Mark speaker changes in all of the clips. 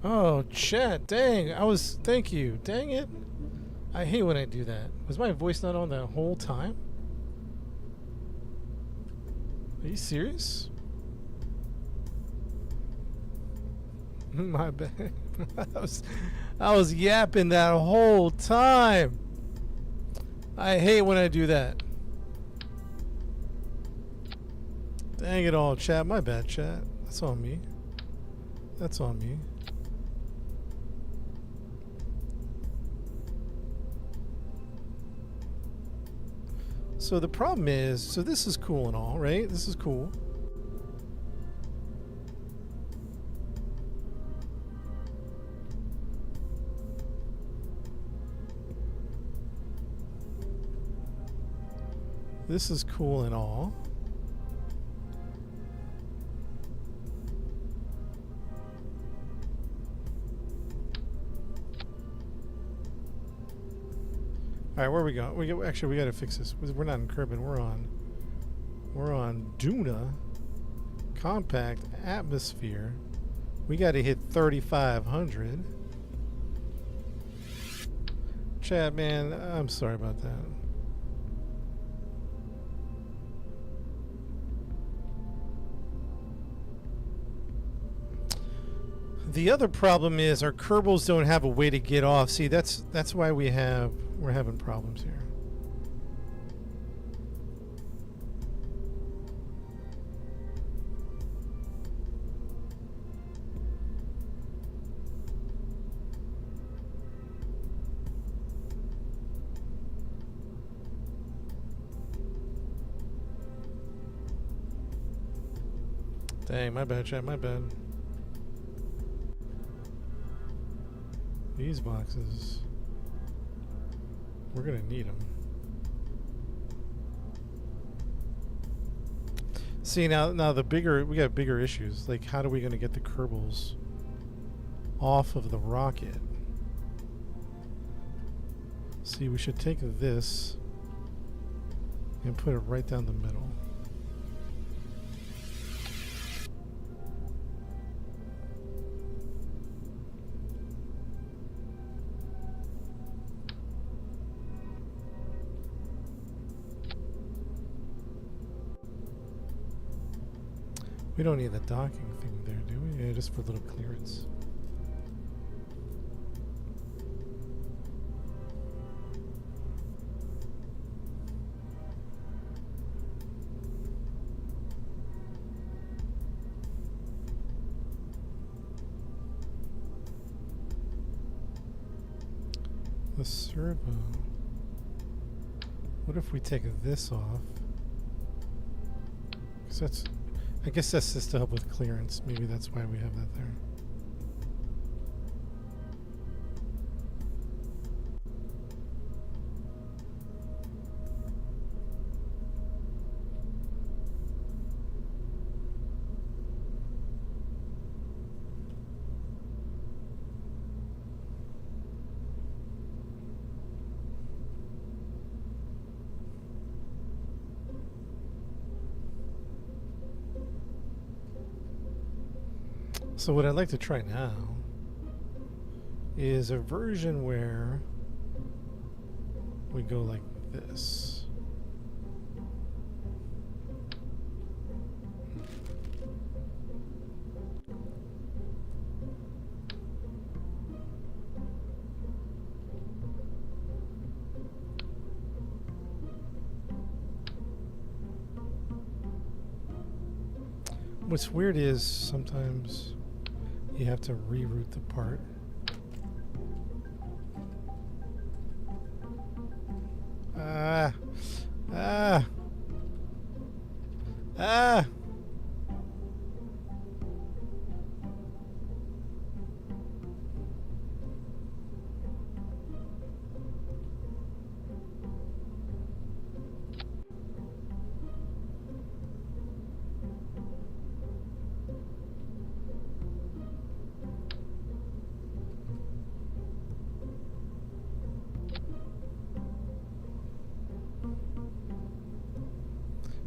Speaker 1: Oh, chat. Dang. Thank you. Dang it. I hate when I do that. Was my voice not on the whole time? Are you serious? My bad. I was yapping that whole time. I hate when I do that. Dang it all, chat. My bad, chat. That's on me. That's on me. So the problem is, so this is cool and all, right? This is cool. This is cool and all. All right, where are we going? Actually, we got to fix this. We're not in Kerbal. We're on Duna. Compact atmosphere. We got to hit 3,500. Chat, man, I'm sorry about that. The other problem is our Kerbals don't have a way to get off. See, that's why we're having problems here. Dang, my bad, chat, my bad. These boxes, we're gonna need them. See, now we got bigger issues. Like, how are we gonna get the Kerbals off of the rocket? See, we should take this and put it right down the middle. We don't need the docking thing there, do we? Yeah, just for a little clearance. The servo. What if we take this off? Because I guess that's just to help with clearance. Maybe that's why we have that there. So what I'd like to try now is a version where we go like this. What's weird is sometimes you have to reroute the part. Ah.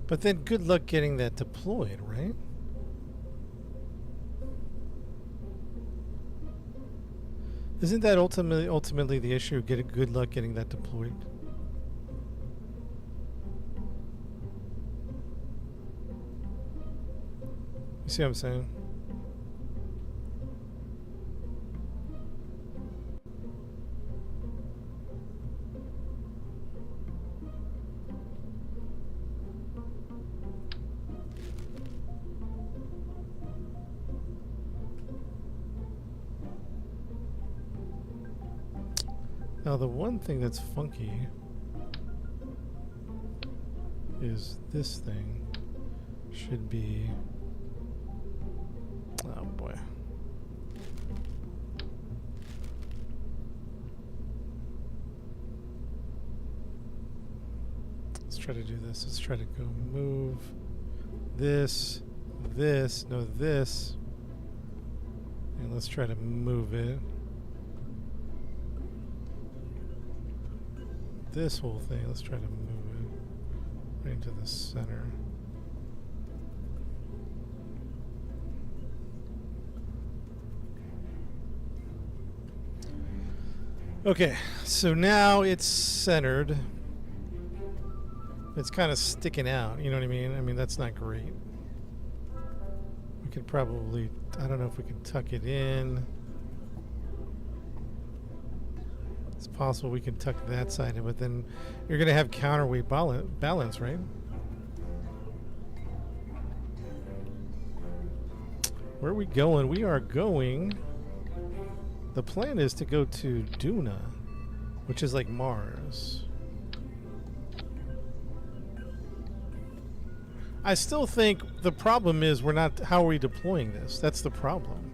Speaker 1: But then good luck getting that deployed, right? Isn't that ultimately the issue? Get good luck getting that deployed. You see what I'm saying? Now the one thing that's funky is this thing should be, oh boy. Let's try to do this. Let's try to go move this, no this, and let's try to move it. This whole thing, let's try to move it right into the center. Okay, so now it's centered. It's kind of sticking out, you know what I mean? I mean, that's not great. We could probably, I don't know if we can tuck it in. It's possible we can tuck that side in, but then you're going to have counterweight balance, right? Where are we going? We are going... The plan is to go to Duna, which is like Mars. I still think the problem is we're not... How are we deploying this? That's the problem.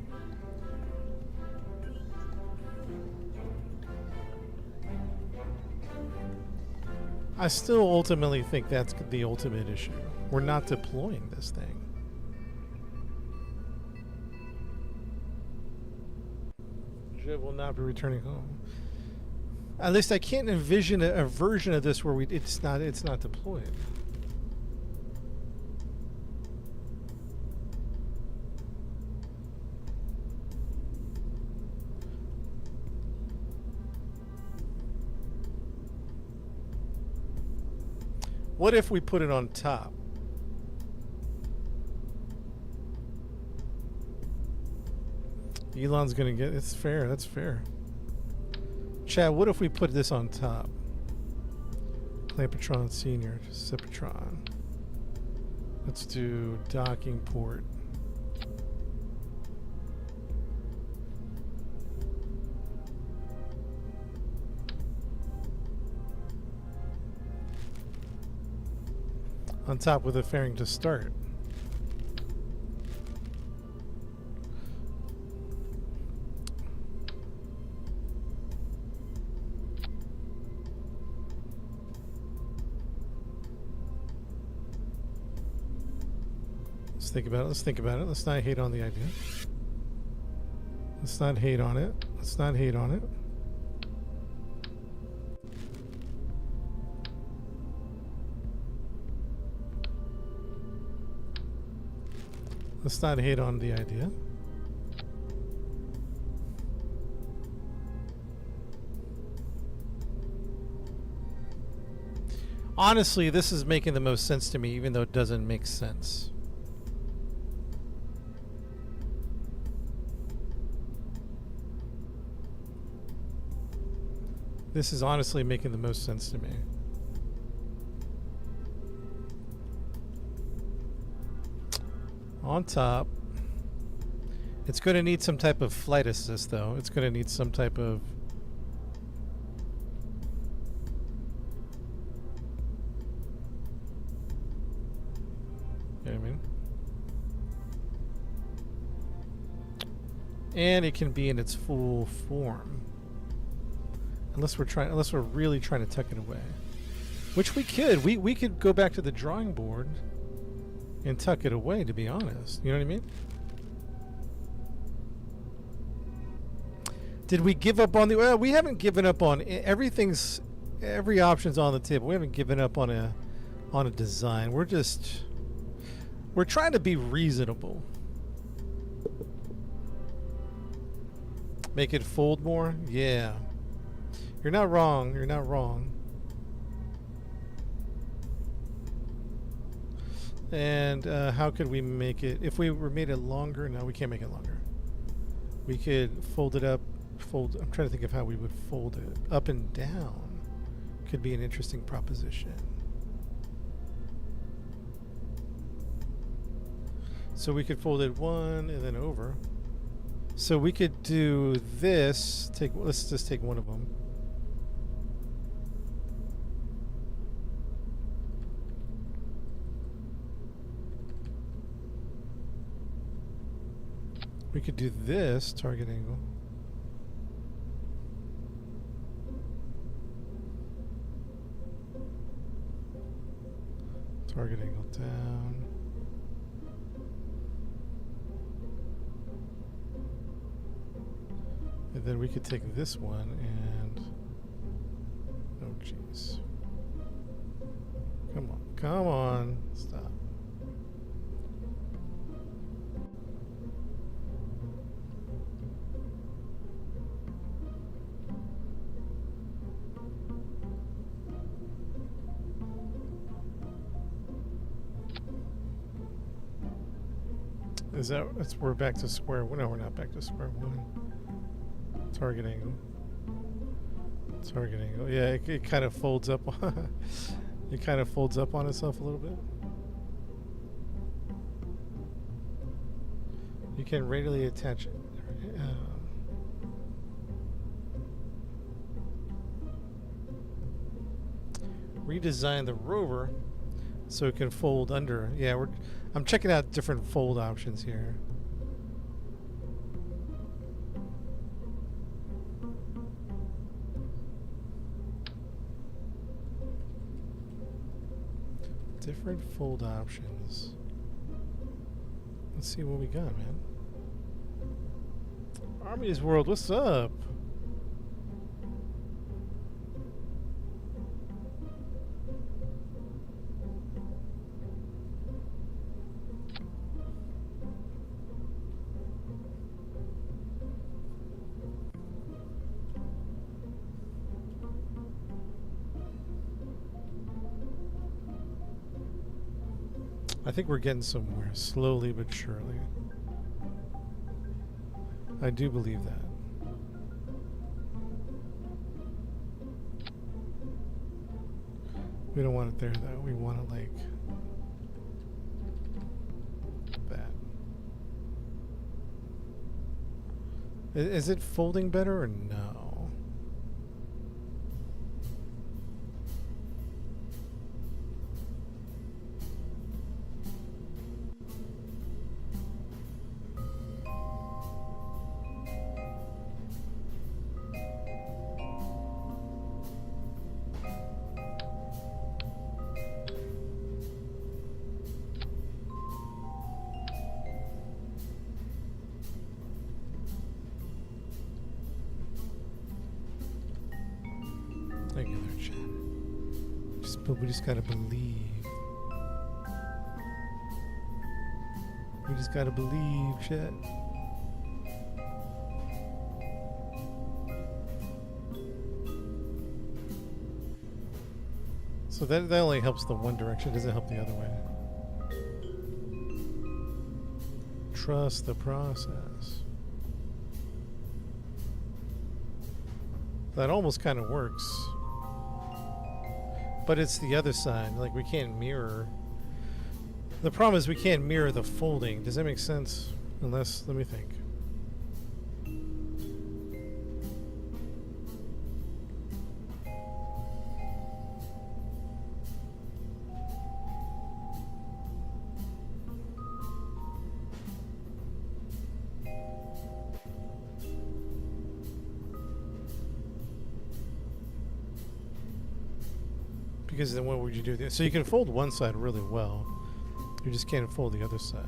Speaker 1: I still ultimately think that's the ultimate issue. We're not deploying this thing. Je will not be returning home. At least I can't envision a version of this where it's not deployed. What if we put it on top? Elon's gonna get... It's fair, that's fair. Chad, what if we put this on top? Clampatron Senior, Cipatron. Let's do docking port. On top with a fairing to start. Let's think about it. Let's think about it. Let's not hate on the idea. Let's not hate on it. Let's not hate on it. Let's not hate on the idea. Honestly, this is making the most sense to me, even though it doesn't make sense. This is honestly making the most sense to me. On top. It's going to need some type of flight assist, though. It's going to need some type of... You know what I mean? And it can be in its full form. Unless we're really trying to tuck it away. Which we could. We could go back to the drawing board and tuck it away, to be honest. You know what I mean? Did we give up on the... Well, we haven't given up on... Every option's on the table. We haven't given up on a design. We're trying to be reasonable. Make it fold more? Yeah. You're not wrong. You're not wrong. And how could we make it? If we made it longer, no, we can't make it longer. We could fold it up. I'm trying to think of how we would fold it. Up and down could be an interesting proposition. So we could fold it one and then over. So we could do this. Let's just take one of them. We could do this target angle. Target angle down. And then we could take this one and... Oh, jeez. Come on. Come on. Stop. We're back to square one. No, we're not back to square one. Target angle. Target angle. Yeah, it kind of folds up. It kind of folds up on itself a little bit. You can readily attach it. Redesign the rover so it can fold under. Yeah, I'm checking out different fold options here. Different fold options. Let's see what we got, man. Army's World, what's up? I think we're getting somewhere, slowly but surely. I do believe that. We don't want it there, though. We want it like that. Is it folding better or no? But we just gotta believe. We just gotta believe, chat. So that only helps the one direction, doesn't help the other way. Trust the process. That almost kind of works. But it's the other side. Like, we can't mirror. The problem is we can't mirror the folding. Does that make sense? Unless, let me think. Because then what would you do there? So you can fold one side really well. You just can't fold the other side.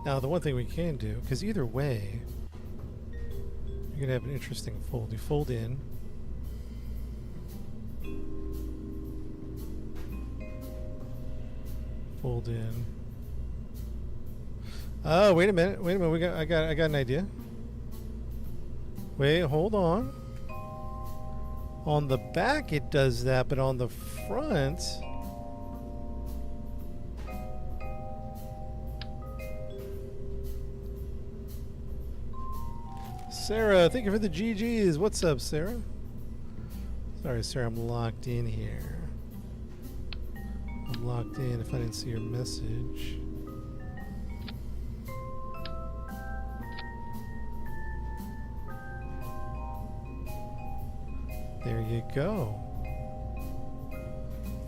Speaker 1: Now, the one thing we can do, because either way, you're going to have an interesting fold. You fold in. Fold in. Oh, wait a minute. Wait a minute. I got an idea. Wait, hold on. On the back it does that, but on the front... Sarah, thank you for the GGs. What's up, Sarah? Sorry, Sarah, I'm locked in here. I'm locked in if I didn't see your message. There you go.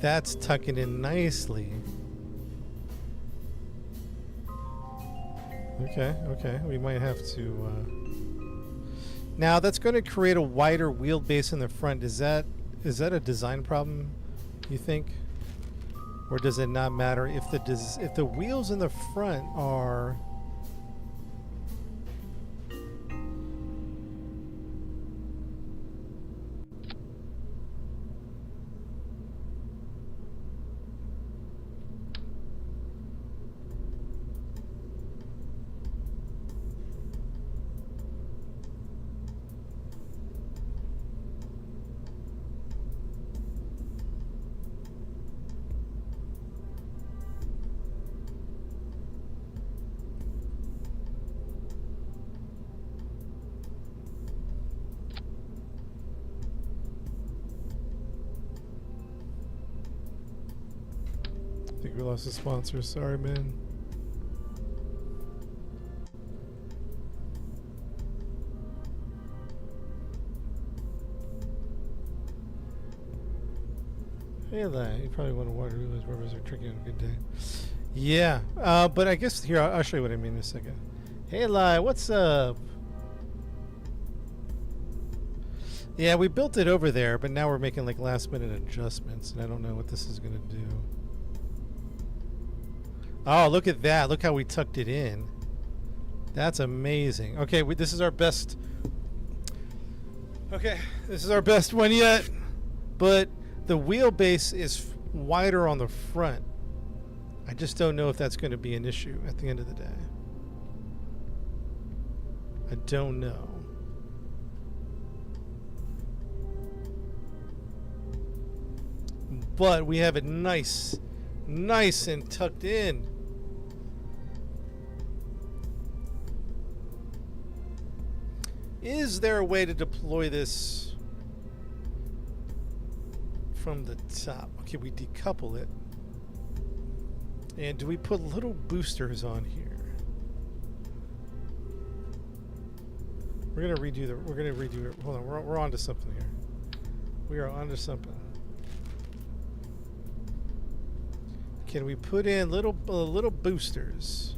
Speaker 1: That's tucking in nicely. Okay, okay. We might have to... Now that's going to create a wider wheelbase in the front. Is that a design problem, you think? Or does it not matter if the wheels in the front are... I think we lost a sponsor. Sorry, man. Hey, lad. You probably want to water those rubbers are tricky on a good day. Yeah, but I guess here I'll show you what I mean in a second. Hey, lad. What's up? Yeah, we built it over there, but now we're making like last minute adjustments, and I don't know what this is gonna do. Oh, look at that. Look how we tucked it in. That's amazing. Okay, this is our best. Okay, this is our best one yet. But the wheelbase is wider on the front. I just don't know if that's going to be an issue at the end of the day. I don't know. But we have it nice and tucked in. Is there a way to deploy this from the top? Okay, we decouple it. And do we put little boosters on here? We're gonna redo it. Hold on, we're onto something here. We are onto something. Can we put in little boosters?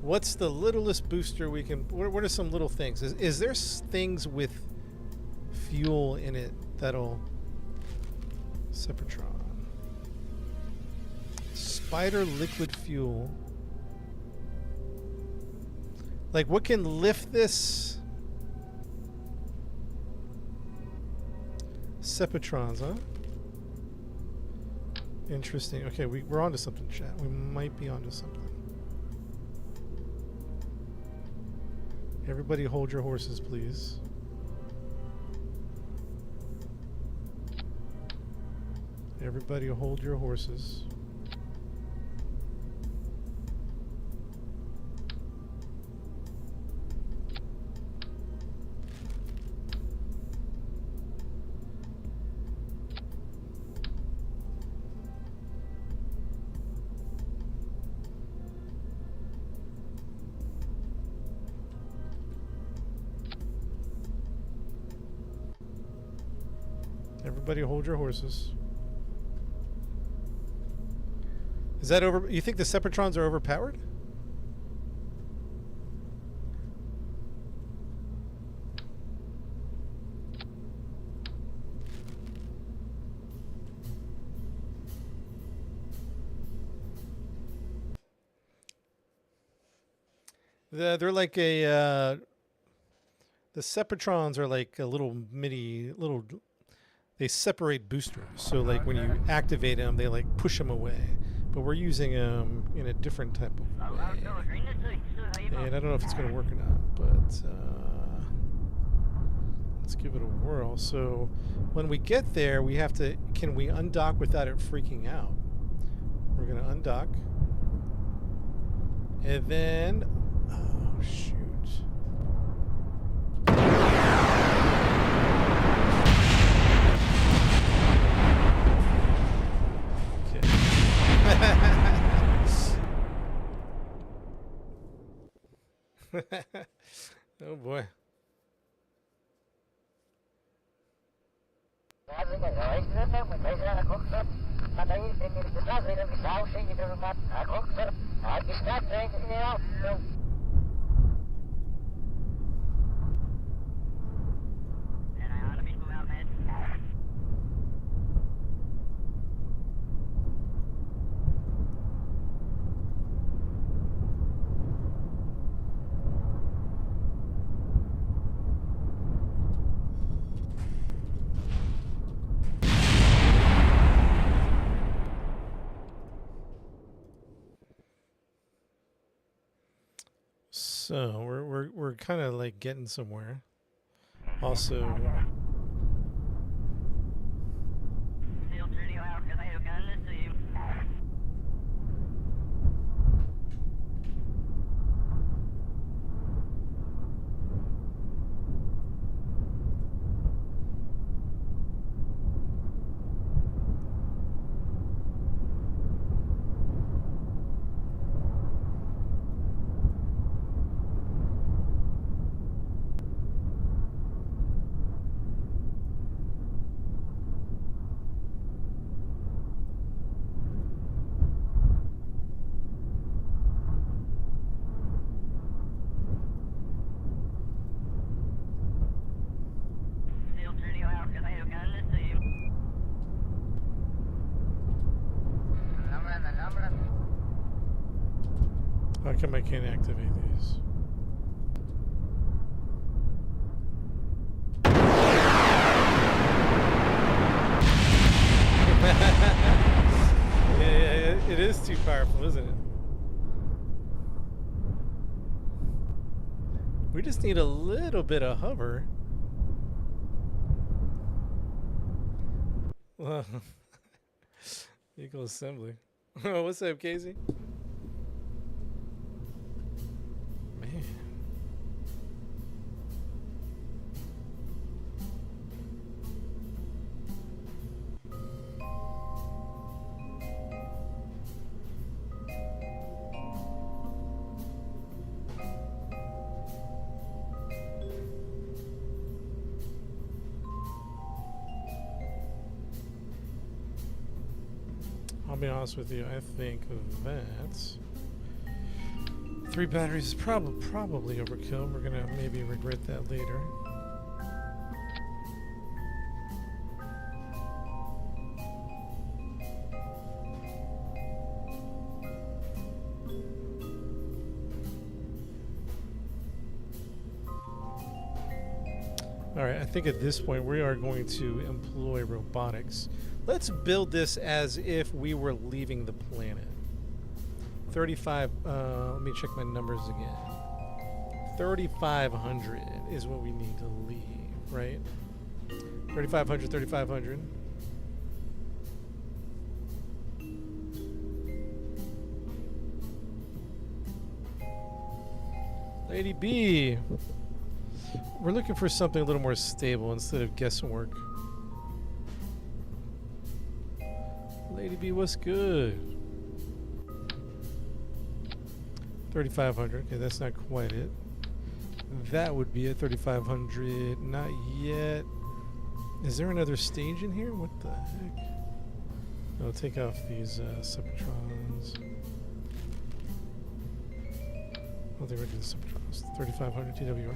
Speaker 1: What's the littlest booster we can... What are some little things? Is there things with fuel in it that'll... Sepatron. Spider liquid fuel. Like, what can lift this? Sepatrons, huh? Interesting. Okay, we're onto something, chat. We might be onto something. Everybody hold your horses, please. Everybody hold your horses. Everybody hold your horses. Is that over? You think the Sepatrons are overpowered? They're like a the Separatrons are like a little mini little. They separate boosters, so like when you activate them, they like push them away. But we're using them in a different type of way, and I don't know if it's going to work or not. But let's give it a whirl. So when we get there, we have to. Can we undock without it freaking out? We're going to undock, and then oh shoot. Oh boy. So we're kind of like getting somewhere. Also, how come I can't activate these? Yeah, it is too powerful, isn't it? We just need a little bit of hover. Well, Eagle assembly. What's up, Casey? Man. I'll be honest with you, I think that 3 batteries is probably overkill. We're gonna maybe regret that later. Alright, I think at this point we are going to employ robotics. Let's build this as if we were leaving the planet. 35, let me check my numbers again. 3,500 is what we need to leave, right? 3,500, 3,500. Lady B. We're looking for something a little more stable instead of guesswork. Lady B, what's good? 3,500. Okay, that's not quite it. That would be at 3,500. Not yet. Is there another stage in here? What the heck? I'll take off these Separatrons. Oh, they were doing Separatrons. 3,500 TWR.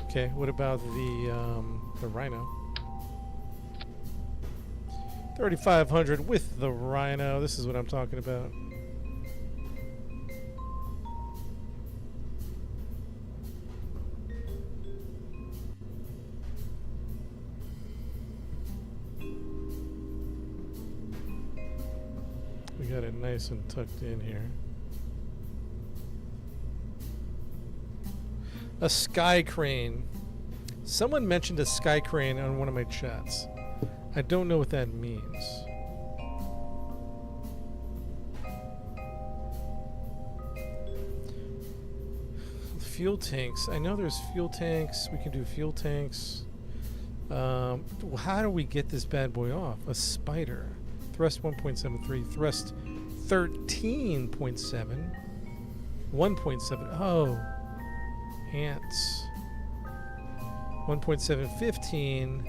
Speaker 1: Okay, what about the Rhino? 3,500 with the Rhino. This is what I'm talking about. got it nice and tucked in here. A sky crane. Someone mentioned a sky crane on one of my chats. I don't know what that means. Fuel tanks. I know there's fuel tanks. We can do fuel tanks. How do we get this bad boy off? A spider. Thrust 1.73. Thrust 13.7. 1.7. Oh. Ants. 1.7. 15.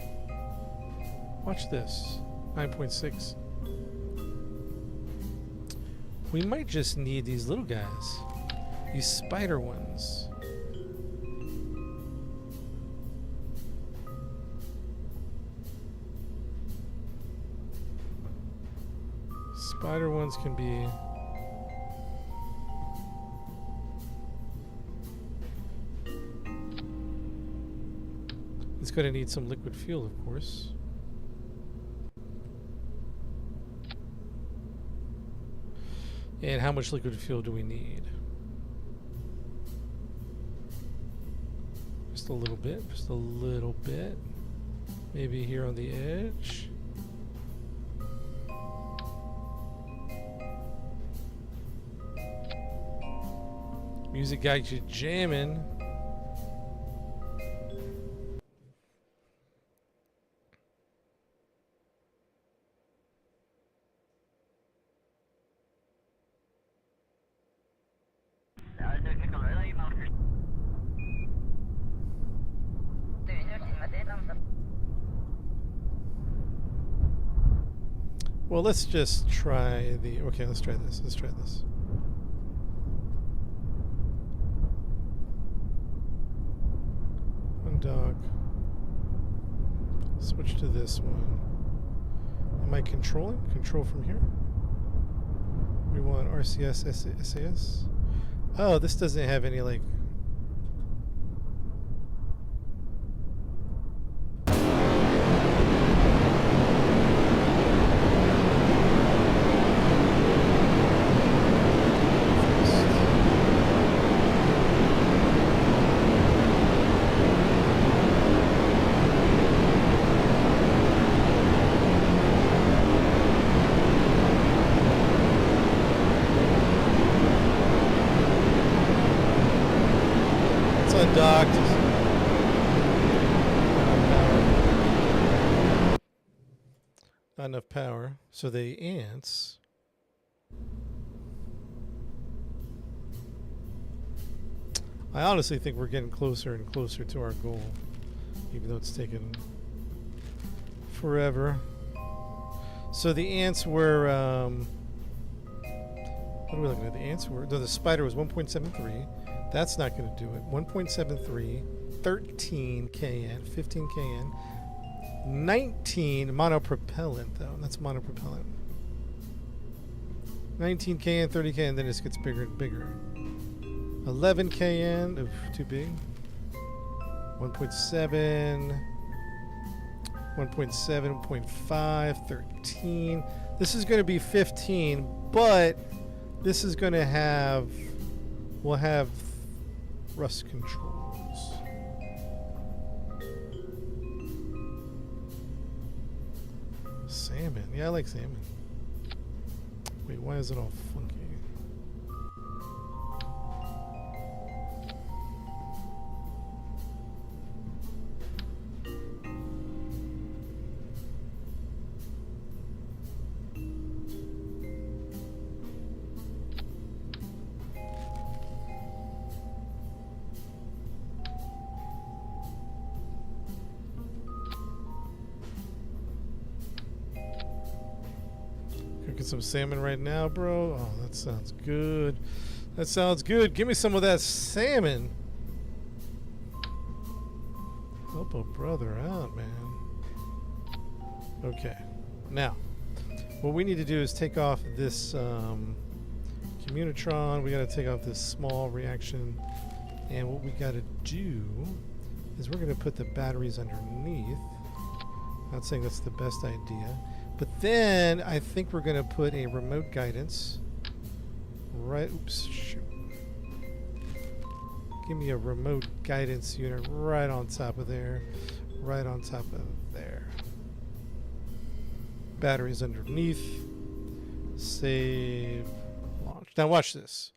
Speaker 1: Watch this. 9.6. We might just need these little guys. These spider ones. Spider ones can be... It's going to need some liquid fuel, of course. And how much liquid fuel do we need? Just a little bit, just a little bit. Maybe here on the edge. Music got you jamming. Well, let's just try the... Okay, let's try this. Let's try this. Undock. Switch to this one. Am I controlling? Control from here? We want RCS, SAS. Oh, this doesn't have any, like... Undocked. Not enough power. So the ants. I honestly think we're getting closer and closer to our goal, even though it's taken forever. So the ants were. What are we looking at? The ants were. No, the spider was 1.73. That's not going to do it. 1.73, 13 KN, 15 KN, 19 monopropellant, though. That's monopropellant. 19 KN, 30 KN, then it just gets bigger and bigger. 11 KN, oof, too big. 1.7, 1.7, 1.5, 13. This is going to be 15, but this is going to have, we'll have rust controls. Salmon. Yeah, I like salmon. Wait, why is it all funky? Cooking some salmon right now, bro. Oh, that sounds good. That sounds good. Give me some of that salmon. Help a brother out, man. Okay. Now, what we need to do is take off this communitron. We got to take off this small reaction. And what we got to do is we're going to put the batteries underneath. Not saying that's the best idea. But then I think we're going to put a remote guidance right. Oops, shoot. Give me a remote guidance unit right on top of there. Right on top of there. Batteries underneath. Save. Launch. Now watch this.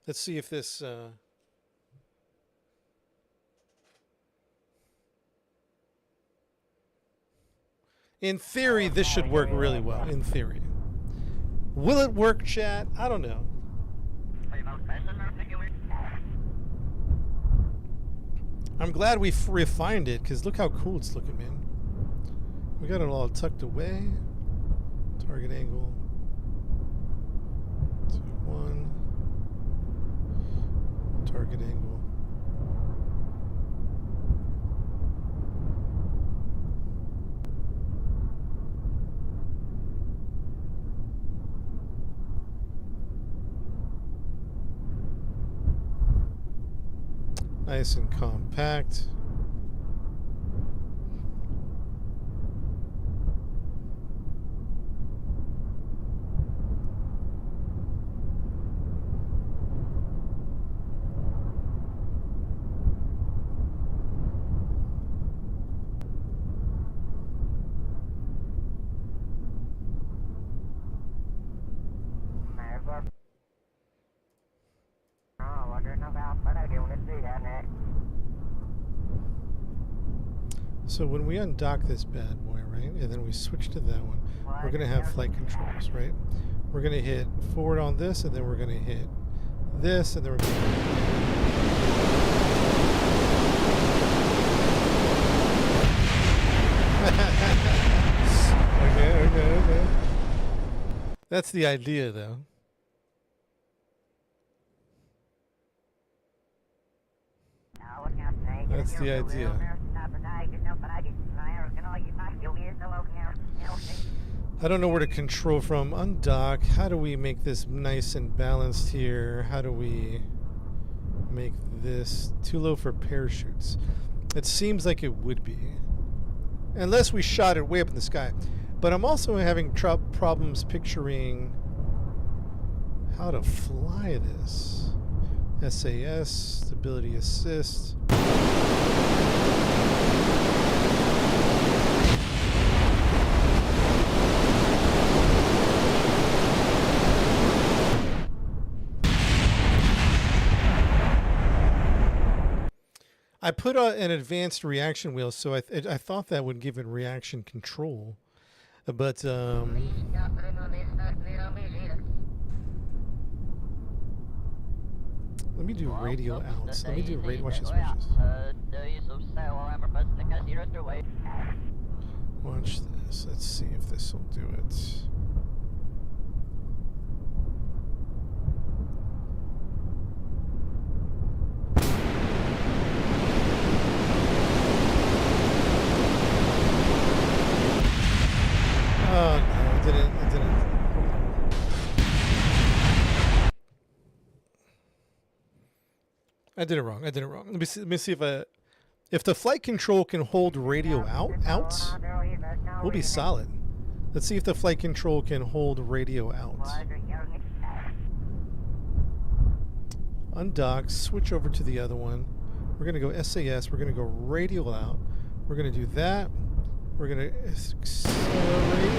Speaker 1: Let's see if this... in theory, this should work really well. In theory. Will it work, chat? I don't know. I'm glad we refined it, because look how cool it's looking, man. We got it all tucked away. Target angle. 2, 1. Target angle. Nice and compact. So when we undock this bad boy, right, and then we switch to that one, we're going to have flight controls, right? We're going to hit forward on this, and then we're going to hit this, and then we're going to... Okay. That's the idea, though. That's the idea. I don't know where to control from. Undock. How do we make this nice and balanced here? How do we make this too low for parachutes? It seems like it would be. Unless we shot it way up in the sky. But I'm also having problems picturing how to fly this. SAS, stability assist. I put an advanced reaction wheel, so I thought that would give it reaction control. But, let me do radio outs. Let me do radio. Watch this. Watch this. Let's see if this will do it. Oh no, it didn't. I did it wrong. Let me see if the flight control can hold radio outs, we'll be solid. Let's see if the flight control can hold radio out. Undock, switch over to the other one. We're gonna go SAS. We're gonna go radio out. We're gonna do that. We're gonna accelerate.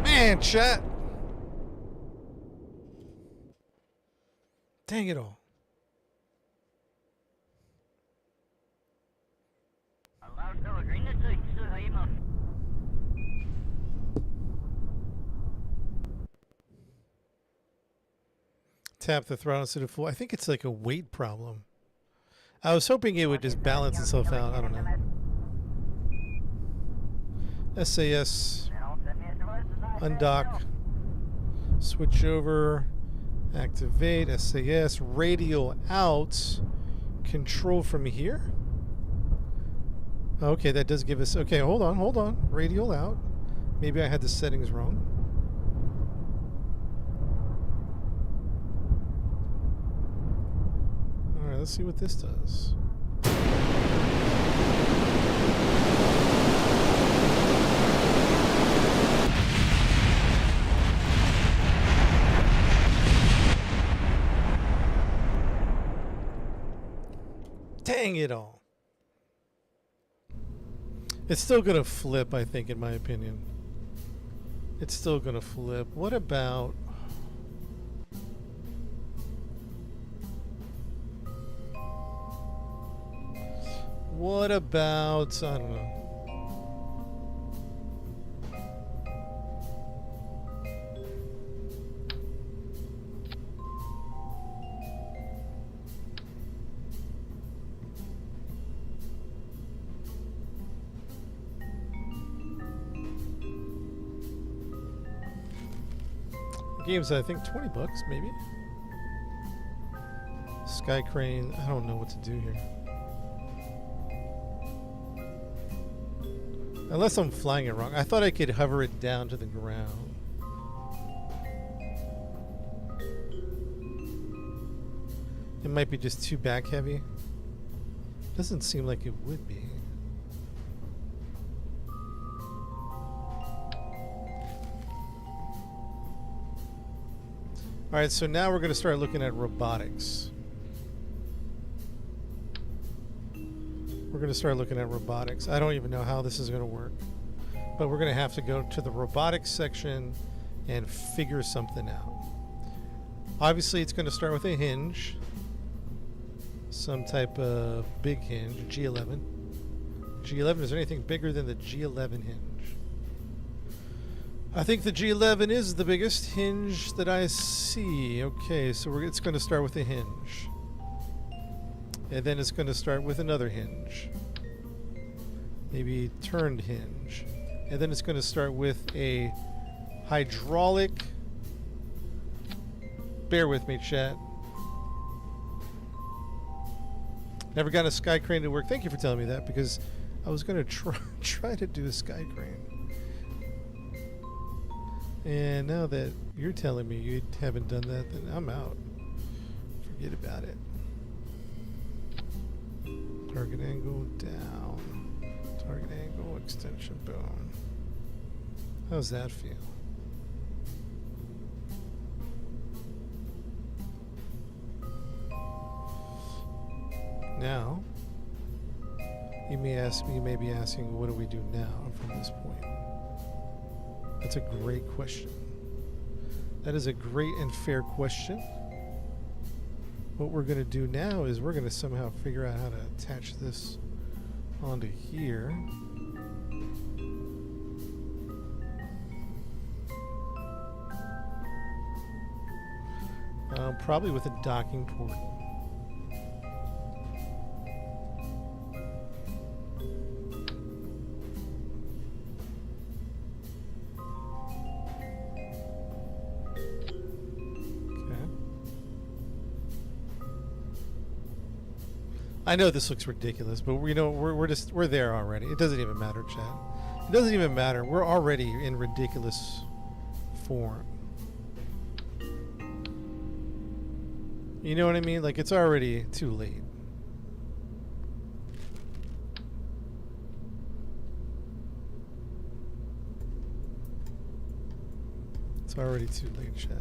Speaker 1: Man, chat. Dang it all. Tap the throttle instead of full. I think it's like a weight problem. I was hoping it would just balance itself out. I don't know. SAS. Undock. Switch over. Activate. SAS. Radio out. Control from here. Okay, that does give us... Okay, hold on. Radio out. Maybe I had the settings wrong. Alright, let's see what this does. Dang it all. It's still going to flip, I think, in my opinion. It's still going to flip. What about... What about... I don't know. Game's, I think, 20 bucks, maybe. Sky crane. I don't know what to do here. Unless I'm flying it wrong. I thought I could hover it down to the ground. It might be just too back heavy. Doesn't seem like it would be. Alright, so now we're going to start looking at robotics. We're going to start looking at robotics. I don't even know how this is going to work. But we're going to have to go to the robotics section and figure something out. Obviously, it's going to start with a hinge. Some type of big hinge, G11. G11, is there anything bigger than the G11 hinge? I think the G11 is the biggest hinge that I see. Okay, so it's going to start with a hinge. And then it's going to start with another hinge. Maybe turned hinge. And then it's going to start with a hydraulic... Bear with me, chat. Never got a sky crane to work. Thank you for telling me that, because I was going to try to do a sky crane. And now that you're telling me you haven't done that, then I'm out. Forget about it. Target angle down. Target angle, extension bone. How's that feel? Now, you may be asking, what do we do now from this point? That's a great question. That is a great and fair question. What we're going to do now is we're going to somehow figure out how to attach this onto here. Probably with a docking port. I know this looks ridiculous, but we're there already. It doesn't even matter, chat. It doesn't even matter. We're already in ridiculous form. You know what I mean? Like, it's already too late. It's already too late, chat.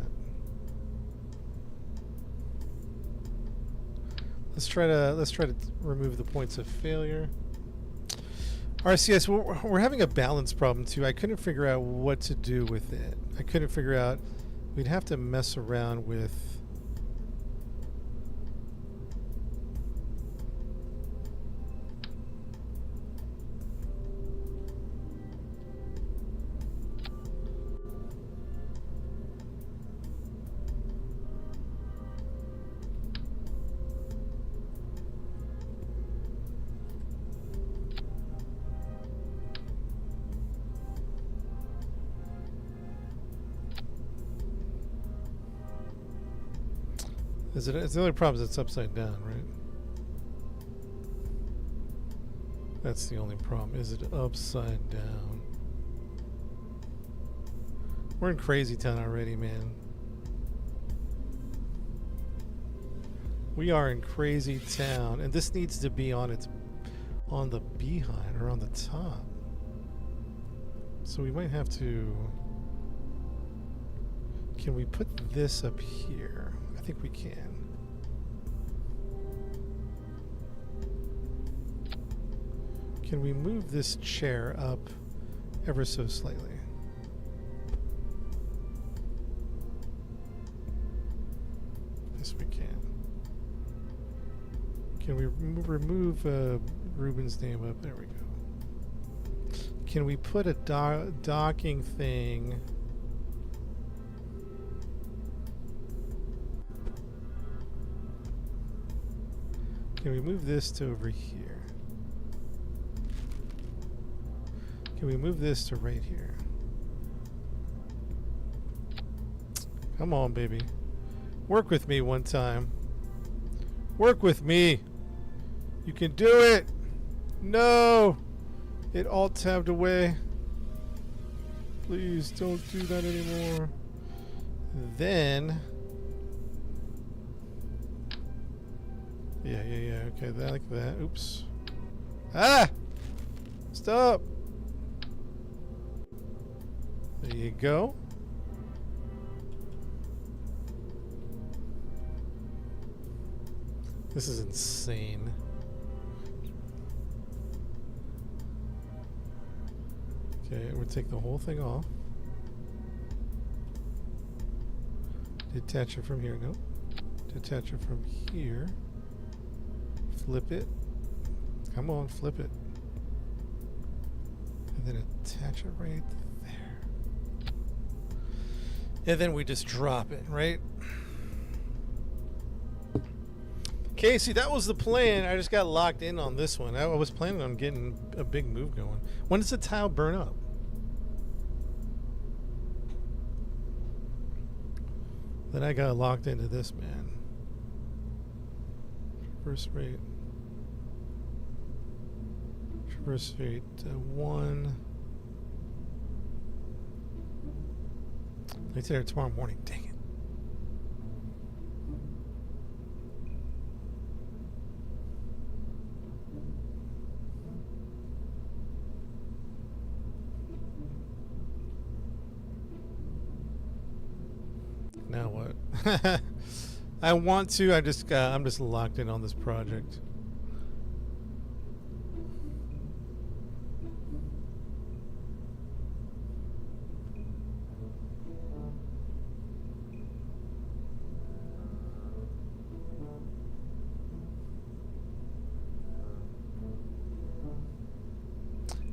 Speaker 1: Let's try to remove the points of failure. RCS, we're having a balance problem too. I couldn't figure out what to do with it. I couldn't figure out. We'd have to mess around with. It's the only problem is it's upside down, right? That's the only problem. Is it upside down? We're in crazy town already, man. We are in crazy town, and this needs to be on the behind or on the top. So we might have to. Can we put this up here? I think we can. Can we move this chair up ever so slightly? Yes, we can. Can we remove Ruben's name up? There we go. Can we put a docking thing? Can we move this to over here? Can we move this to right here? Come on, baby. Work with me one time. Work with me. You can do it. No. It alt-tabbed away. Please don't do that anymore. Then... Yeah. Okay, that like that. Oops. Ah! Stop! There you go. This is insane. Okay, we'll take the whole thing off. Detach it from here. No. Detach it from here. Flip it. Come on, flip it. And then attach it right there. And then we just drop it, right? Casey, that was the plan. I just got locked in on this one. I was planning on getting a big move going. When does the tile burn up? Then I got locked into this, man. Traverse rate. Traverse rate 1. It's there tomorrow morning. Dang it. Now what? I want to. I'm just locked in on this project.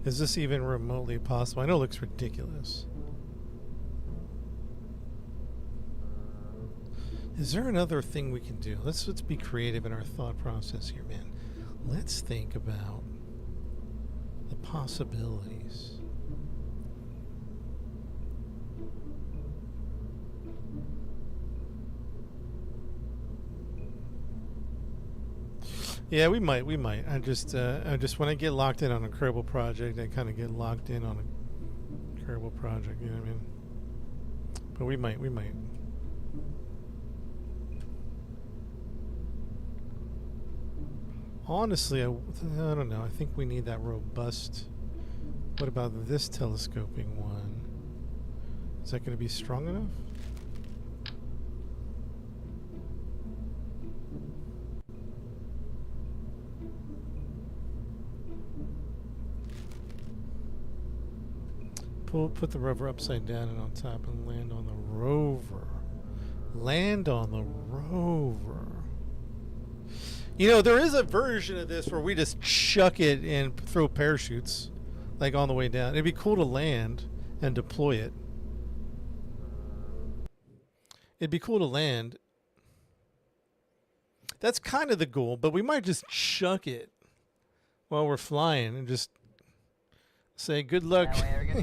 Speaker 1: Is this even remotely possible? I know it looks ridiculous. Is there another thing we can do? Let's be creative in our thought process here, man. Let's think about the possibilities. Yeah, we might. I just when I get locked in on a Kerbal project, I kind of get locked in on a Kerbal project. You know what I mean? But we might. Honestly, I don't know. I think we need that robust. What about this telescoping one? Is that going to be strong enough? Put the rover upside down and on top and land on the rover. Land on the rover. You know, there is a version of this where we just chuck it and throw parachutes, like on the way down. It'd be cool to land and deploy it. It'd be cool to land. That's kind of the goal, but we might just chuck it while we're flying and just say good luck. Flying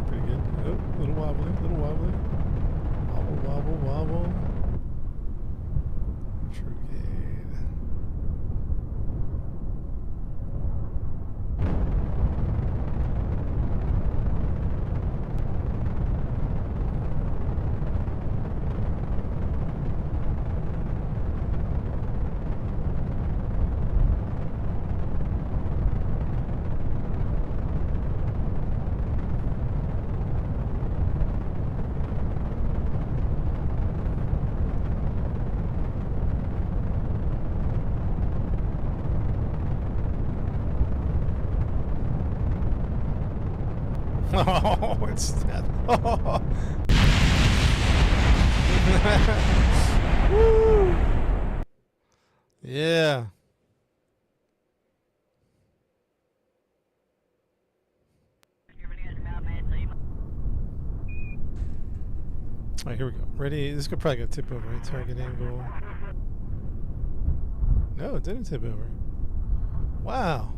Speaker 1: pretty good. Oh, little wobbly, little wobbly. Wobble, wobble, wobble. True gate. Oh, it's that. Oh. Woo. Yeah. Alright, here we go. Ready? This could probably go tip over, right? Target angle. No, it didn't tip over. Wow.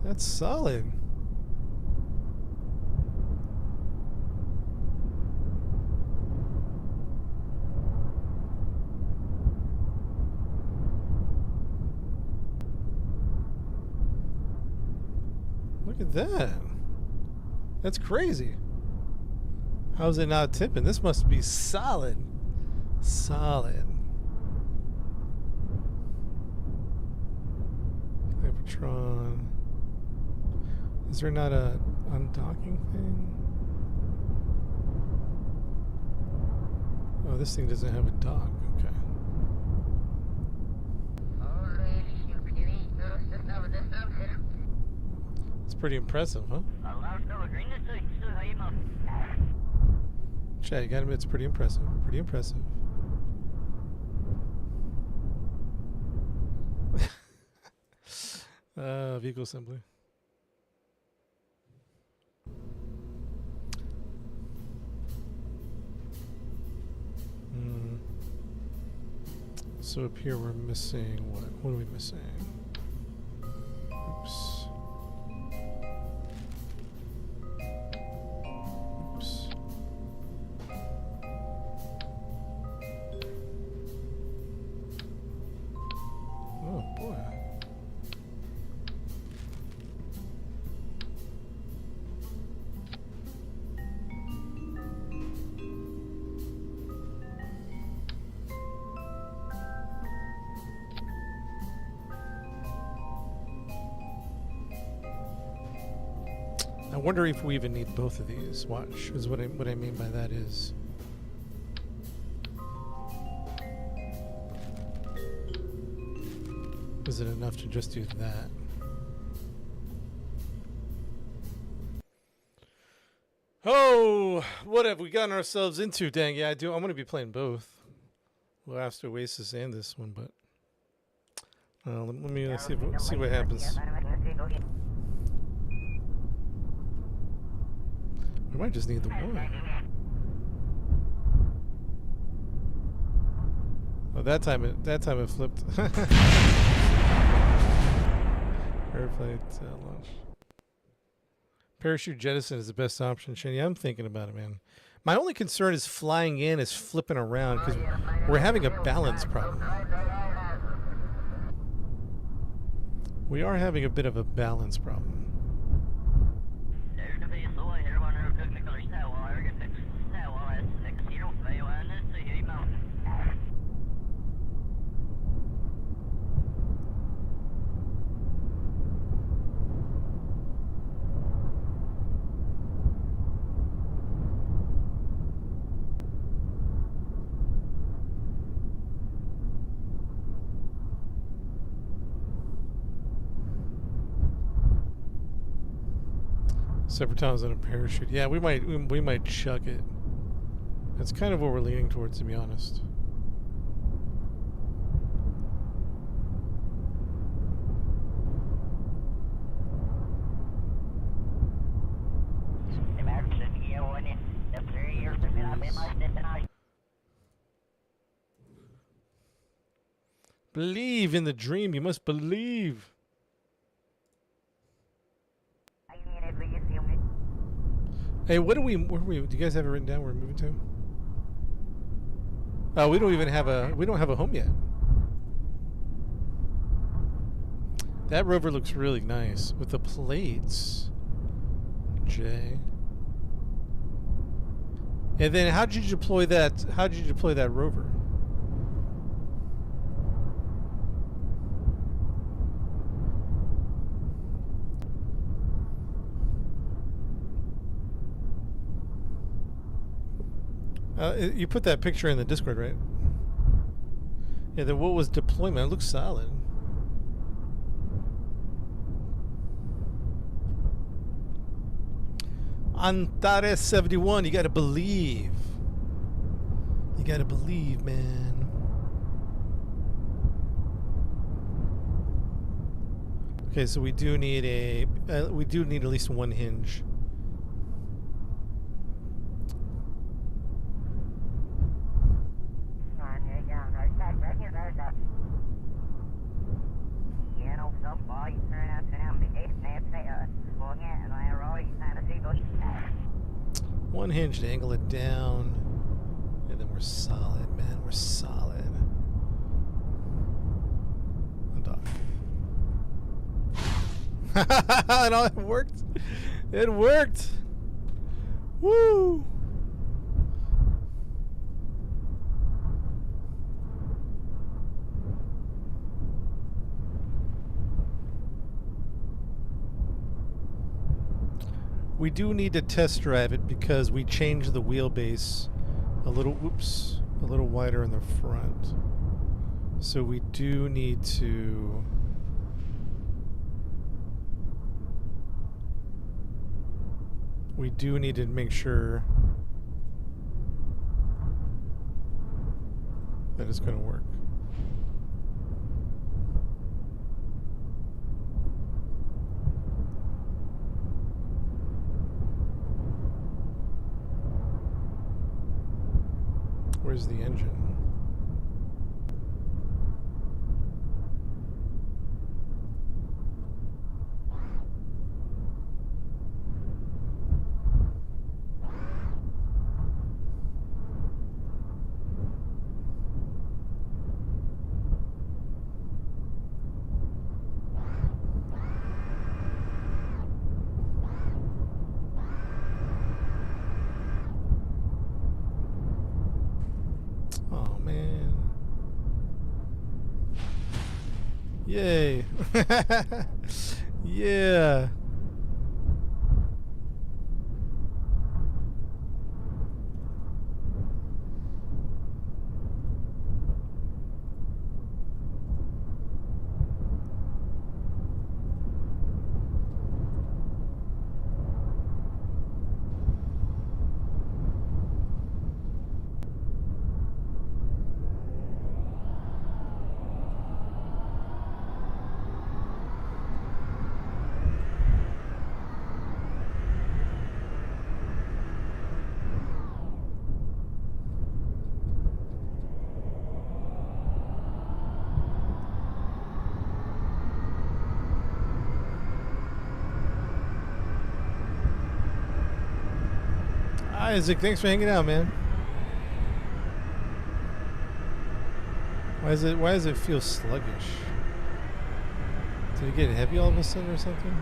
Speaker 1: That's solid. Look at that. That's crazy. How's it not tipping? This must be solid. Solid. Hypertron. Is there not a undocking thing? Oh, this thing doesn't have a dock. Okay. It's pretty impressive, huh? Chad, you gotta admit it's pretty impressive. Pretty impressive. Vehicle assembly. So up here we're missing what? What are we missing? Oops. Oops. Oh boy. I wonder if we even need both of these. Watch, is what I mean by that is. Is it enough to just do that? Oh, what have we gotten ourselves into? Dang, yeah, I do. I'm going to be playing both. Well, after Oasis and this one, but let me see what happens. We might just need the one. Oh, that time it flipped. Airplane launch. Parachute jettison is the best option, Shane. I'm thinking about it, man. My only concern is flying in is flipping around because we're having a balance problem. We are having a bit of a balance problem. Several times on a parachute. Yeah, we might chuck it. That's kind of what we're leaning towards, to be honest. Believe in the dream. You must believe. Hey, where are we? Do you guys have it written down where we're moving to? Oh, we don't have a home yet. That rover looks really nice with the plates. J. And then how'd you deploy that? How'd you deploy that rover? You put that picture in the Discord, right? Yeah, then what was deployment? It looks solid. Antares 71, you gotta believe. You gotta believe, man. Okay, so we do need at least one hinge. One hinge to angle it down, and then we're solid, man. We're solid. Undock. It worked. It worked. Woo! We do need to test drive it because we changed the wheelbase a little, a little wider in the front. So we do need to make sure that it's going to work. Where's the engine? Yay. Yeah. Isaac, thanks for hanging out, man. Why does it feel sluggish? Did it get heavy all of a sudden or something?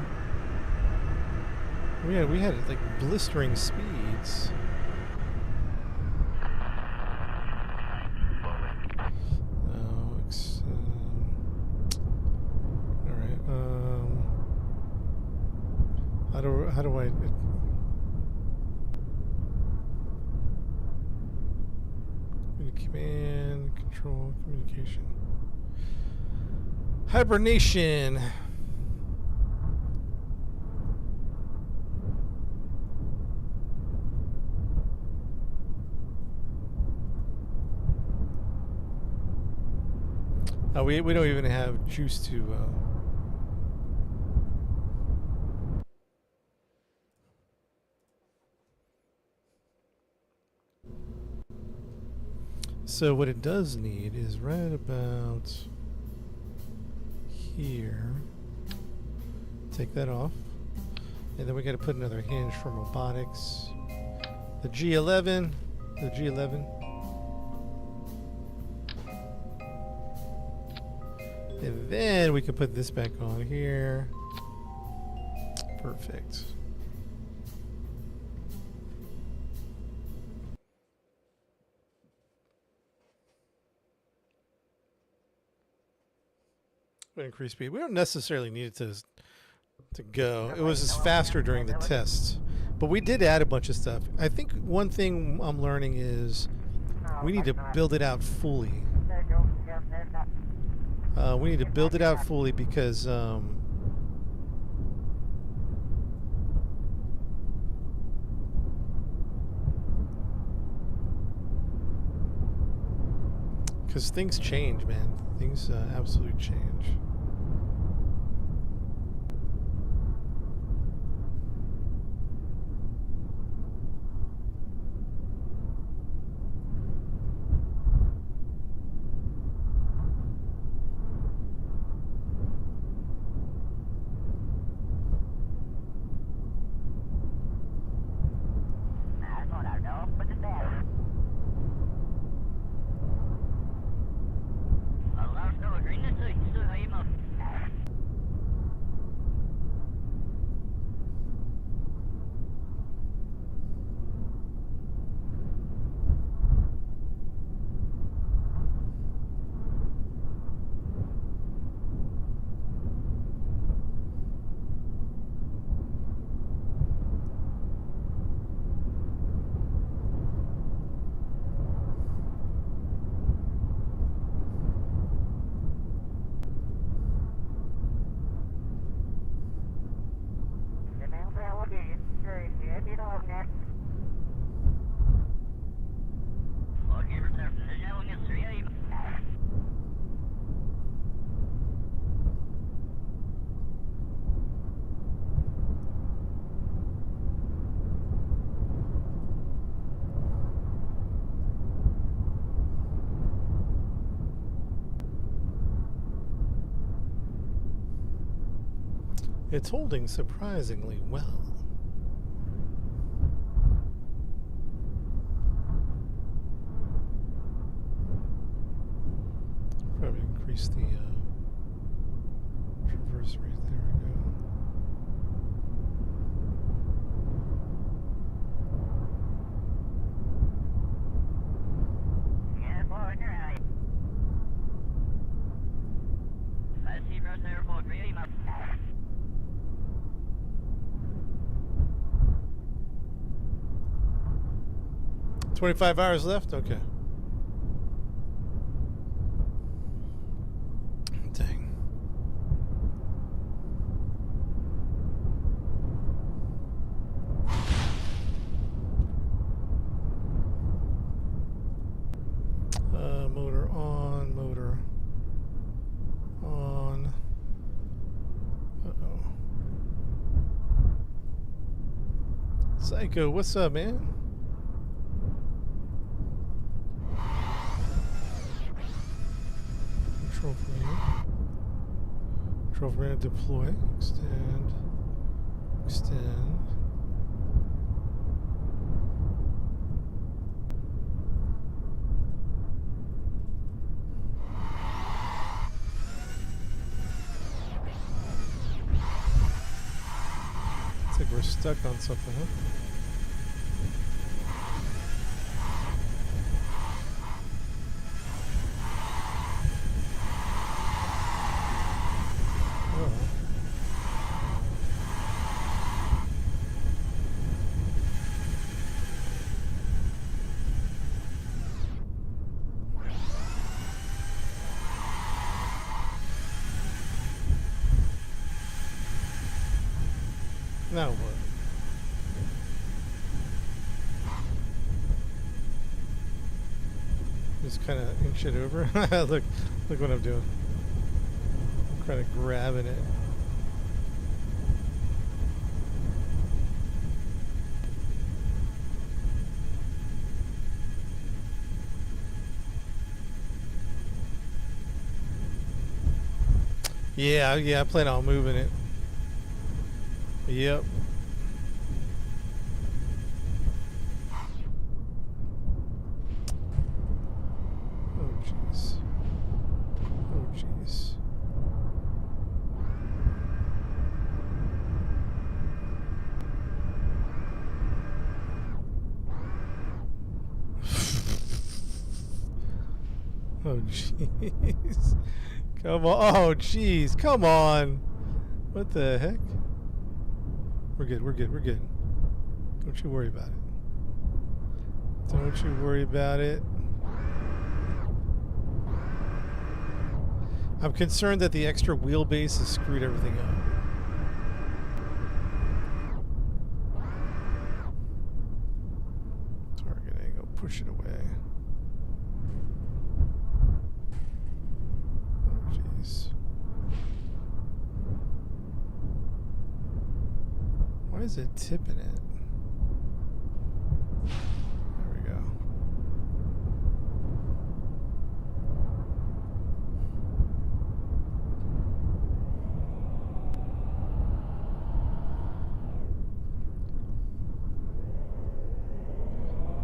Speaker 1: We had like blistering speeds. No, all right. How do I? Command, control, communication. Hibernation. We don't even have juice to so what it does need is right about here. Take that off. And then we got to put another hinge from robotics. The G11. The G11. And then we can put this back on here. Perfect. Increase speed. We don't necessarily need it to go. It was just faster during the tests. But we did add a bunch of stuff. I think one thing I'm learning is we need to build it out fully. We need to build it out fully because Because things change, man. Things absolutely change. It's holding surprisingly well. Probably increase the traverse rate. There we go. $25 hours left? Okay. Dang. Motor on, motor on. Uh-oh. Psycho, what's up, man? Control from here, deploy, extend, extend. Looks like we're stuck on something, huh? Now what? Just kind of inch it over. Look what I'm doing. I'm kind of grabbing it. Yeah, I plan on moving it. Yep. Oh jeez. Oh jeez. Oh jeez. Come on. Oh jeez. Come on. What the heck? We're good, we're good, we're good. Don't you worry about it. Don't you worry about it. I'm concerned that the extra wheelbase has screwed everything up. Target angle, push it away. Jeez. Why is it tipping it? There we go.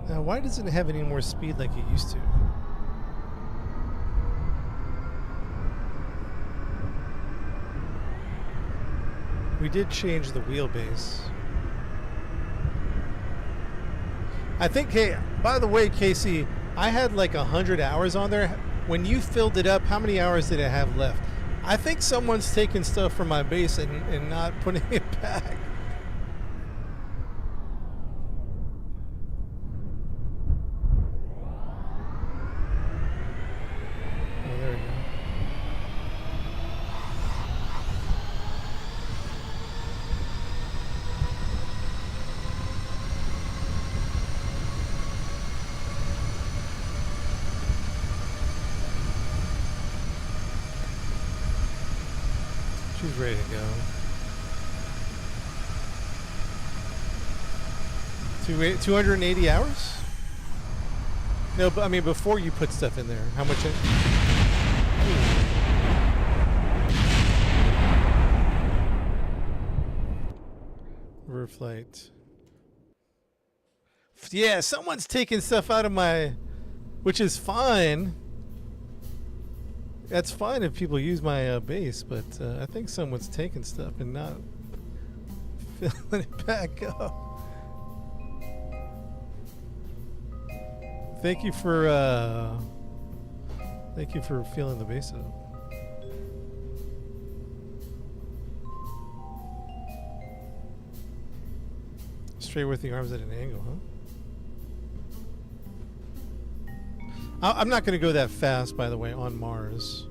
Speaker 1: Now, why doesn't it have any more speed like it used to? We did change the wheelbase. I think, hey, by the way, Casey, I had like 100 hours on there. When you filled it up, how many hours did it have left? I think someone's taking stuff from my base and not putting it back. Oh, there we go. She's ready to go. 280 hours? No, but I mean before you put stuff in there, how much? Overflight. Yeah, someone's taking stuff out of my, which is fine. That's fine if people use my base, but I think someone's taking stuff and not filling it back up. Thank you for filling the base up. Straight with the arms at an angle, huh? I'm not going to go that fast, by the way, on Mars.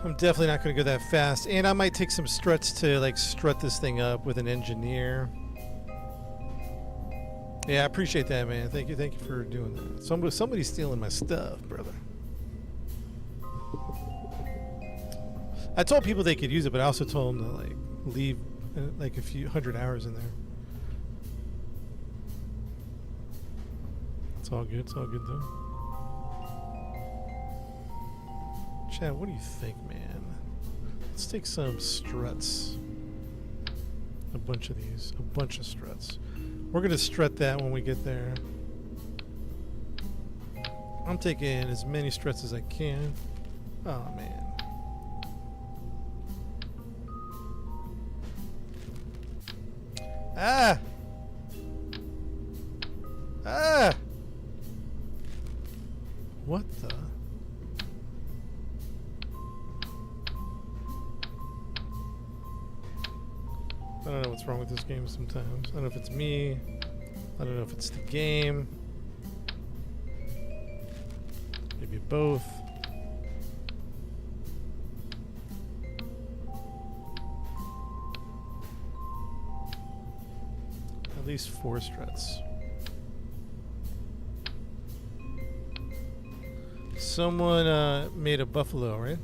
Speaker 1: I'm definitely not going to go that fast. And I might take some struts to, like, strut this thing up with an engineer. Yeah, I appreciate that, man. Thank you for doing that. Somebody's stealing my stuff, brother. I told people they could use it, but I also told them to, like, leave, like, a few 100 hours in there. It's all good. It's all good, though. Chad, what do you think, man? Let's take some struts. A bunch of these. A bunch of struts. We're going to strut that when we get there. I'm taking as many struts as I can. Oh, man. Ah! Ah! What the? I don't know what's wrong with this game sometimes. I don't know if it's me. I don't know if it's the game. Maybe both. At least 4 struts. Someone made a buffalo, right?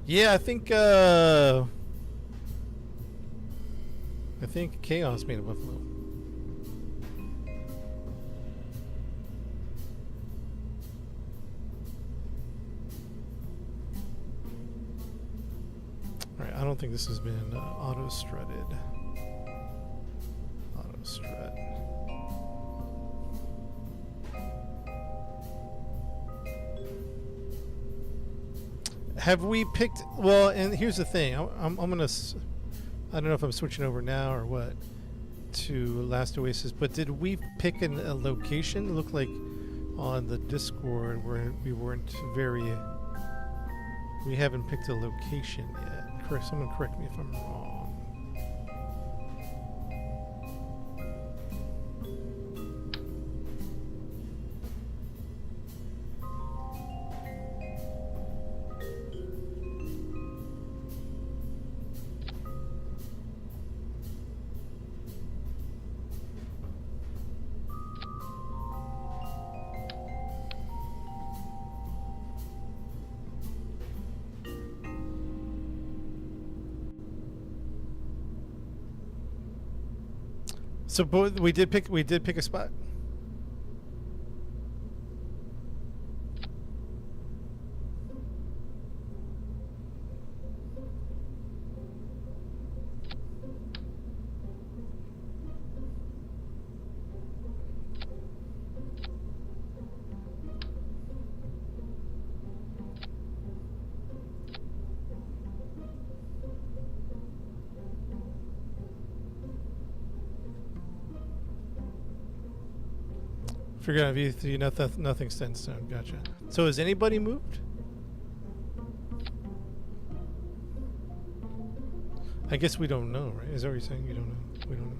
Speaker 1: Yeah, I think Chaos made a buffalo. Alright, I don't think this has been auto-strutted. Auto-strut. Have we picked... Well, and here's the thing. I'm going to... I don't know if I'm switching over now or what to Last Oasis, but did we pick a location? It looked like on the Discord where we weren't very... We haven't picked a location yet. Someone correct me if I'm wrong. So we did pick a spot. Figure out if you nothing set in stone. Gotcha. So has anybody moved? I guess we don't know, right? Is that what you're saying? You don't know. We don't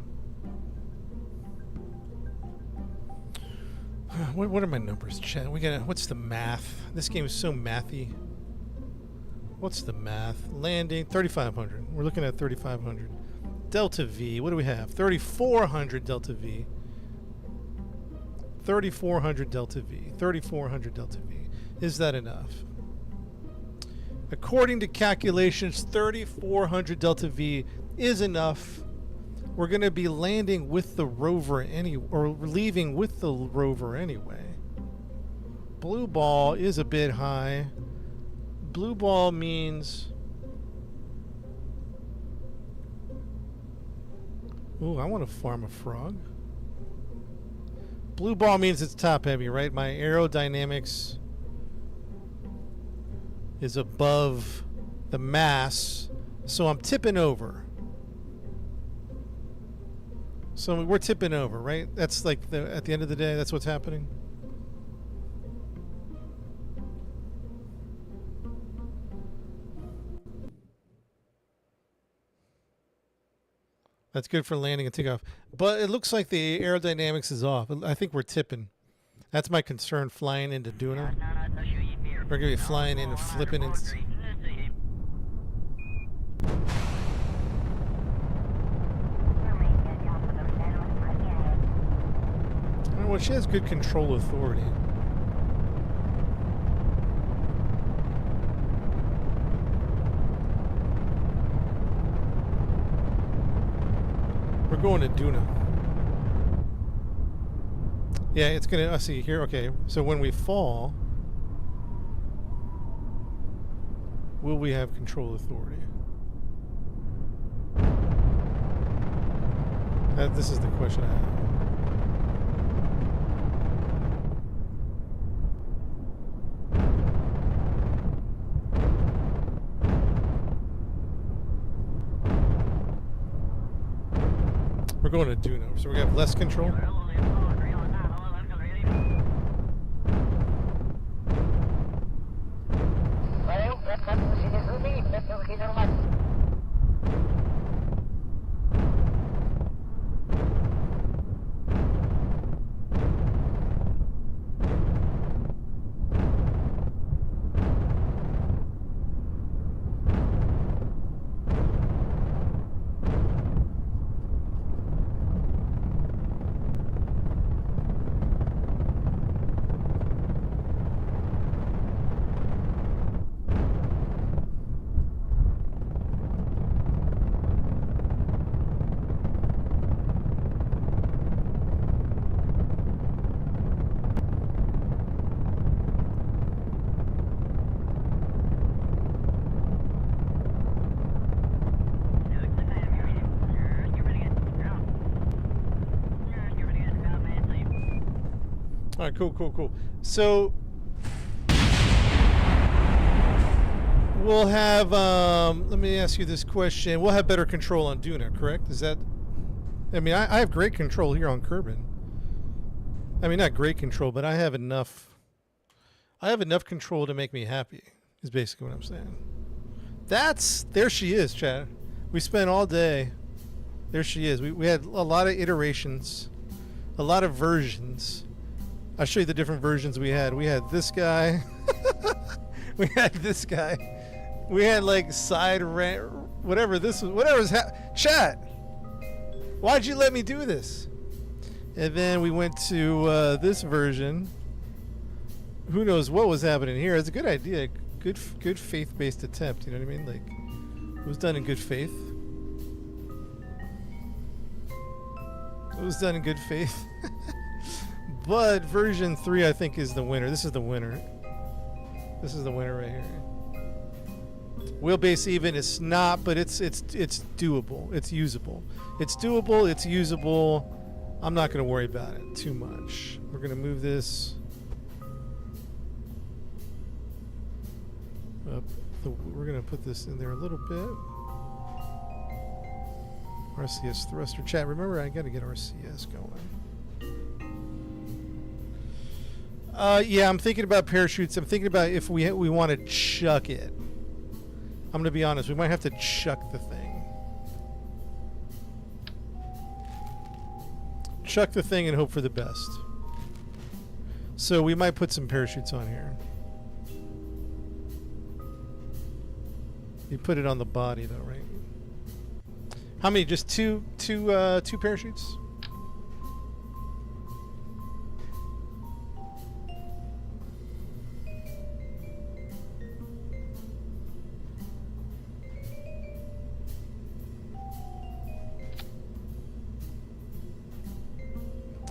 Speaker 1: know. What are my numbers, chat? What's the math? This game is so mathy. What's the math? Landing 3,500. We're looking at 3,500. Delta V. What do we have? 3,400 Delta V. 3,400 Delta V. 3,400 Delta V. Is that enough? According to calculations, 3,400 Delta V is enough. We're going to be landing with the rover or leaving with the rover anyway. Blue ball is a bit high. Blue ball means... Ooh, I want to farm a frog. Blue ball means it's top heavy, right? My aerodynamics is above the mass, so I'm tipping over. So we're tipping over, right? That's like at the end of the day, that's what's happening. That's good for landing and takeoff. But it looks like the aerodynamics is off. I think we're tipping. That's my concern flying into Duna. We're going to be flying in and flipping. Well, she has good control authority. We're going to Duna. Yeah, it's gonna. I see here. Okay, so when we fall, will we have control authority? This is the question I have. We're going to Duna, so we have less control. All right, cool. So we'll have, let me ask you this question. We'll have better control on Duna, correct? Is that, I mean, I have great control here on Kerbal. I mean, not great control, but I have enough control to make me happy, is basically what I'm saying. There she is, Chad. We spent all day. There she is. We had a lot of iterations, a lot of versions. I'll show you the different versions we had. We had this guy. We had this guy. We had like side rant, whatever's chat. Why'd you let me do this? And then we went to this version. Who knows what was happening here? It's a good idea. Good faith-based attempt. You know what I mean? Like, it was done in good faith. It was done in good faith. But version 3, I think, is the winner. This is the winner. This is the winner right here. Wheelbase even is not, but it's doable. It's usable. It's doable. It's usable. I'm not going to worry about it too much. We're going to move this up. We're going to put this in there a little bit. RCS thruster chat. Remember, I got to get RCS going. Yeah, I'm thinking about parachutes. I'm thinking about if we want to chuck it. I'm going to be honest. We might have to chuck the thing. Chuck the thing and hope for the best. So we might put some parachutes on here. You put it on the body though, right? How many? Just two parachutes?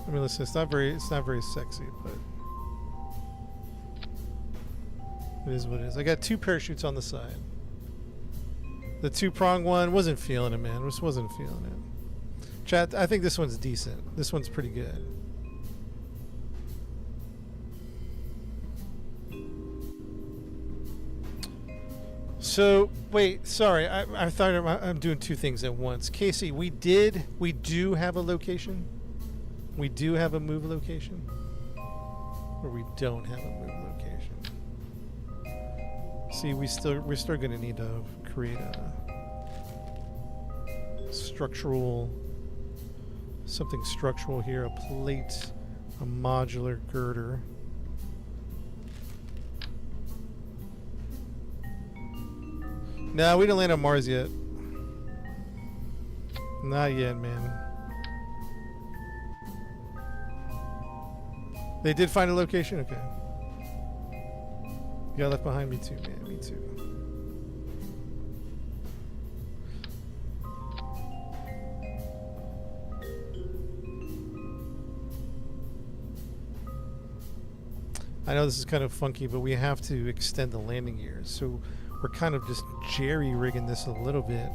Speaker 1: I mean, listen, it's not very sexy, but it is what it is. I got 2 parachutes on the side. The 2-prong one, wasn't feeling it, man. Just wasn't feeling it. Chat, I think this one's decent. This one's pretty good. So, wait, sorry. I thought I'm doing 2 things at once. Casey, we do have a location? We do have a move location? Or we don't have a move location? See, we're still going to need to create a something structural here, a plate, a modular girder. No, we didn't land on Mars yet. Not yet, man. They did find a location? Okay. You got left behind? Me too, man. Me too. I know this is kind of funky, but we have to extend the landing gears. So we're kind of just jerry-rigging this a little bit.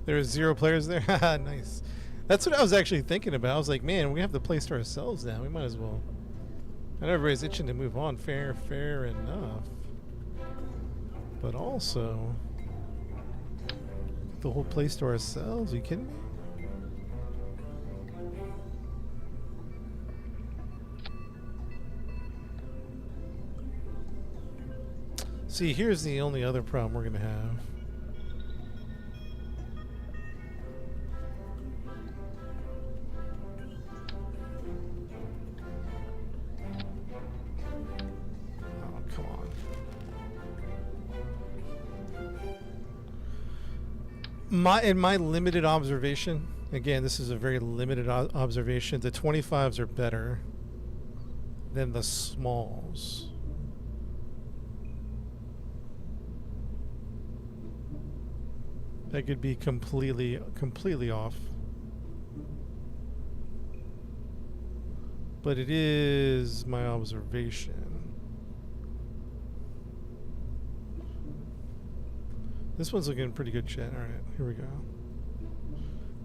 Speaker 1: There's 0 players there? Nice. That's what I was actually thinking about. I was like, man, we have the place to ourselves now. We might as well. I know everybody's itching to move on. Fair enough. But also, the whole place to ourselves? Are you kidding me? See, here's the only other problem we're going to have. In my limited observation, again, this is a very limited observation, the 25s are better than the smalls. That could be completely off. But it is my observation. This one's looking pretty good, chat. Alright, here we go.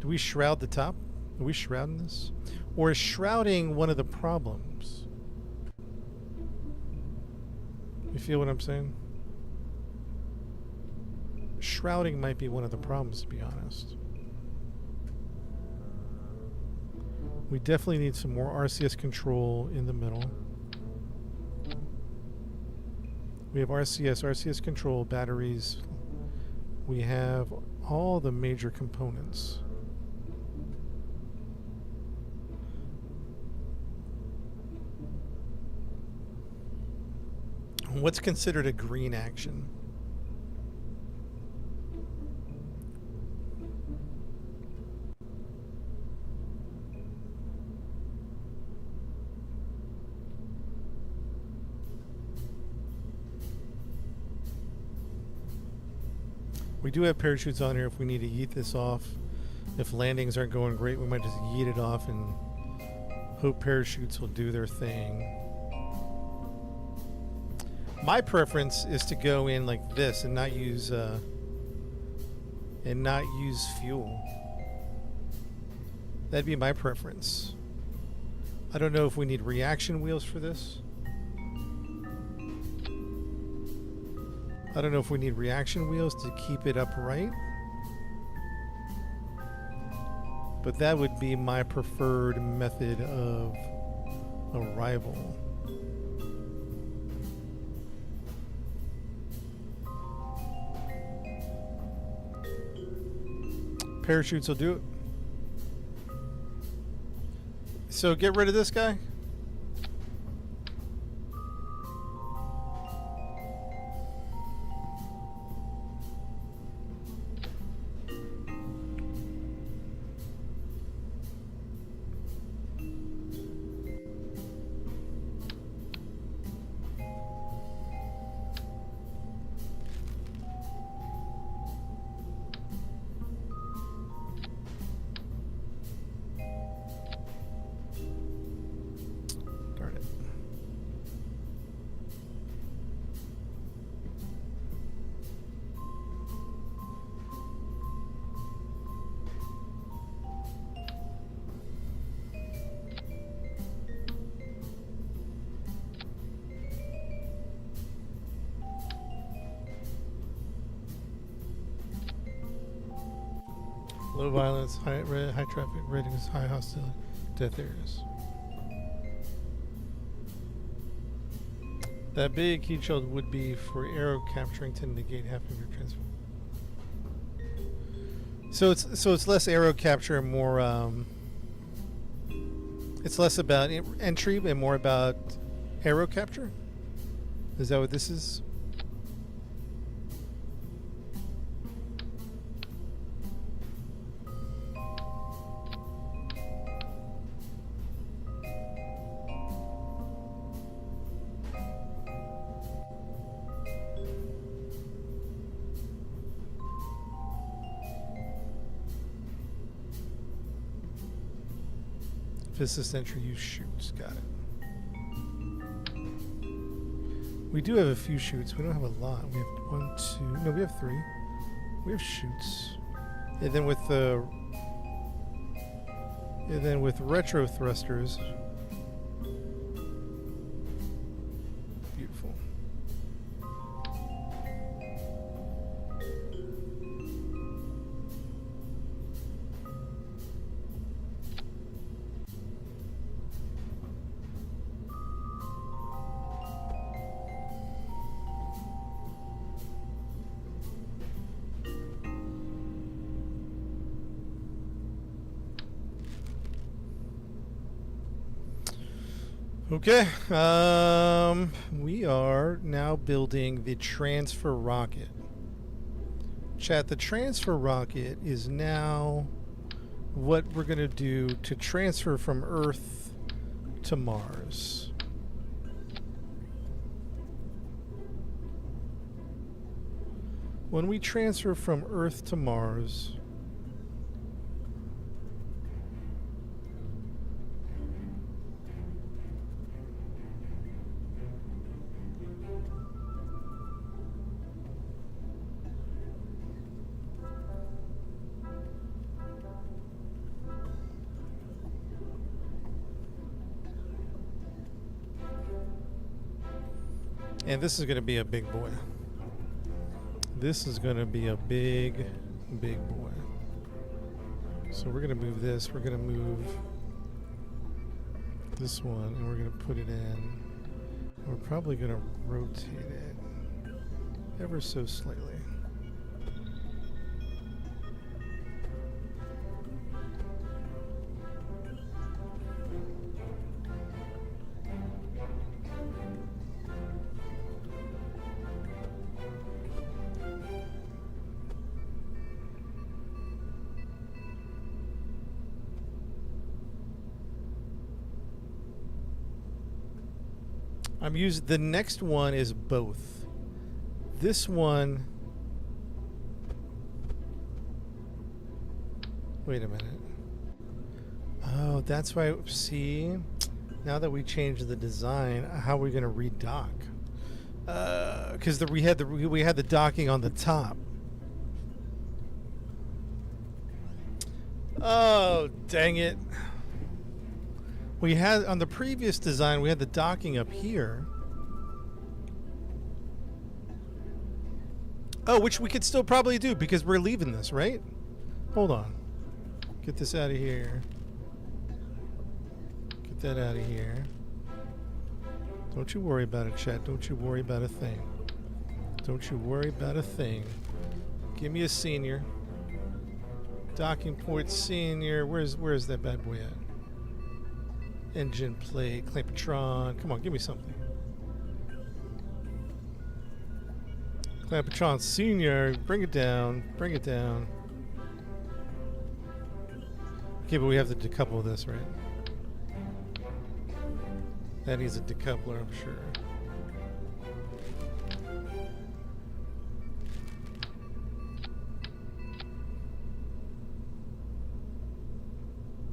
Speaker 1: Do we shroud the top? Are we shrouding this? Or is shrouding one of the problems? You feel what I'm saying? shrouding might be one of the problems, to be honest. We definitely need some more RCS control in the middle. We have RCS control, batteries. We have all the major components. What's considered a green action? We do have parachutes on here if we need to yeet this off. If landings aren't going great, we might just yeet it off and hope parachutes will do their thing. My preference is to go in like this and not use fuel. That'd be my preference. I don't know if we need reaction wheels for this. I don't know if we need reaction wheels to keep it upright. But that would be my preferred method of arrival. Parachutes will do it. So get rid of this guy. Low violence, high traffic ratings, high hostility, death areas. That big heat shield would be for arrow capturing to negate half of your transfer. So it's less arrow capture and more. It's less about entry and more about arrow capture. Is that what this is? Business entry use shoots. Got it. We do have a few shoots. We don't have a lot. We have 1, 2. No, we have 3. We have shoots. And then with retro thrusters. Beautiful. Okay, we are now building the transfer rocket. Chat, the transfer rocket is now what we're going to do to transfer from Earth to Mars. When we transfer from Earth to Mars, and this is going to be a big boy. This is going to be a big, big boy. So we're going to move this. We're going to move this one, and we're going to put it in. We're probably going to rotate it ever so slightly. I'm using the next one is both. This one. Wait a minute. Oh, that's why. See, now that we changed the design, how are we going to redock? Because we had the docking on the top. Oh, dang it. We had, on the previous design, we had the docking up here. Oh, which we could still probably do because we're leaving this, right? Hold on. Get this out of here. Get that out of here. Don't you worry about it, chat. Don't you worry about a thing. Don't you worry about a thing. Give me a senior. Docking port senior. Where's that bad boy at? Engine plate, Clampetron. Come on, give me something. Clampetron Senior, bring it down. Bring it down. Okay, but we have to decouple this, right? That needs a decoupler, I'm sure.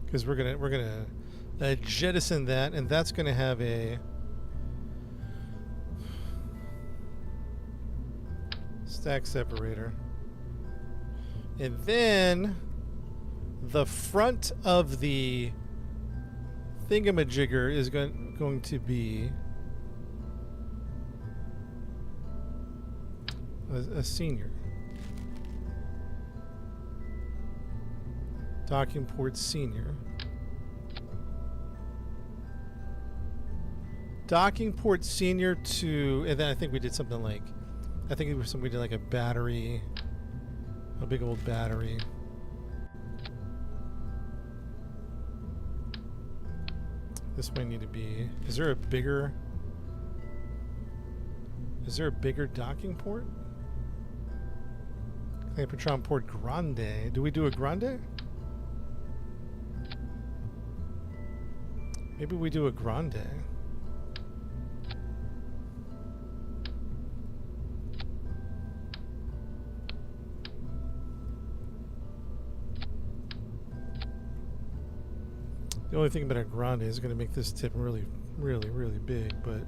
Speaker 1: Because we're gonna jettison that, and that's going to have a stack separator. And then the front of the thingamajigger is going to be a senior. Docking port senior. Docking port senior to, and then I think we did something like, I think it was we did like a battery, a big old battery. This might need to be, is there a bigger docking port? Clampetron port grande. Do we do a grande? Maybe we do a grande. The only thing about a grande is going to make this tip really, really, really big, but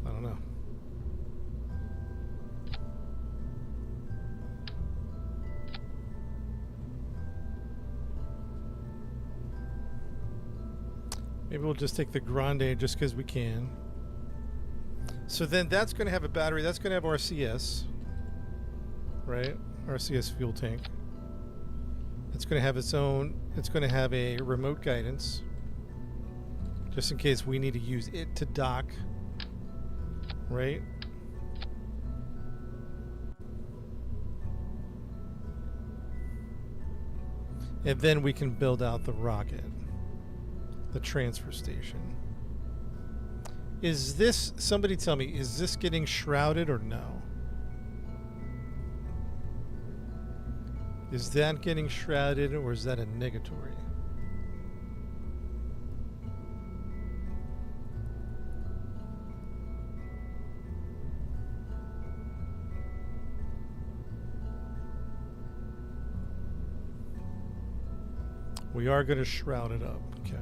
Speaker 1: I don't know. Maybe we'll just take the grande just because we can. So then that's going to have a battery. That's going to have RCS, right? RCS fuel tank. It's going to have its own. It's going to have a remote guidance, just in case we need to use it to dock, right? And then we can build out the rocket, the transfer station. Is this, somebody tell me, is this getting shrouded or no? Is that getting shrouded or is that a negatory? We are going to shroud it up. Okay.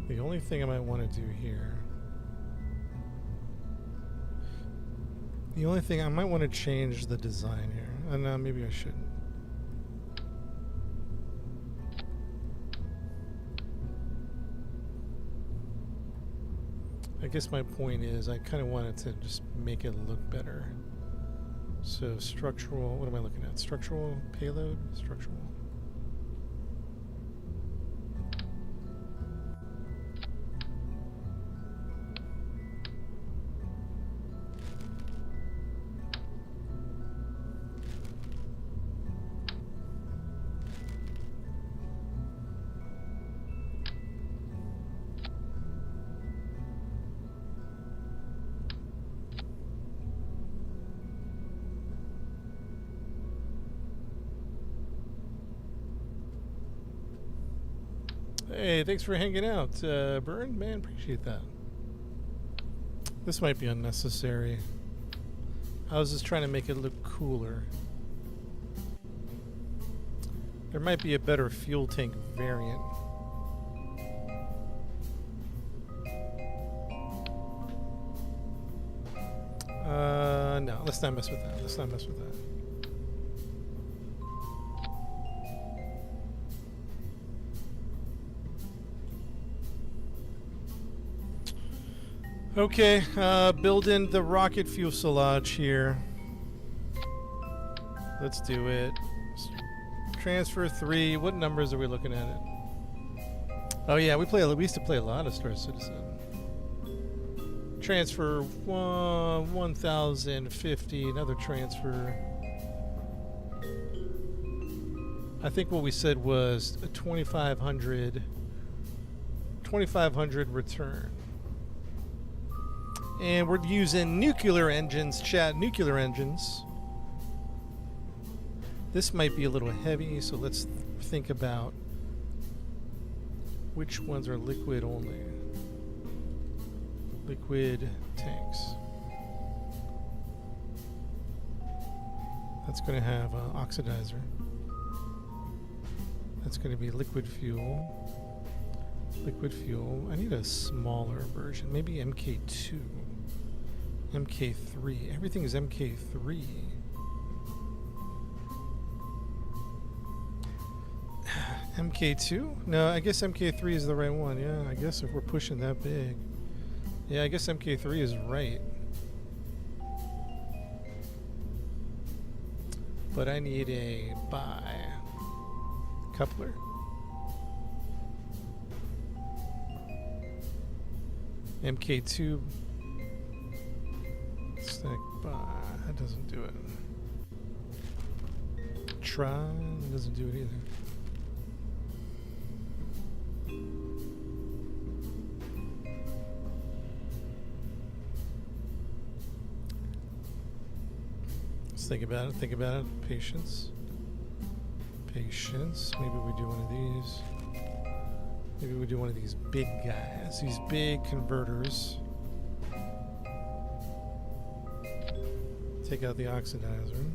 Speaker 1: The only thing I might want to do here The only thing, I might want to change the design here. No, maybe I shouldn't. I guess my point is I kind of wanted to just make it look better. So structural, what am I looking at? Structural payload? Structural. Hey, thanks for hanging out, Burn. Man, appreciate that. This might be unnecessary. I was just trying to make it look cooler. There might be a better fuel tank variant. No, let's not mess with that. Let's not mess with that. Okay, build in the rocket fuselage here. Let's do it. Transfer 3. What numbers are we looking at? Oh yeah, we used to play a lot of Star Citizen. Transfer 1050. Another transfer. I think what we said was a 2500 return. And we're using nuclear engines, chat, nuclear engines. This might be a little heavy, so let's think about which ones are liquid only. Liquid tanks. That's going to have an oxidizer. That's going to be liquid fuel. Liquid fuel. I need a smaller version. Maybe MK2. MK3. Everything is MK3. MK2? No, I guess MK3 is the right one. Yeah, I guess if we're pushing that big. Yeah, I guess MK3 is right. But I need a coupler. MK2 stack that doesn't do it. Try doesn't do it either. Let's think about it. Think about it. Patience. Patience. Maybe we do one of these. Maybe we do one of these big guys. These big converters. Take out the oxidizer.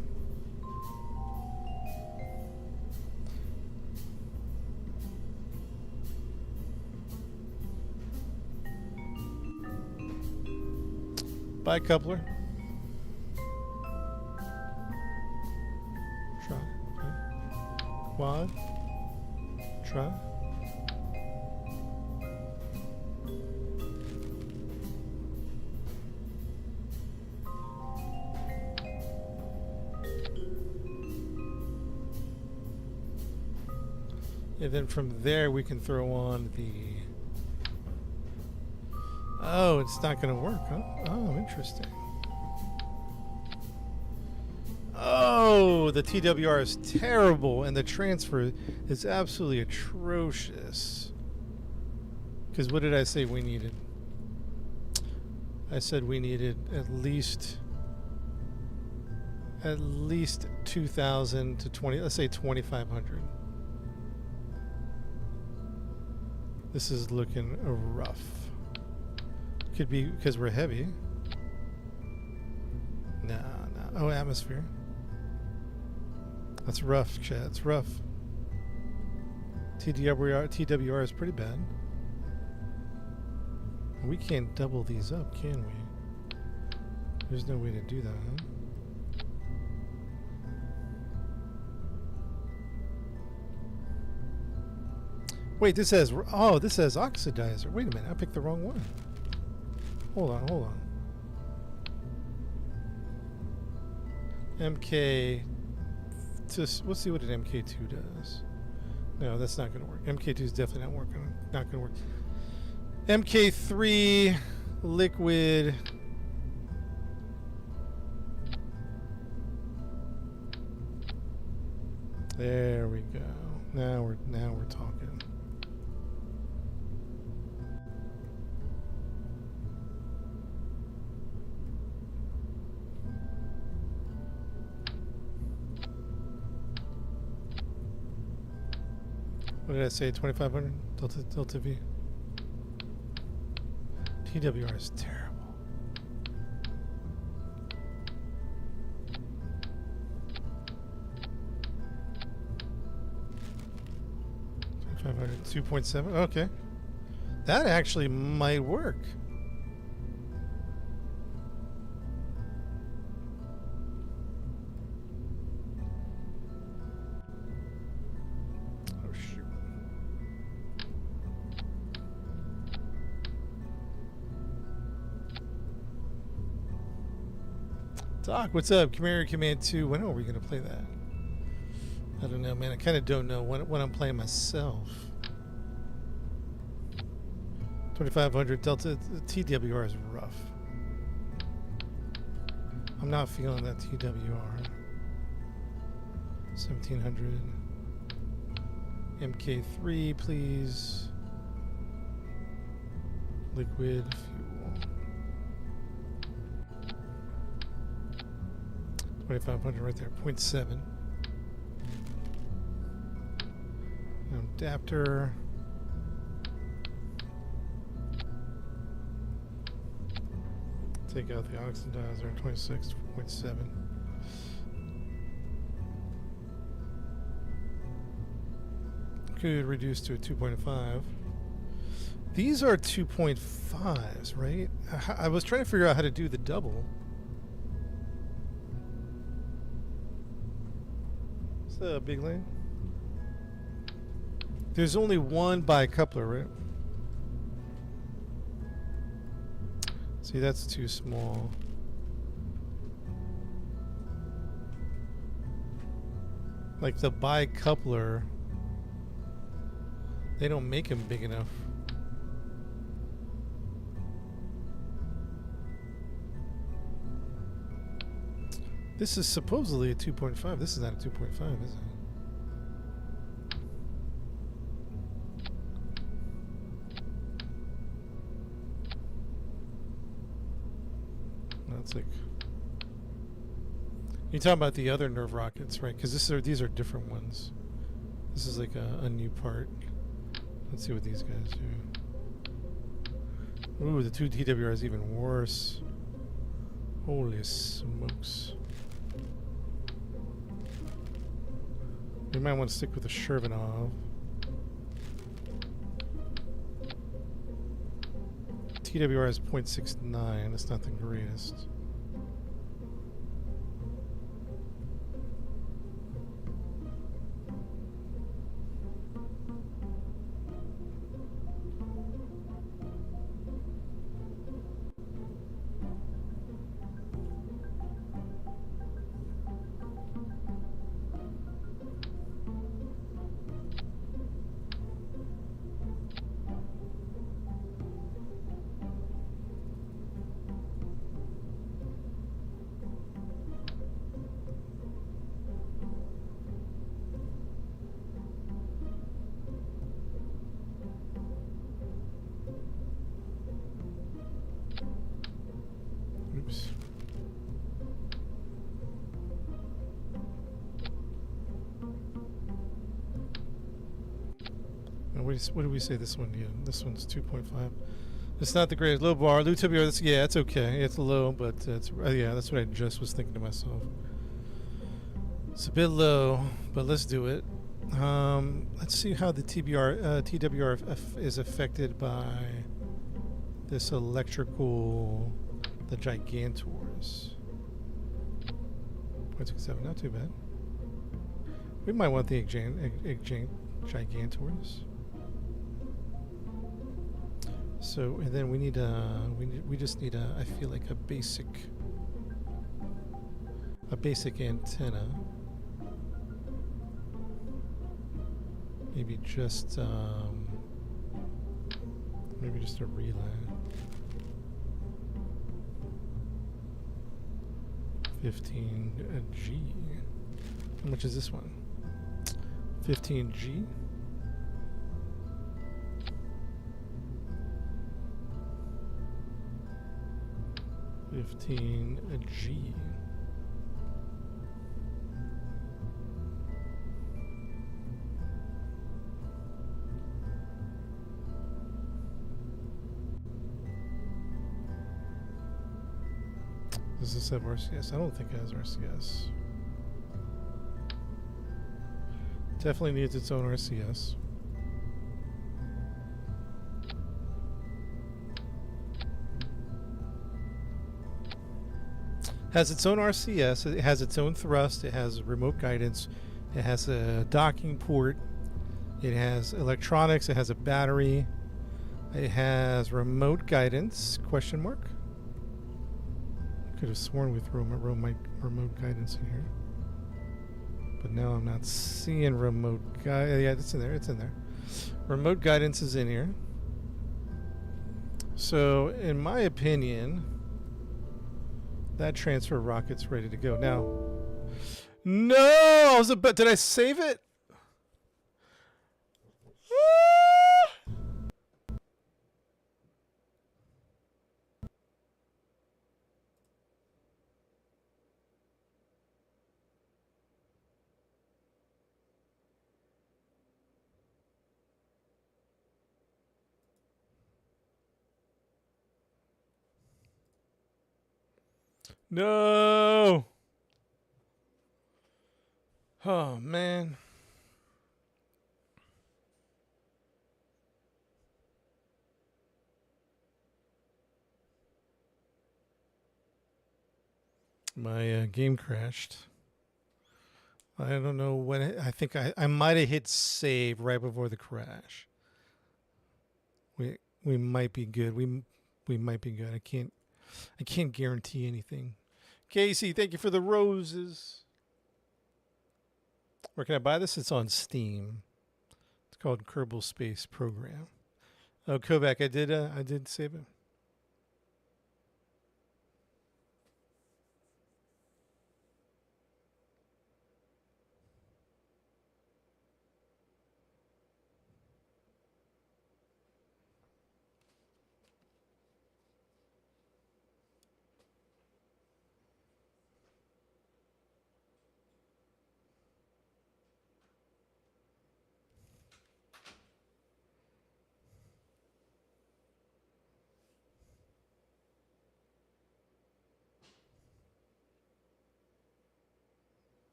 Speaker 1: Bicoupler. Try. Quad. Try. And then from there we can throw on the... Oh, it's not going to work, huh? Oh, interesting. Oh, the TWR is terrible, and the transfer is absolutely atrocious. Because what did I say we needed? I said we needed at least 2,000 to 20, let's say 2,500. This is looking rough. Could be because we're heavy. Nah. Oh, atmosphere. That's rough, chat. It's rough. TWR is pretty bad. We can't double these up, can we? There's no way to do that, huh? Wait, this says, oh, this says oxidizer. Wait a minute, I picked the wrong one. Hold on, hold on. MK, let's see what an MK2 does. No, that's not going to work. MK2 is definitely not working. Not going to work. MK3 liquid. There we go. Now we're talking. What did I say? 2500 delta V. TWR is terrible. $2.500, 2.7. Okay, that actually might work. Doc, what's up? Chimera Command 2. When are we going to play that? I don't know, man. I kind of don't know when I'm playing myself. 2500 Delta. The TWR is rough. I'm not feeling that TWR. 1700. MK3, please. Liquid fuel. 2500 right there, 0.7. Adapter. Take out the oxidizer, 26.7. Could reduce to a 2.5. These are 2.5s, right? I was trying to figure out how to do the double. Big lane. There's only one bicoupler, right? See, that's too small. Like the bicoupler, they don't make them big enough. This is supposedly a 2.5. This is not a 2.5, is it? That's like... You're talking about the other nerve rockets, right? Because these are different ones. This is like a new part. Let's see what these guys do. Ooh, the 2 TWR is even worse. Holy smokes. You might want to stick with the Shervanov. TWR is 0.69. That's not the greatest. Oops. What did we say this one? Yeah, this one's 2.5. It's not the greatest. Low bar. Low TWR, yeah, it's okay. It's low, but it's yeah, that's what I just was thinking to myself. It's a bit low, but let's do it. Let's see how the TWR is affected by this electrical The Gigantors. 0.67, not too bad. We might want the Gigantors. So, and then we need we just need I feel like a basic antenna. Maybe just a relay. 15G. How much is this one? 15G. $15G. Does this have RCS? I don't think it has RCS. Definitely needs its own RCS. Has its own RCS, it has its own thrust, it has remote guidance, it has a docking port, it has electronics, it has a battery, it has remote guidance, question mark? Could have sworn we threw remote guidance in here. But now I'm not seeing remote guidance. Yeah, it's in there, it's in there. Remote guidance is in here. So, in my opinion, that transfer rocket's ready to go. Now, no! I was about, did I save it? No! Oh, man. My game crashed. I don't know when I think I might have hit save right before the crash. We might be good. We might be good. I can't guarantee anything. Casey, thank you for the roses. Where can I buy this? It's on Steam. It's called Kerbal Space Program. Oh, Kovac, I did save it.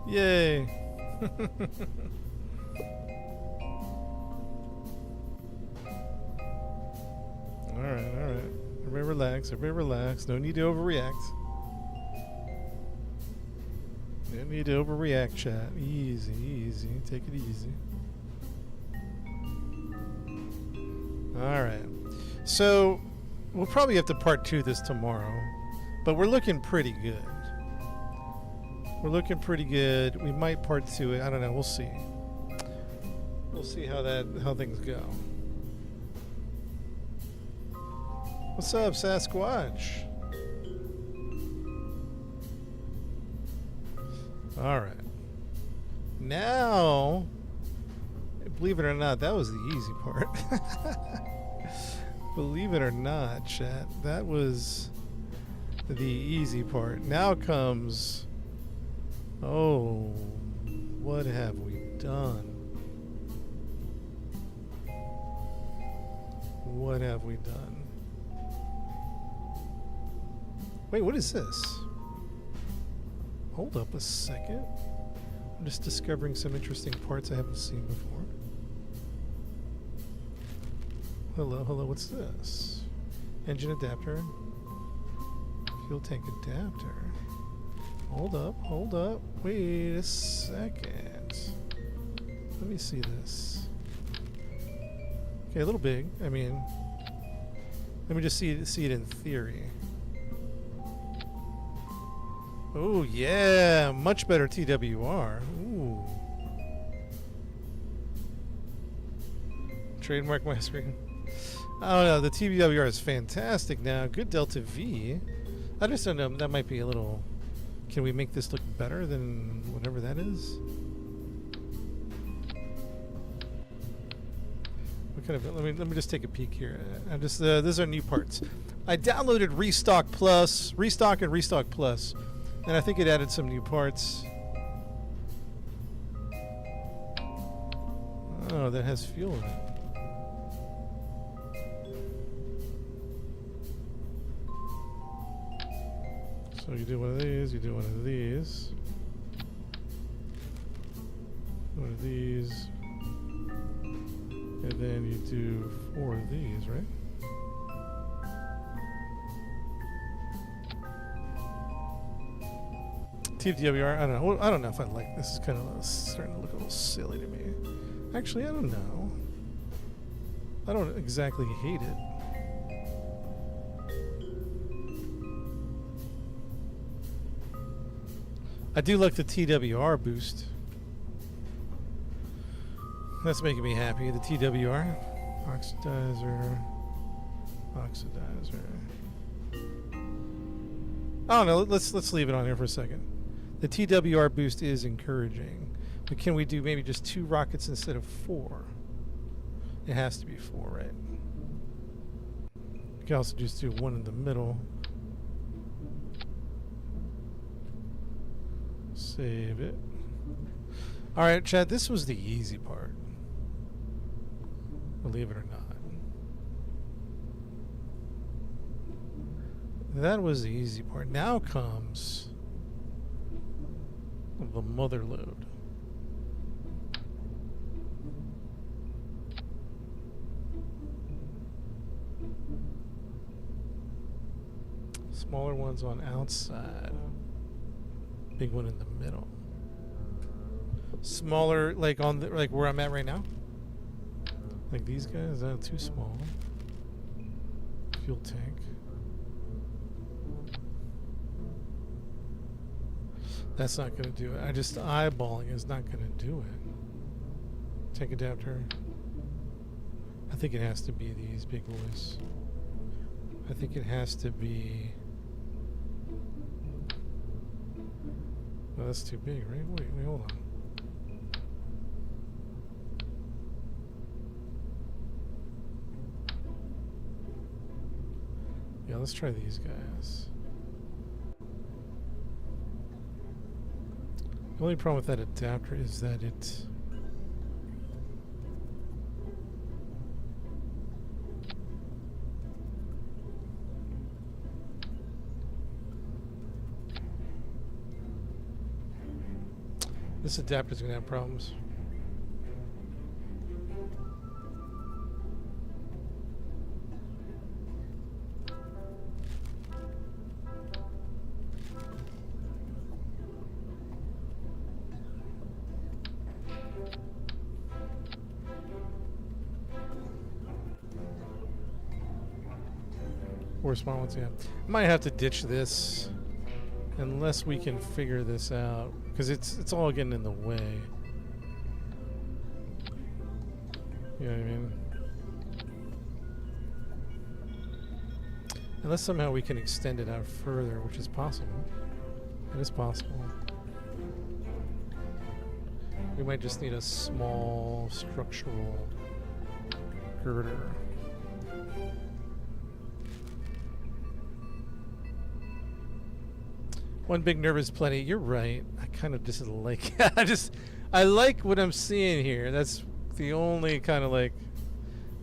Speaker 1: Yay. Alright. Everybody relax. No need to overreact. No need to overreact, chat. Easy. Take it easy. Alright. So, we'll probably have to part 2 this tomorrow. But we're looking pretty good. We might part 2 it. I don't know. We'll see. We'll see how things go. What's up, Sasquatch? All right. Now, believe it or not, that was the easy part. Believe it or not, chat, that was the easy part. Now comes, oh, what have we done? What have we done? Wait, what is this? Hold up a second. I'm just discovering some interesting parts I haven't seen before. Hello, hello, what's this? Engine adapter. Fuel tank adapter. Hold up. Wait a second. Let me see this. Okay, a little big. I mean, let me just see it in theory. Oh yeah, much better TWR. Ooh. Trademark my screen. I don't know. The TWR is fantastic now. Good Delta V. I just don't know. That might be a little. Can we make this look better than whatever that is? What kind of? Let me just take a peek here. I'm just. These are new parts. I downloaded Restock Plus, Restock and Restock Plus. And I think it added some new parts. Oh, that has fuel in it. So you do one of these, you do one of these. One of these. And then you do 4 of these, right? TWR, I don't know. I don't know if I like this. Is kind of starting to look a little silly to me. Actually, I don't know. I don't exactly hate it. I do like the TWR boost. That's making me happy. The TWR oxidizer. I don't know. Let's leave it on here for a second. The TWR boost is encouraging, but can we do maybe just 2 rockets instead of 4? It has to be 4, right? You can also just do 1 in the middle. Save it. All right, chat, this was the easy part. Believe it or not. That was the easy part. Now comes the mother load. Smaller ones on outside. Big one in the middle. Smaller, like on the, like where I'm at right now. Like these guys, too small. Fuel tank. That's not going to do it. Just eyeballing is not going to do it. Tank adapter. I think it has to be these big boys. I think it has to be. Oh, that's too big, right? Wait, hold on. Yeah, let's try these guys. The only problem with that adapter is that it this adapter's gonna have problems. Or small ones, yeah. Might have to ditch this unless we can figure this out, because it's all getting in the way. You know what I mean? Unless somehow we can extend it out further, which is possible. It is possible. We might just need a small structural girder. One big nerve is plenty. You're right. I kind of just like I like what I'm seeing here. That's the only kind of like,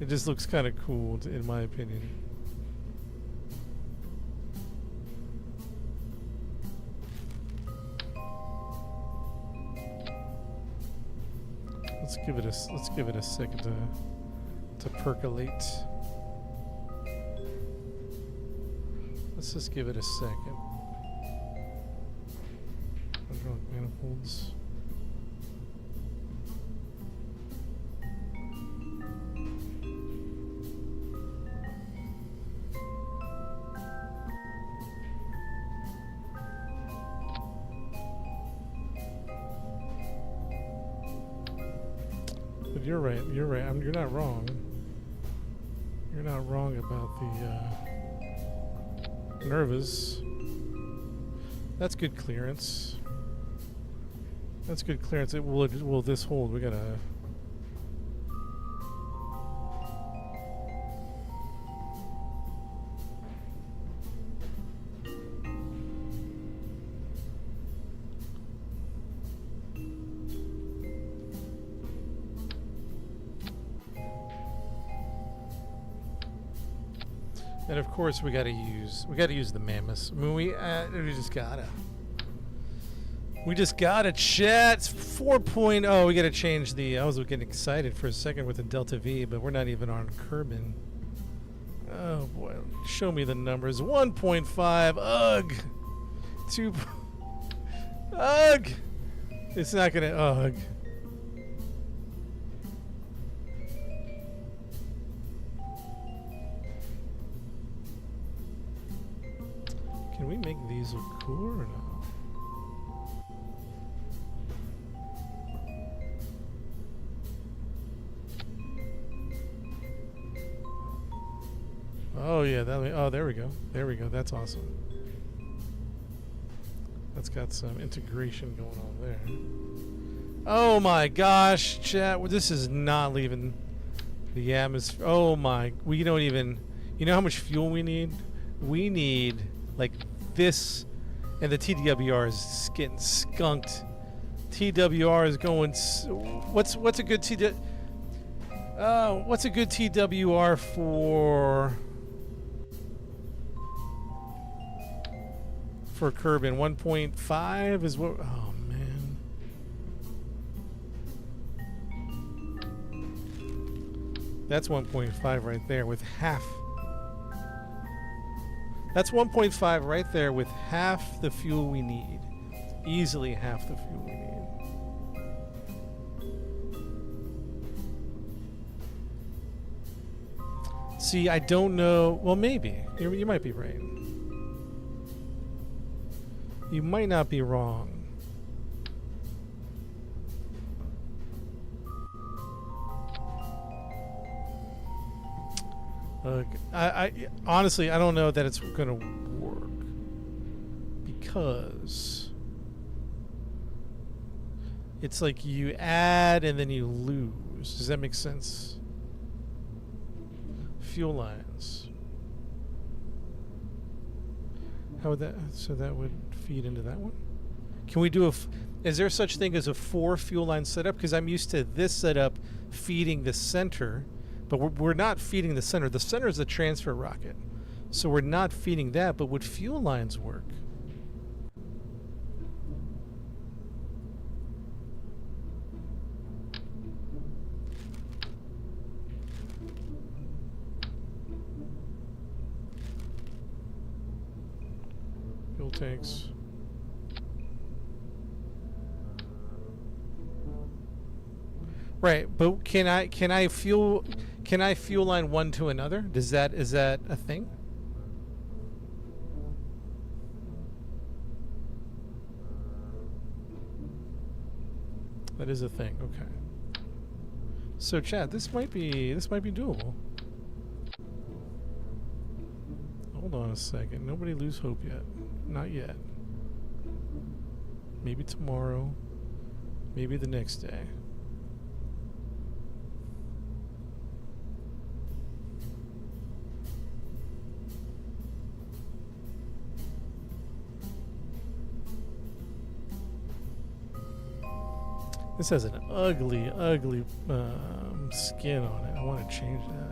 Speaker 1: it just looks kind of cool in my opinion. Let's give it a second to percolate. Let's just give it a second. Hydraulic manifolds. But you're right. You're right. I mean, you're not wrong. You're not wrong about the nervous. That's good clearance. That's good clearance. Will this hold? We gotta. And of course, we gotta use the mammoths. I mean, we just gotta. We just gotta chat. It's 4.0. We gotta change the. I was getting excited for a second with the Delta V, but we're not even on Kerbal. Oh boy, show me the numbers. 1.5. Ugh. 2. Ugh. It's not gonna. Ugh. Can we make these look cooler or not? Oh yeah, there we go. There we go. That's awesome. That's got some integration going on there. Oh my gosh, chat! This is not leaving the atmosphere. Oh my, we don't even. You know how much fuel we need? We need like this, and the TWR is getting skunked. TWR is going. What's a good TWR? What's a good TWR for Kerbal? 1.5 is what? Oh man. That's 1.5 right there with half. That's 1.5 right there with half the fuel we need. Easily half the fuel we need. See, I don't know. Well, maybe. You might be right. You might not be wrong. I honestly, I don't know that it's gonna work because it's like you add and then you lose. Does that make sense? Fuel lines. How would that? So that would feed into that one. Can we do a? Is there such thing as a 4 fuel line setup? Because I'm used to this setup feeding the center. But we're not feeding the center. The center is a transfer rocket. So we're not feeding that, but would fuel lines work? Fuel tanks. Right, but can I fuel line one to another? Is that a thing? That is a thing. Okay. So, Chad, this might be doable. Hold on a second. Nobody lose hope yet. Not yet. Maybe tomorrow. Maybe the next day. This has an ugly, ugly skin on it. I want to change that.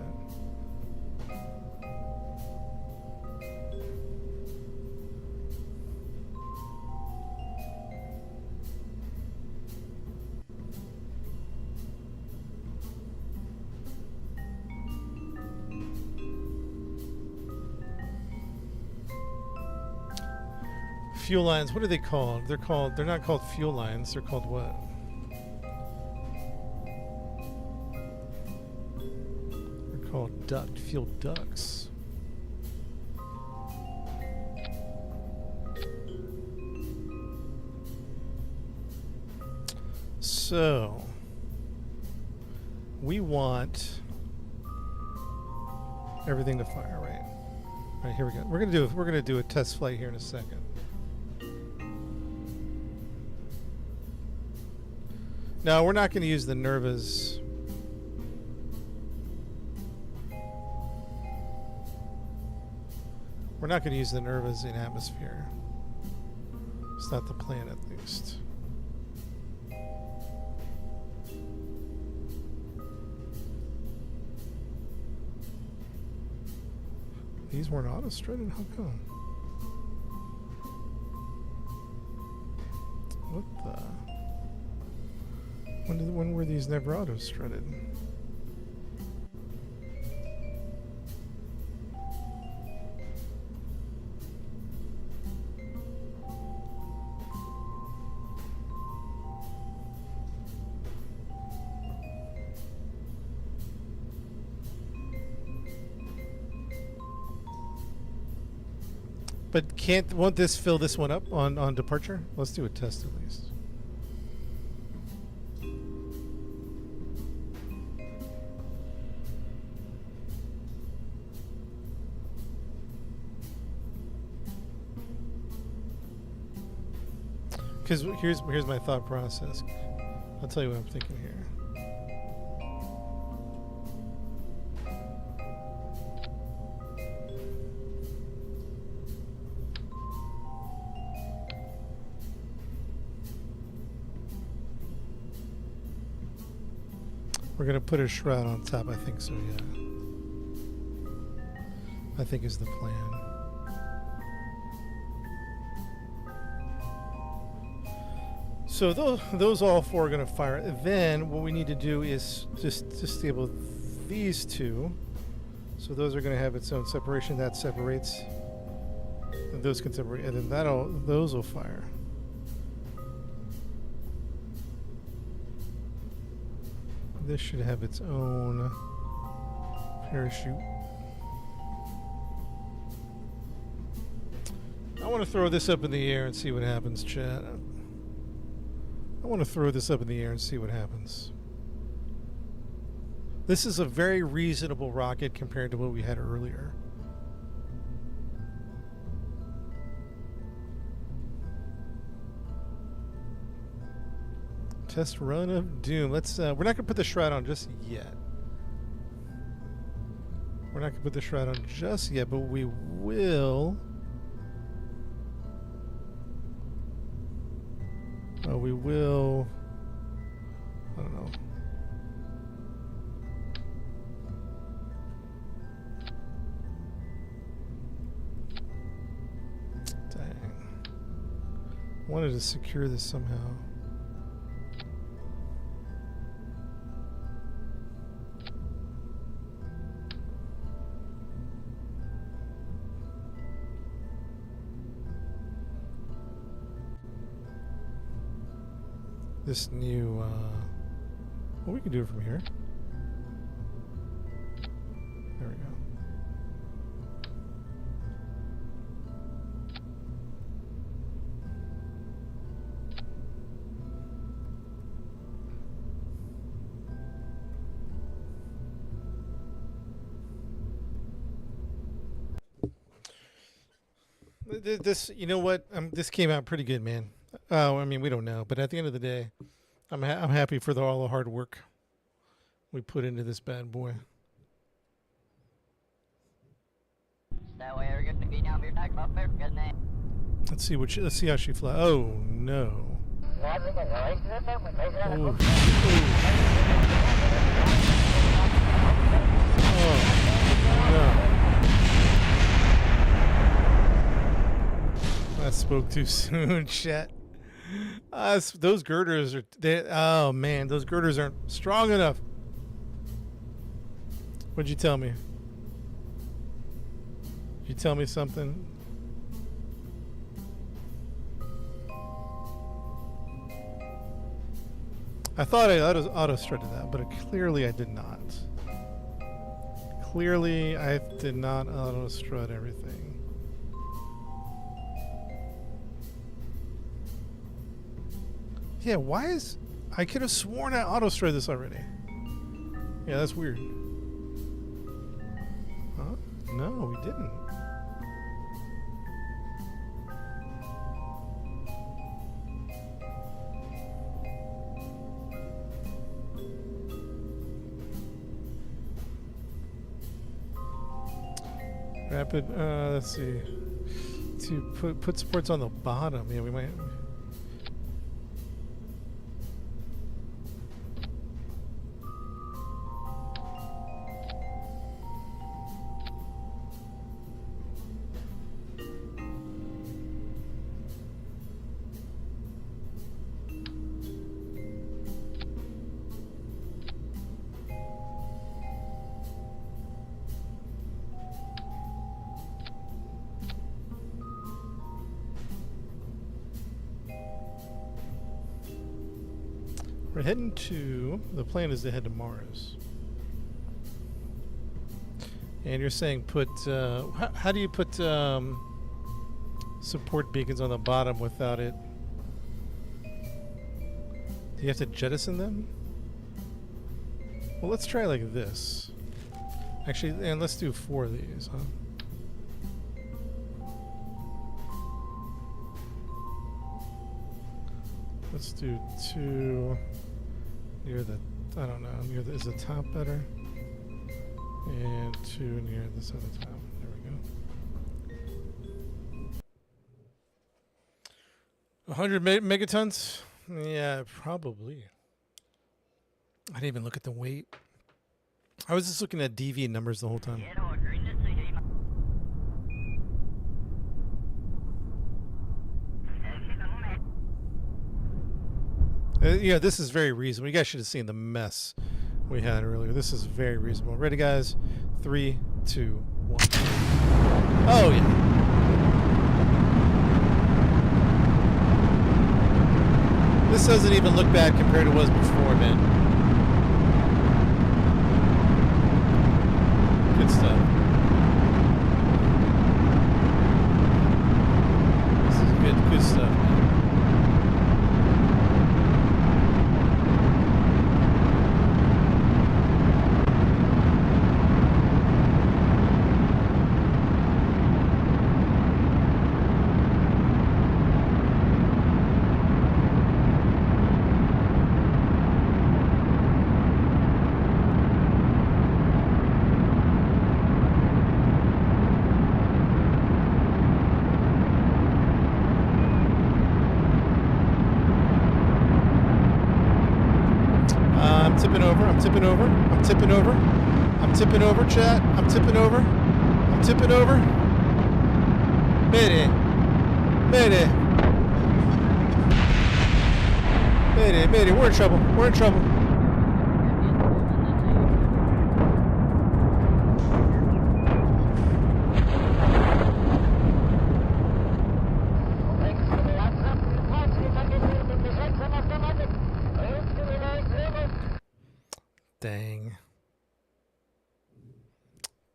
Speaker 1: Fuel lines, what are they called? They're not called fuel lines. They're called what? They're called fuel ducts. So we want everything to fire, right? All right, here we go. We're gonna do a test flight here in a second. No, we're not going to use the Nervas. We're not going to use the Nervas in atmosphere. It's not the plan, at least. These weren't auto-strutted? How come? What the? When were these never auto-strutted? But won't this fill this one up on departure? Let's do a test at least. Because here's my thought process. I'll tell you what I'm thinking here. We're gonna put a shroud on top. I think so. Yeah. I think is the plan. So those all four are going to fire. Then what we need to do is just disable these two. So those are going to have its own separation. That separates. And those can separate. And then those will fire. This should have its own parachute. I want to throw this up in the air and see what happens, chat. I want to throw this up in the air and see what happens. This is a very reasonable rocket compared to what we had earlier. Test run of doom. Let's. We're not gonna put the shroud on just yet. We're not gonna put the shroud on just yet, but we will. We will. I don't know. Dang. I wanted to secure this somehow. This new, well, we can do it from here. There we go. This, you know what? This came out pretty good, man. Oh, I mean, we don't know, but at the end of the day, I'm happy for all the hard work we put into this bad boy. Let's see let's see how she flies. Oh no. Ooh. Oh no. I spoke too soon, chat. Those girders are. Oh man, those girders aren't strong enough. What'd you tell me? Did you tell me something? I thought I auto-strutted that, but clearly I did not. Clearly I did not auto-strut everything. Yeah, why is... I could have sworn I auto-strutted this already. Yeah, that's weird. Huh? No, we didn't. Rapid, let's see. To put supports on the bottom. Yeah, we might... We're heading to... The plan is to head to Mars. And you're saying put... how do you put support beacons on the bottom without it? Do you have to jettison them? Well, let's try like this. Actually, and let's do 4 of these, huh? Let's do 2... near the, I don't know, near the, is the top better? And 2 near this other top. There we go. 100 megatons? Yeah, probably. I didn't even look at the weight. I was just looking at DV numbers the whole time. Yeah, this is very reasonable. You guys should have seen the mess we had earlier. This is very reasonable. Ready, guys? 3, 2, 1. Oh, yeah. This doesn't even look bad compared to what it was before, man. Good stuff. This is good stuff, man. I'm tipping over, chat. I'm tipping over. Mayday. We're in trouble.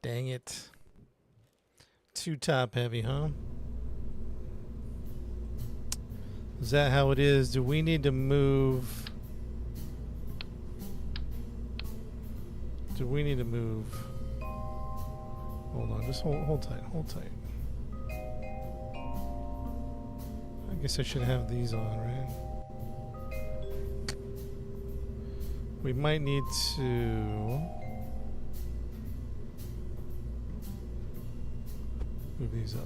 Speaker 1: Dang it. Too top heavy, huh? Is that how it is? Do we need to move? Hold on, just hold tight. I guess I should have these on, right? We might need to move these up.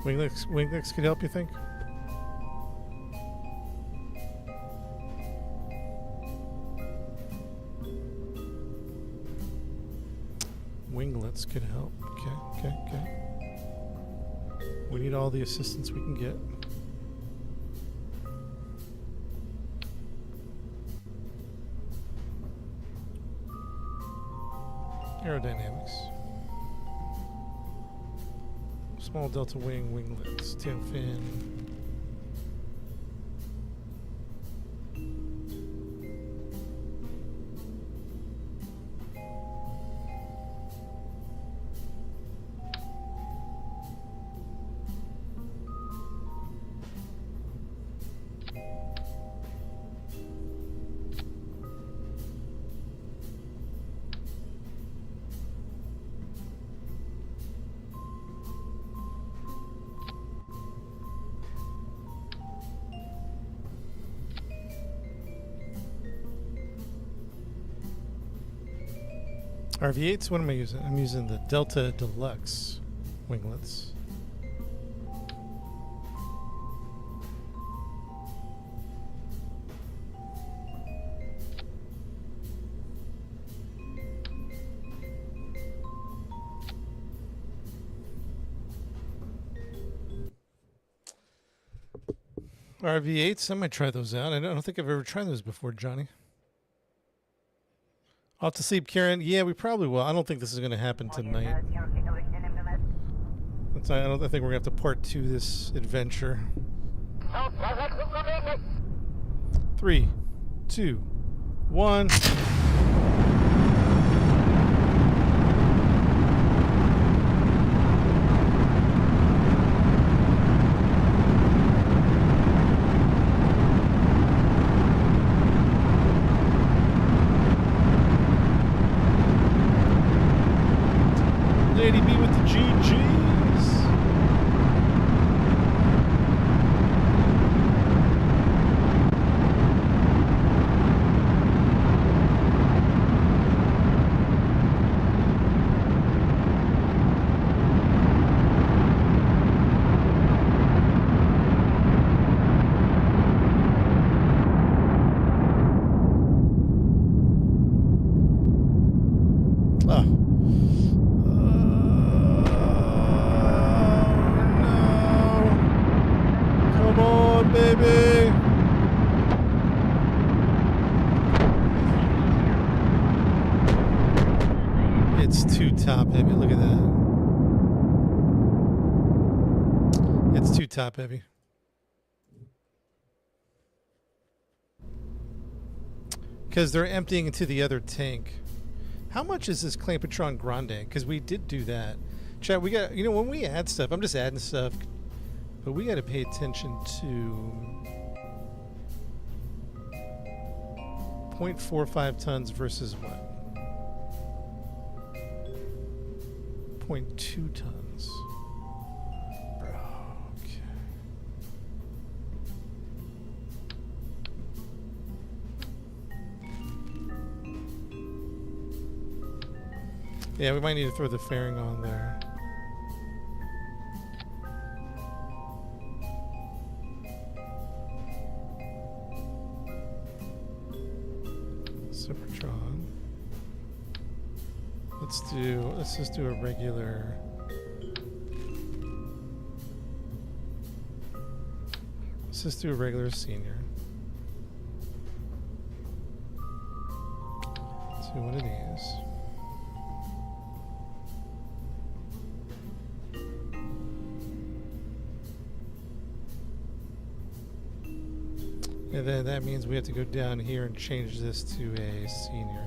Speaker 1: Winglets could help, you think? Winglets could help. Okay. We need all the assistance we can get. Aerodynamics. Small delta wing, winglets, tail fin. RV8s, what am I using? I'm using the Delta Deluxe winglets. RV8s, I might try those out. I don't think I've ever tried those before, Johnny. Off to sleep, Karen. Yeah, we probably will. I don't think this is going to happen tonight. I think we're going to have to part 2 this adventure. 3, 2, 1. Lady B with the GGs. Baby. It's too top heavy. Look at that. It's too top heavy. Because they're emptying into the other tank. How much is this Clampetron Grande? Because we did do that. Chat, we got, when we add stuff, I'm just adding stuff. But we got to pay attention to 0.45 tons versus what? 0.2 tons. Bro, okay. Yeah, we might need to throw the fairing on there. Let's just do a regular. Let's just do a regular senior. Let's do one of these. And then that means we have to go down here and change this to a senior.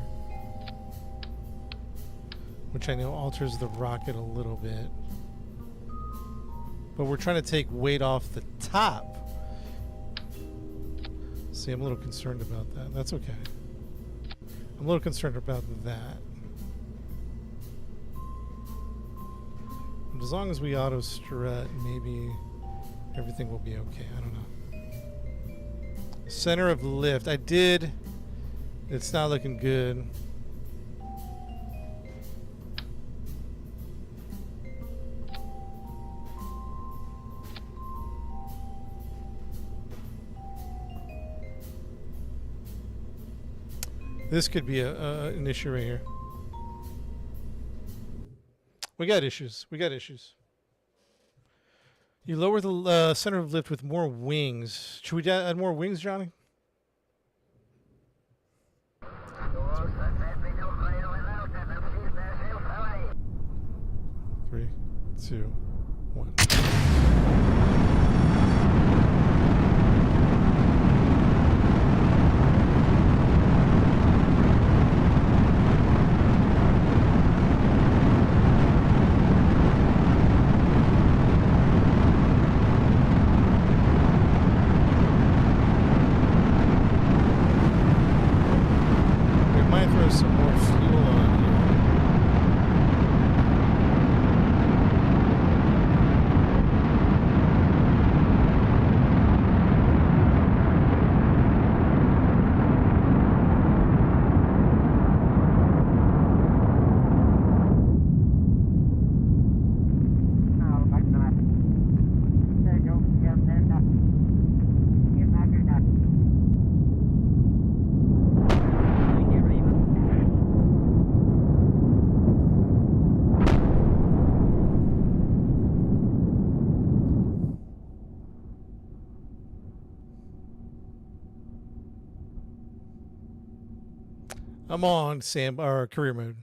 Speaker 1: Which I know alters the rocket a little bit. But we're trying to take weight off the top. See, I'm a little concerned about that. That's okay. I'm a little concerned about that. as long as we auto strut, maybe everything will be okay. I don't know. Center of lift. I did. It's not looking good. This could be an issue right here. We got issues. We got issues. You lower the center of lift with more wings. Should we add more wings, Johnny? 3, 2, 1. Some more fuel on here. I'm on career mode.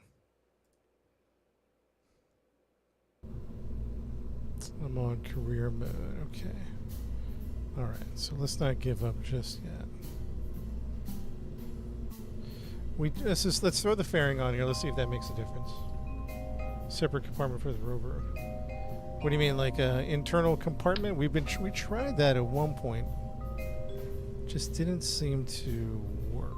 Speaker 1: I'm on career mode. Okay. All right. So let's not give up just yet. Let's throw the fairing on here. Let's see if that makes a difference. Separate compartment for the rover. What do you mean, like an internal compartment? We tried that at one point. Just didn't seem to work.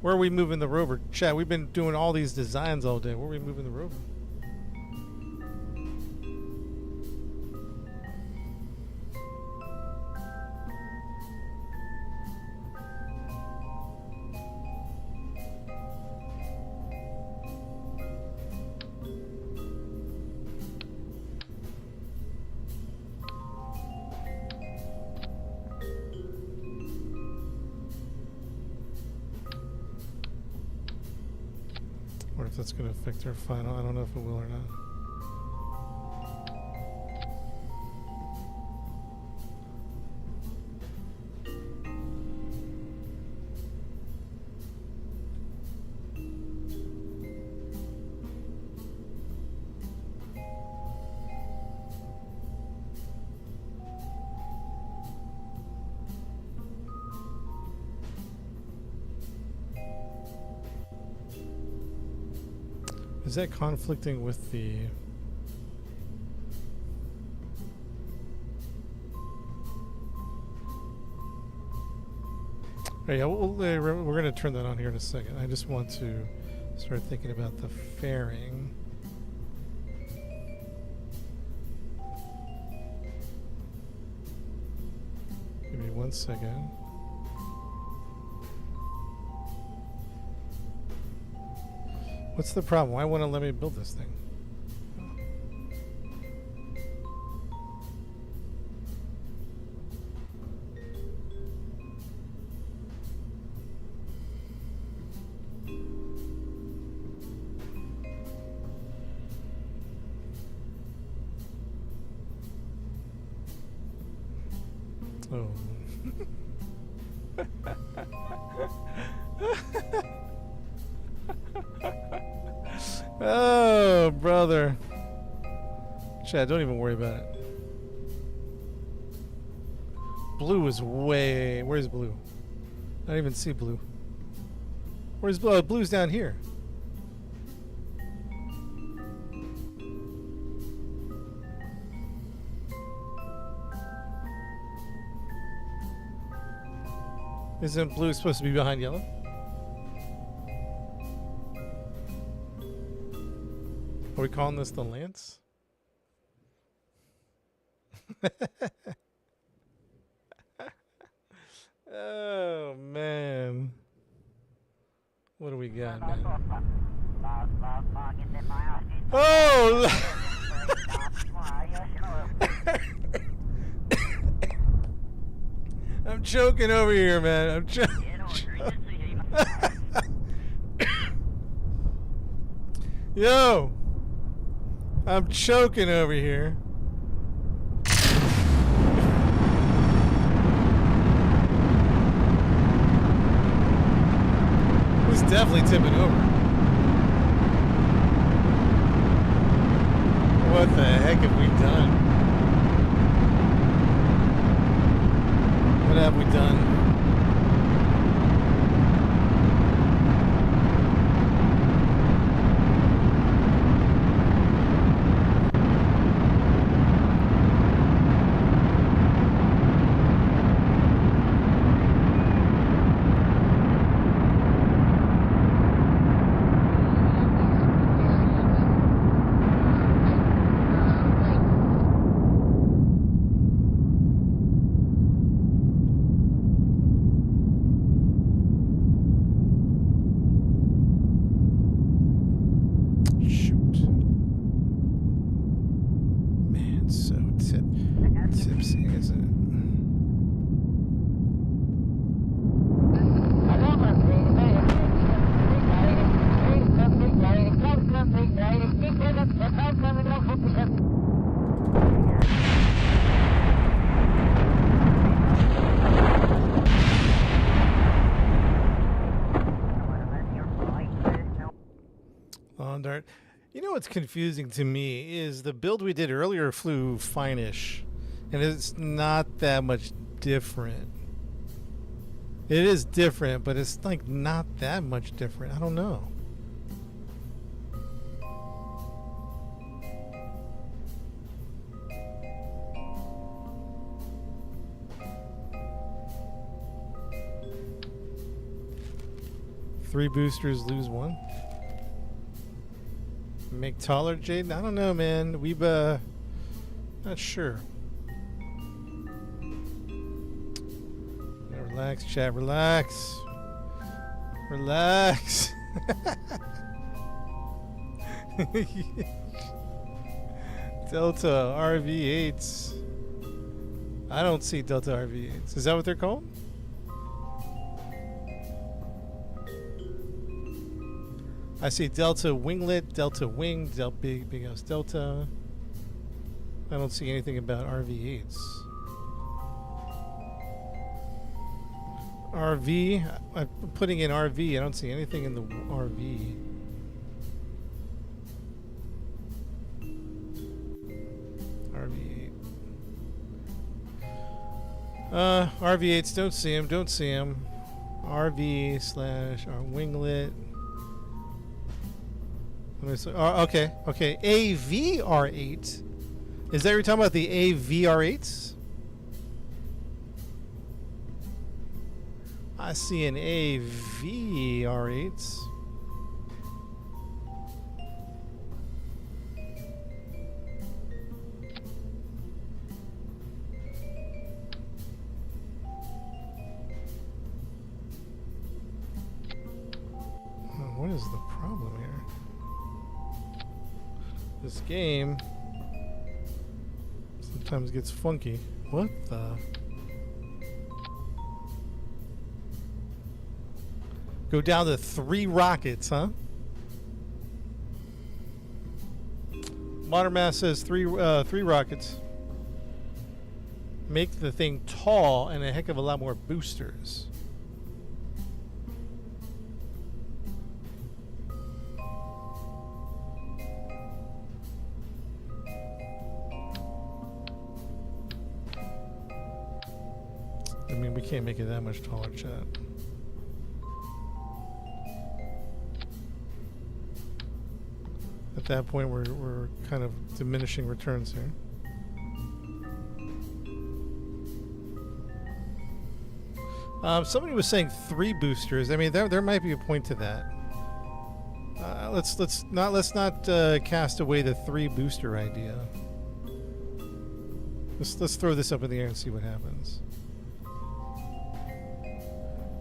Speaker 1: Where are we moving the rover? Chat, we've been doing all these designs all day. Where are we moving the rover? Or if that's going to affect our final. I don't know if it will or not. Is that conflicting with the... Oh, yeah, we're going to turn that on here in a second. I just want to start thinking about the fairing. Give me 1 second. What's the problem? Why won't it let me build this thing? Oh. Oh, brother. Chad, don't even worry about it. Blue is way... Where's blue? I don't even see blue. Where's blue? Oh, blue's down here. Isn't blue supposed to be behind yellow? we calling this the Lance? Oh man. What do we got, man? Oh! I'm choking over here, man. I'm choking. Yo! I'm choking over here. It's definitely tipping over. What the heck have we done? What have we done? Tipsy, isn't it? Lawn dart. You know what's confusing to me is the build we did earlier flew fine-ish. And it's not that much different. It is different, but it's like not that much different. I don't know. Three boosters, lose one. Make taller, Jaden? I don't know, man. We've not sure. Relax, chat. Relax. Relax. Delta RV8s. I don't see Delta RV8s. Is that what they're called? I see Delta Winglet, Delta Wing, Big House Delta. I don't see anything about RV8s. RV, I'm putting in RV. I don't see anything in the RV. RV8. RV8s, don't see him, don't see him. RV slash our winglet. Okay, okay. AVR8. Is that what you're talking about, the AVR8s? I see an AVR8s. What is the problem here? This game sometimes gets funky. What the? Go down to 3 rockets, huh? Modern Mass says three rockets. Make the thing tall and a heck of a lot more boosters. I mean, we can't make it that much taller, chat. At that point, we're kind of diminishing returns here. Somebody was saying 3 boosters. I mean, there might be a point to that. let's not cast away the 3 booster idea. Let's throw this up in the air and see what happens.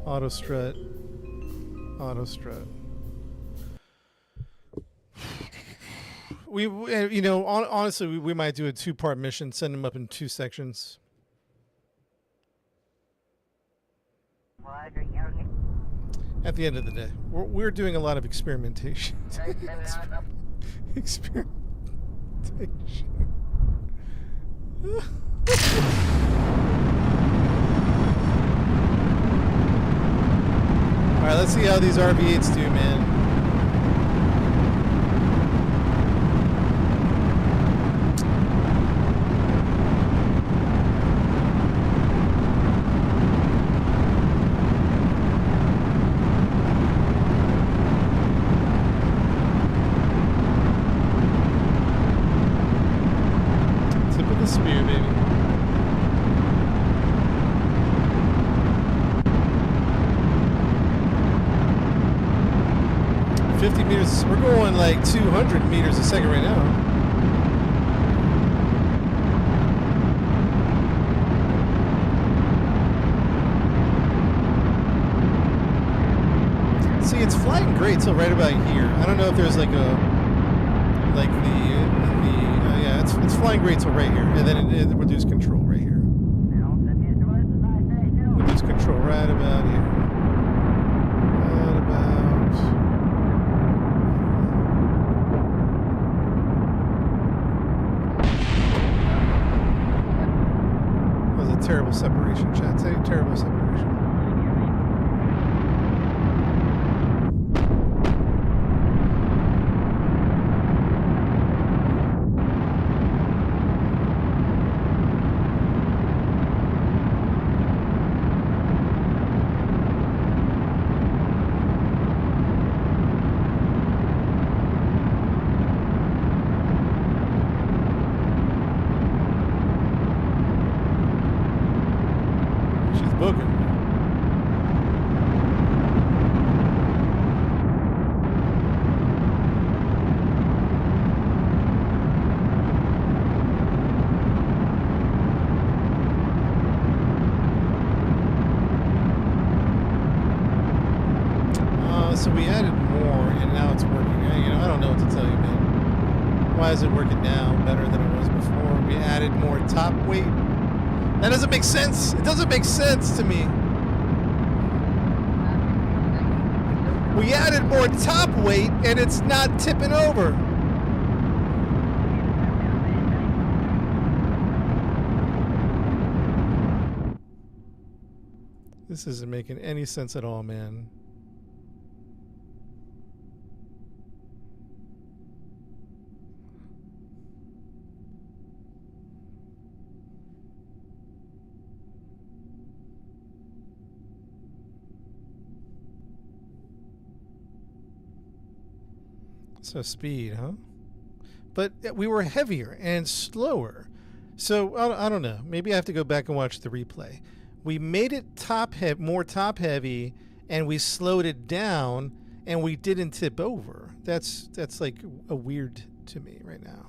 Speaker 1: Auto strut. Auto strut. We you know, honestly, we might do a 2-part mission. Send them up in 2 sections. At the end of the day, we're doing a lot of experimentation. Experimentation. All right, let's see how these RV8s do, man. Spear, baby. Meters. We're going like 200 meters a second right now. See, it's flying great till right about here. I don't know if there's like yeah, it's flying great till right here, and then it reduced control right here. Reduce control right about here. Right about. That was a terrible separation, chat. Say terrible separation. So we added more, and now it's working. You know, I don't know what to tell you, man. Why is it working now better than it was before? We added more top weight. That doesn't make sense. It doesn't make sense to me. We added more top weight, and it's not tipping over. This isn't making any sense at all, man. So speed, huh? But we were heavier and slower. So I don't know. Maybe I have to go back and watch the replay. We made it more top heavy, and we slowed it down, and we didn't tip over. That's like a weird to me right now.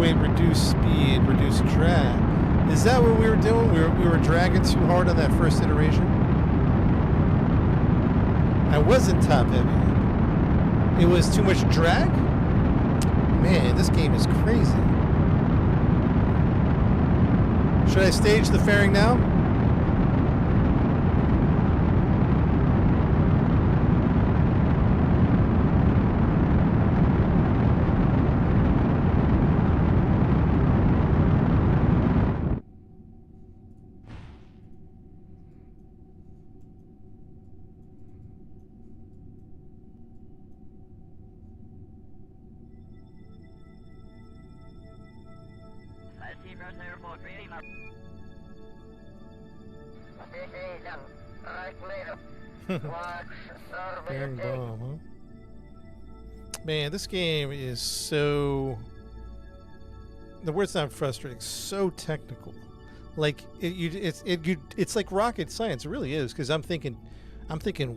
Speaker 1: Reduce speed, reduce drag. Is that what we were doing? We were dragging too hard on that first iteration? I wasn't top heavy. It was too much drag? Man, this game is crazy. Should I stage the fairing now? Bearing bomb, huh? Man, this game is so... The word's not frustrating. So technical. Like it's like rocket science. It really is, because I'm thinking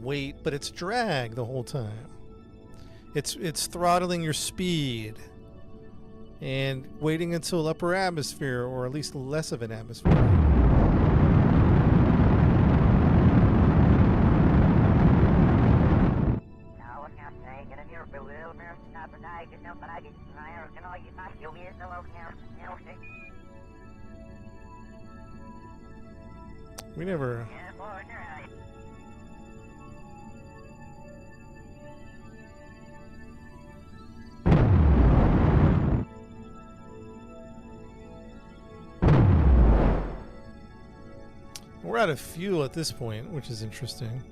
Speaker 1: wait, but it's drag the whole time. It's throttling your speed and waiting until upper atmosphere, or at least less of an atmosphere. We never... We're out of fuel at this point, which is interesting.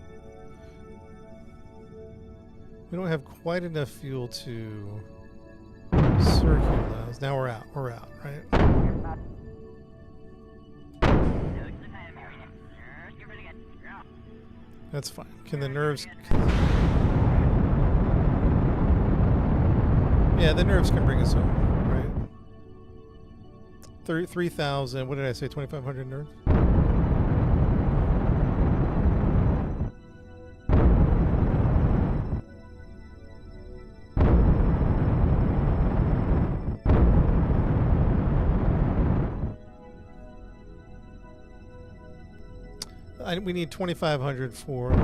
Speaker 1: We don't have quite enough fuel to circulate. Now we're out. We're out, right? That's fine. Can the nerves... Yeah, the nerves can bring us home, right? 3,000... What did I say? 2,500 nerves? We need 2,500 for... We're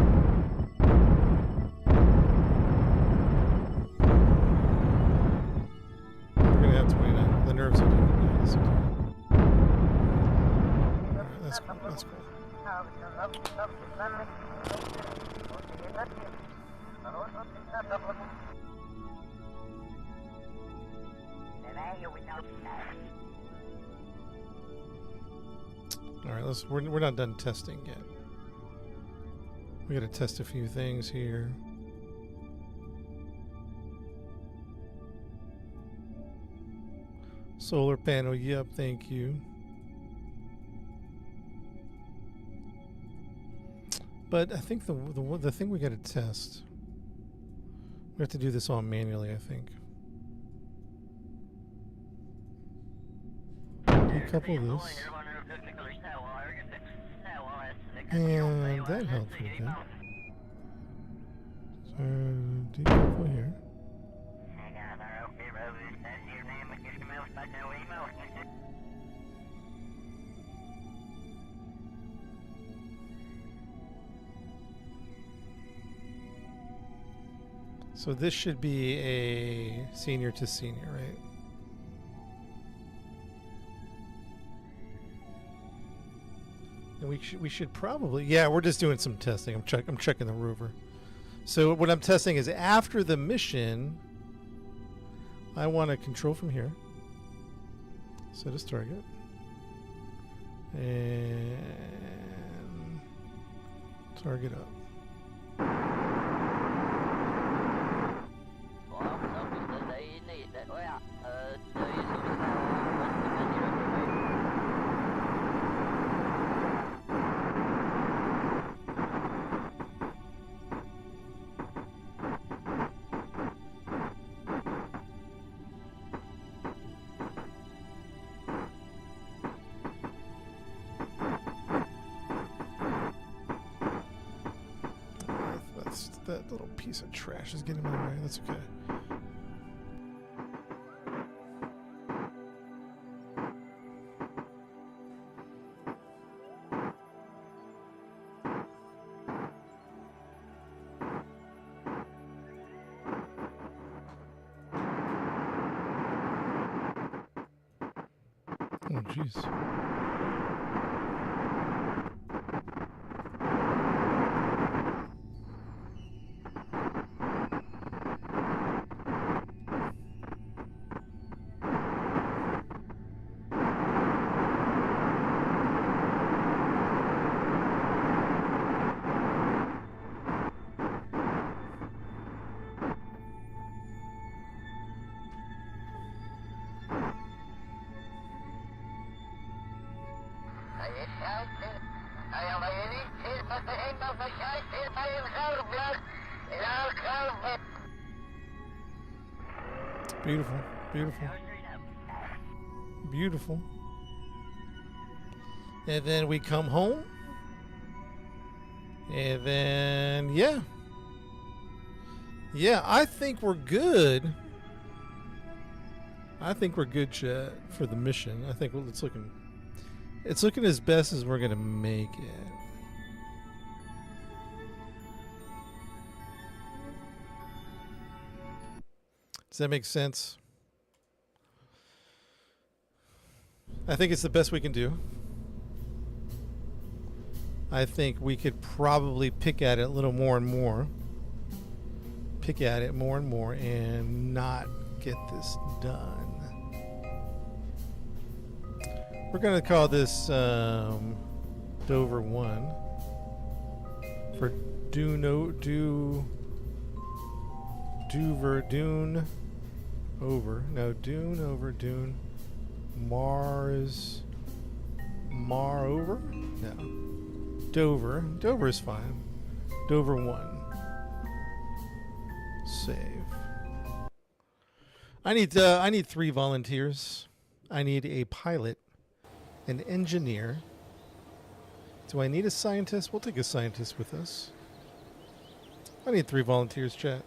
Speaker 1: going to have 29. The nerves will do it. Yeah, that's okay. Alright, that's cool. That's cool. Alright, we're not done testing yet. We gotta test a few things here. Solar panel, yep, thank you. But I think the thing we gotta test, we have to do this all manually, I think. Decouple this. And that helps with it. So, decouple here. So this should be a senior to senior, right? And we should probably, yeah, we're just doing some testing. I'm checking the rover. So what I'm testing is after the mission, I want to control from here. Set as target. And target up. That little piece of trash is getting in my way. That's okay. Oh, jeez. Beautiful, beautiful, beautiful. And then we come home. And then, yeah. Yeah, I think we're good. I think we're good, chat, for the mission. I think it's looking as best as we're going to make it. Does that make sense? I think it's the best we can do. I think we could probably pick at it a little more and more. Pick at it more and more and not get this done. We're going to call this Dover 1 for Dune over. No, Dune over Dune. Mar over? No. Dover. Dover is fine. Dover 1. Save. I need 3 volunteers. I need a pilot, an engineer. Do I need a scientist? We'll take a scientist with us. I need 3 volunteers, chat.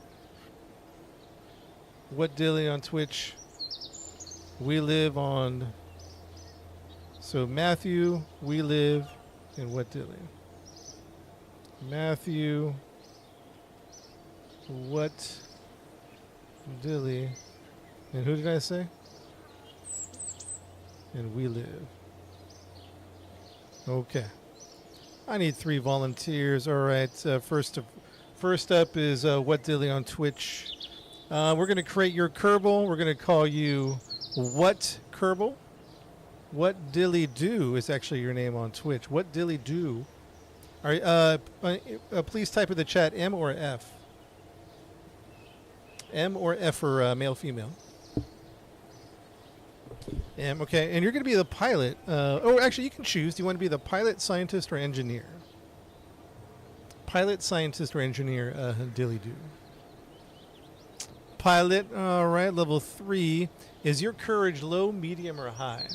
Speaker 1: What Dilly on Twitch? We live on. So Matthew, we live in What Dilly? Matthew, What Dilly, and who did I say? And we live. Okay. I need 3 volunteers. All right. First up is What Dilly on Twitch. We're going to create your Kerbal. We're going to call you What Kerbal. What Dilly Do is actually your name on Twitch. What Dilly Do. All right. Please type in the chat M or F. M or F for male, female. Okay, and you're going to be the pilot. Oh, actually, you can choose. Do you want to be the pilot, scientist, or engineer? Pilot, scientist, or engineer, Dilly Do. Pilot, all right, level 3. Is your courage low, medium, or high?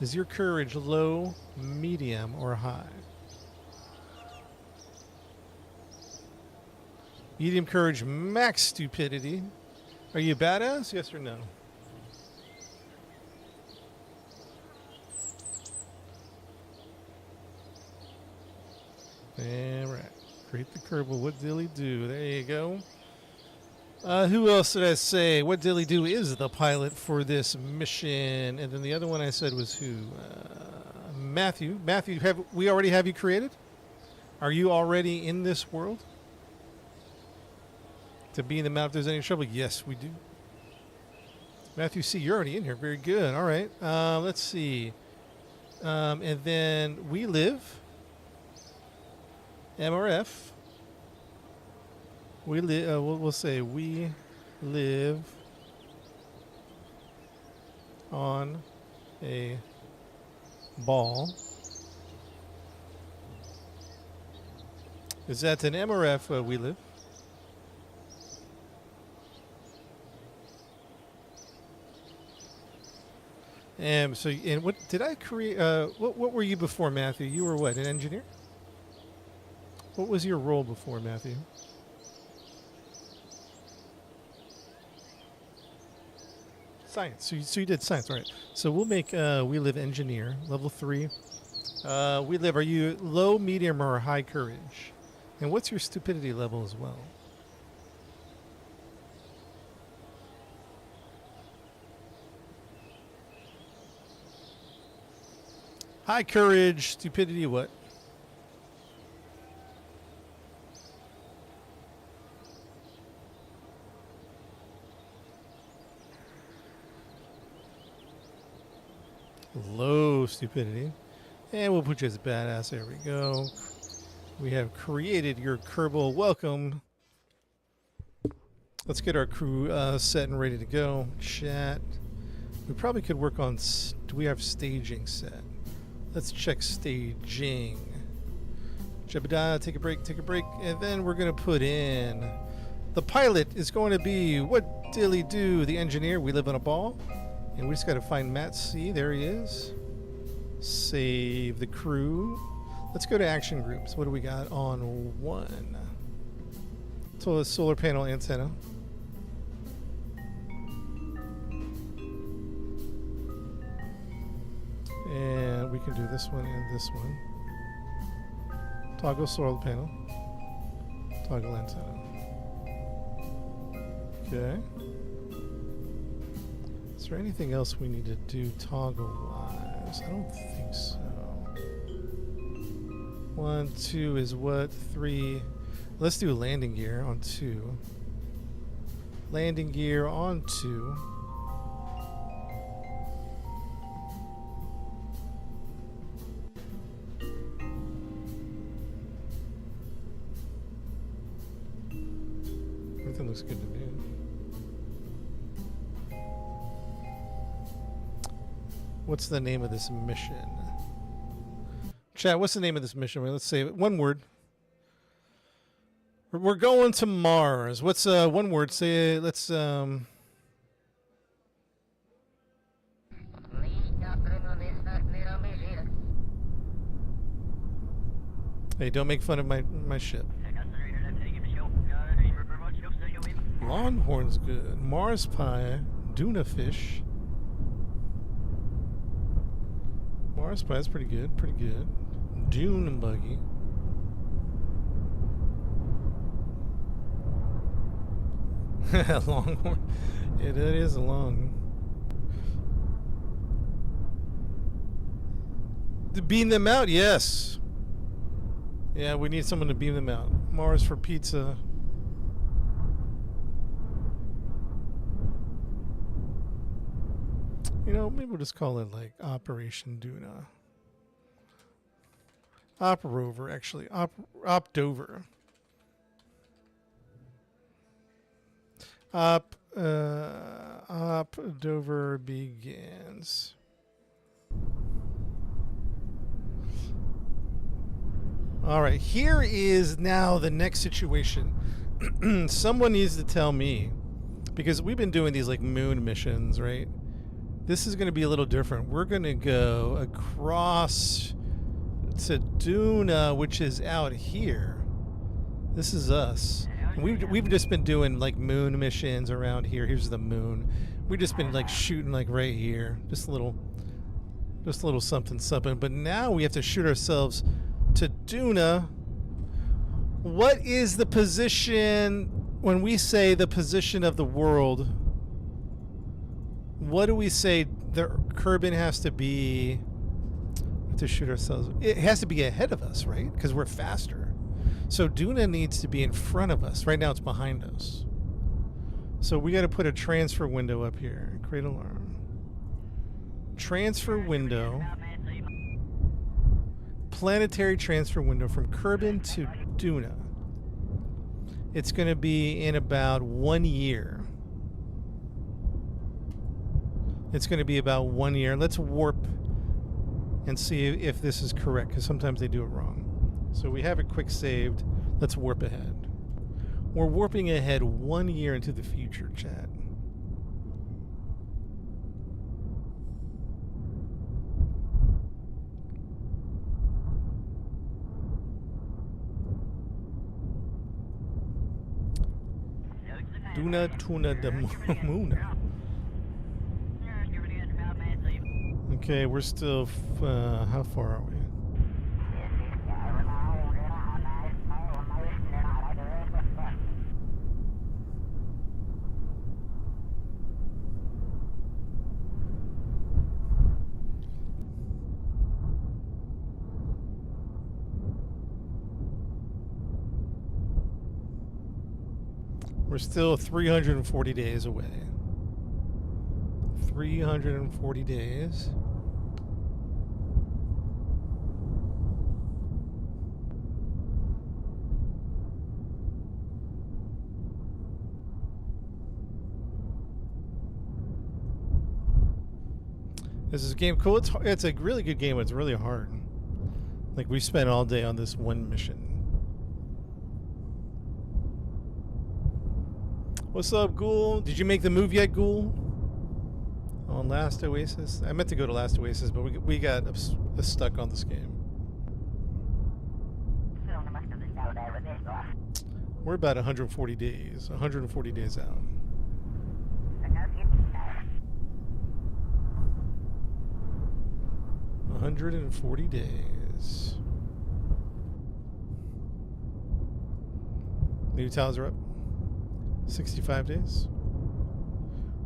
Speaker 1: Is your courage low, medium, or high? Medium courage, max stupidity. Are you badass? Yes or no? All right. Create the Kerbal. What Dilly Do? There you go. Who else did I say? What Dilly Do is the pilot for this mission. And then the other one I said was who? Matthew. Matthew, we already have you created? Are you already in this world? To be in the map if there's any trouble? Yes, we do. Matthew C., you're already in here. Very good. All right. Let's see. And then we live. MRF. We live. We'll say we live on a ball. Is that an MRF? We live. So, and what did I create? What were you before, Matthew? You were what? An engineer? What was your role before, Matthew? Science. So you did science, all right? So we'll make we live engineer level 3. We live. Are you low, medium, or high courage? And what's your stupidity level as well? High courage, stupidity, what? Low stupidity. And we'll put you as a badass. There we go. We have created your Kerbal. Welcome. Let's get our crew set and ready to go. Chat. We probably could work on... do we have staging set? Let's check staging. Jebediah, take a break, and then we're gonna put in the pilot is going to be what dilly do, the engineer. We live on a ball, and we just got to find Matt C. There he is. Save the crew. Let's go to action groups. What do we got on 1? So the solar panel antenna. And we can do this one and this one. Toggle solar panel. Toggle antenna. Okay. Is there anything else we need to do toggle-wise? I don't think so. 1, 2 is what? 3. Let's do landing gear on 2. Landing gear on 2. Everything looks good to me. What's the name of this mission? Chat, what's the name of this mission? Let's say it. One word. We're going to Mars. What's one word? Say it. Let's Hey, don't make fun of my ship. Longhorn's good. Mars pie, Duna fish. Mars pie is pretty good, pretty good. Dune and buggy. Longhorn. It is a long. To beam them out, yes. Yeah, we need someone to beam them out. Mars for pizza. You know, maybe we'll just call it like Operation Duna. Operover, actually. Opdover. Opdover begins. All right, here is now the next situation. Someone needs to tell me, because we've been doing these like moon missions, right? This is going to be a little different. We're going to go across to Duna, which is out here. This is us. And we've just been doing like moon missions around here. Here's the moon. We've just been like shooting like right here. Just a little something something. But now we have to shoot ourselves to Duna. What is the position when we say the position of the world? What do we say the Kerbal has to be to shoot ourselves? It has to be ahead of us, right? Because we're faster. So Duna needs to be in front of us. Right now it's behind us. So we got to put a transfer window up here. Create alarm. Transfer window. Planetary transfer window from Kerbal to Duna. It's going to be in about 1 year. It's going to be about 1 year. Let's warp and see if this is correct, because sometimes they do it wrong. So we have it quick saved. Let's warp ahead. We're warping ahead 1 year into the future, chat. Duna tuna de Muna. Okay, we're still. How far are we? We're still 340 days away. 340 days. This is a game cool. It's a really good game. It's really hard. Like, we spent all day on this one mission. What's up, Ghoul? Did you make the move yet, Ghoul? On Last Oasis? I meant to go to Last Oasis, but we got stuck on this game. We're about 140 days. 140 days out. $140 days. New tiles are up. 65 days.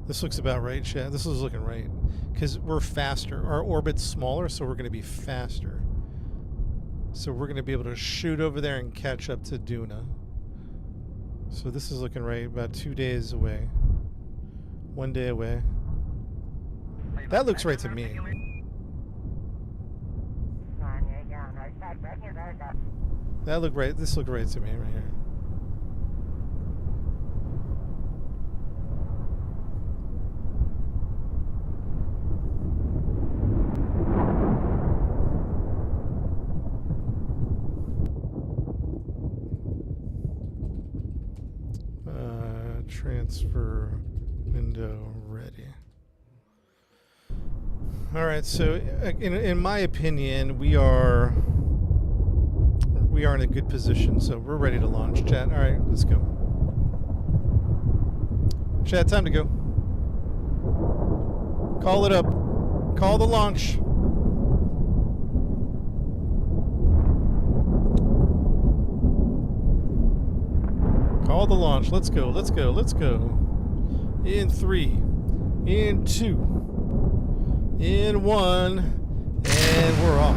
Speaker 1: This looks about right, Chad. This is looking right. Because we're faster. Our orbit's smaller, so we're going to be faster. So we're going to be able to shoot over there and catch up to Duna. So this is looking right. About 2 days away. 1 day away. That looks right to me. That looked right. This looked right to me right here. Transfer window ready. All right, so in my opinion, we are in a good position, so we're ready to launch, chat. All right, let's go. Chat, time to go. Call it up. Call the launch. Call the launch. Let's go. Let's go. Let's go. In 3, in 2, in 1, and we're off.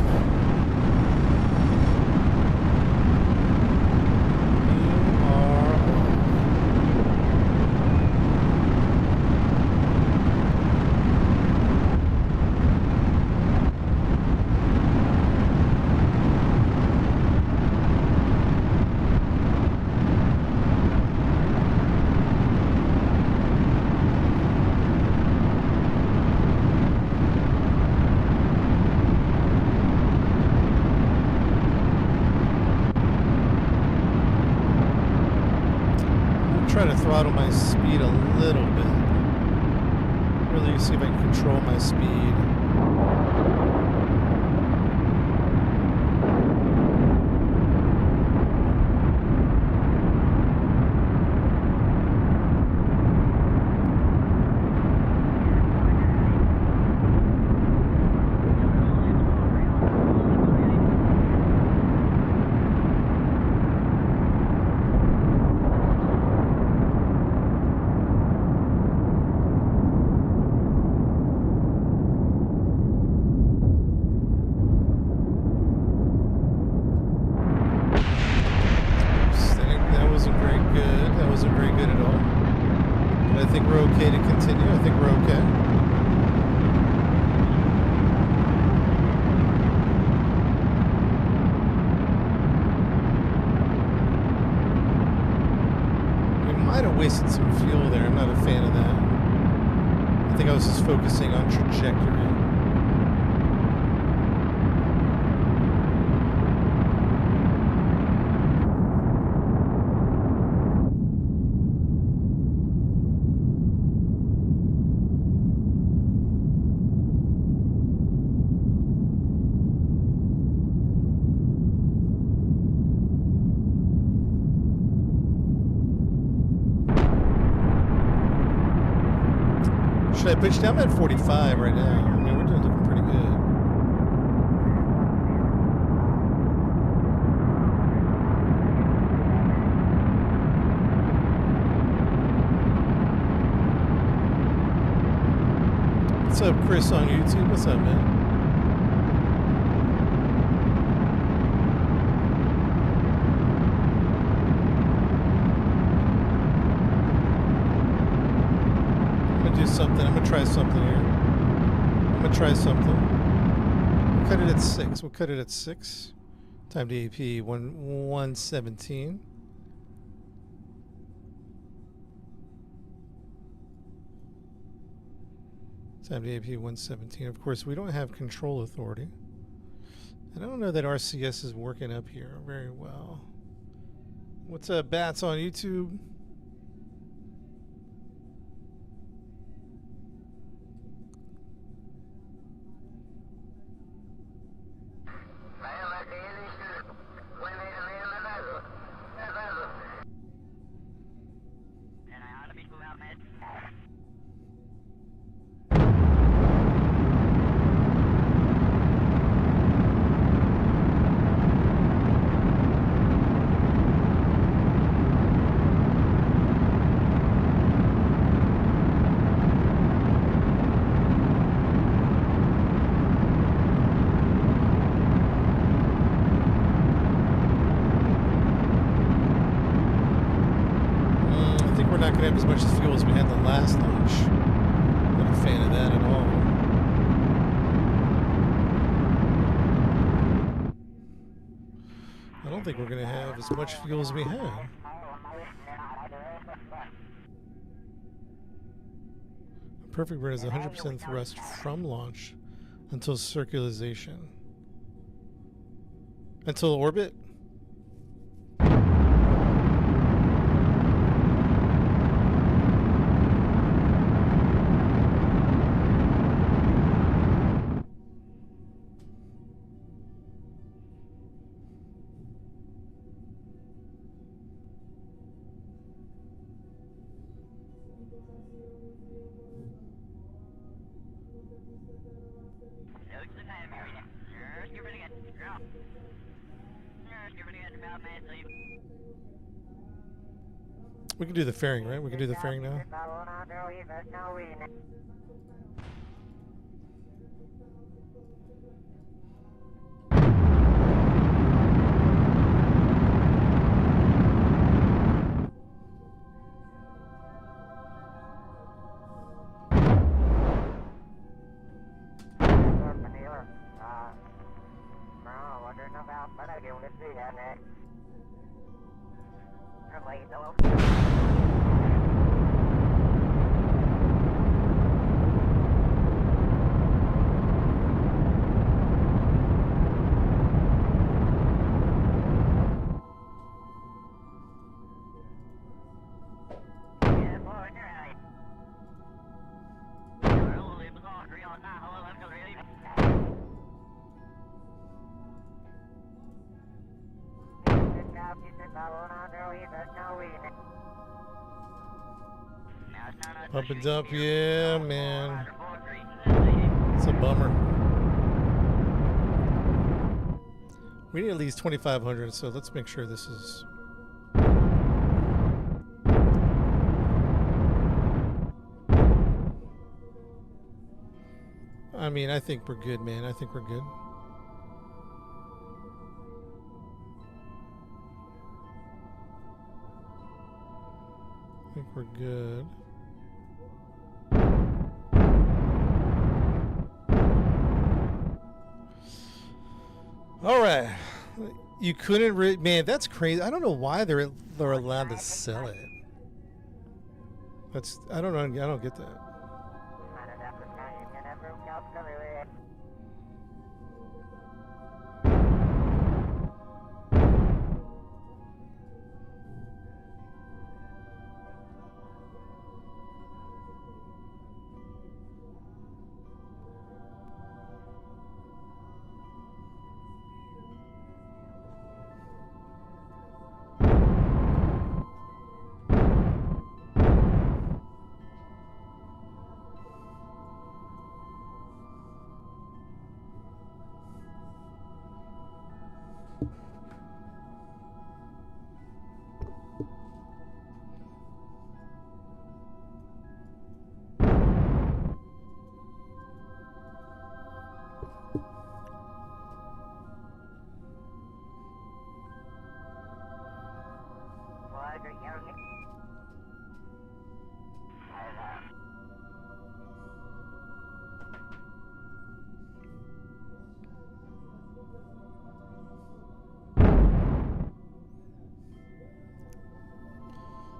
Speaker 1: Try to throttle my speed a little bit. Really see if I can control my speed. Wasted some fuel there. I'm not a fan of that. I think I was just focusing on trajectory. Should I pitch down? I'm at 45 right now. I mean, we're looking pretty good. What's up, Chris on YouTube? What's up, man? Something. I'm gonna try something here. I'm gonna try something. We'll cut it at 6. We'll cut it at 6. Time to AP 117. Time to AP 117. Of course, we don't have control authority. I don't know that RCS is working up here very well. What's up, Bats on YouTube? Not gonna have as much fuel as we had the last launch. Not a fan of that at all. I don't think we're gonna have as much fuel as we had. Perfect burn is 100% thrust from launch until circularization. Until orbit? We can do the fairing, right? We can do the fairing now. Up and up, yeah, man. It's a bummer. We need at least 2,500, so let's make sure this is... I mean, I think we're good, man. I think we're good. I think we're good. All right, you couldn't man, that's crazy. I don't know why they're allowed to sell it. That's I don't know. I don't get that.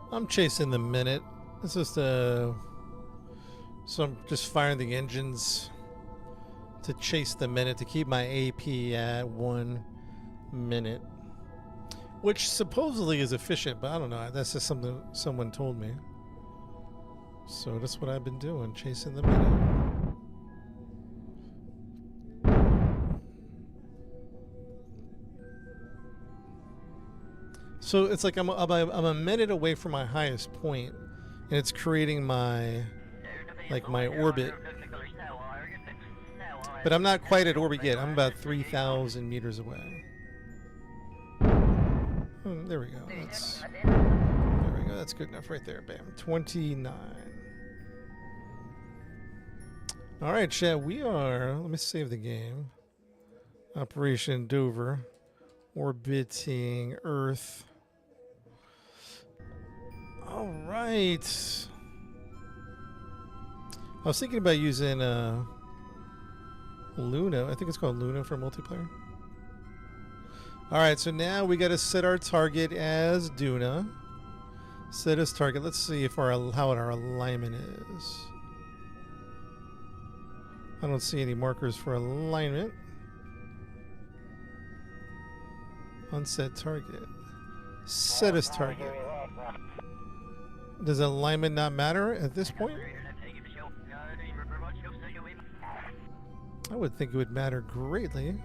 Speaker 1: I'm chasing the minute. It's just so I'm just firing the engines to chase the minute, to keep my AP at 1 minute. Which supposedly is efficient, but I don't know. That's just something someone told me. So that's what I've been doing, chasing the minute. So it's like I'm a minute away from my highest point, and it's creating my orbit. But I'm not quite at orbit yet. I'm about 3,000 meters away. There we go. There we go. That's good enough right there. Bam. 29. All right, chat. We are. Let me save the game. Operation Dover, orbiting Earth. All right. I was thinking about using Luna. I think it's called Luna for multiplayer. All right, so now we got to set our target as Duna. Set as target. Let's see if how our alignment is. I don't see any markers for alignment. Unset target. Set as target. Does alignment not matter at this point? I would think it would matter greatly.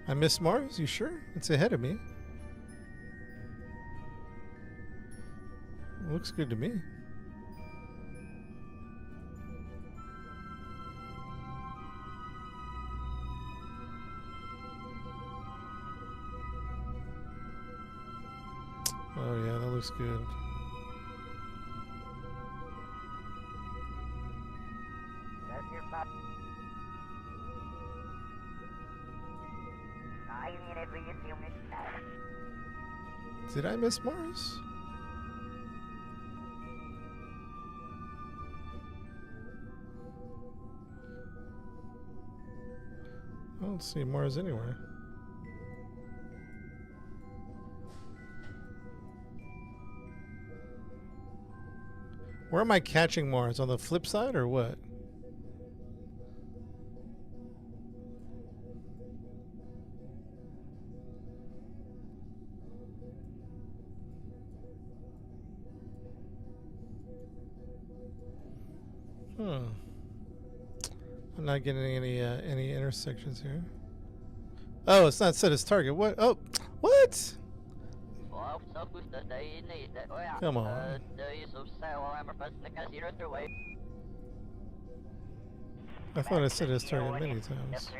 Speaker 1: I missed Mars? You sure? It's ahead of me. Looks good to me. Oh yeah, that looks good. Did I miss Mars? I don't see Mars anywhere. Where am I catching Mars? On the flip side or what? I'm not getting any intersections here. Oh, it's not set as target. What? Oh, what? Come on. I thought I set as target many times.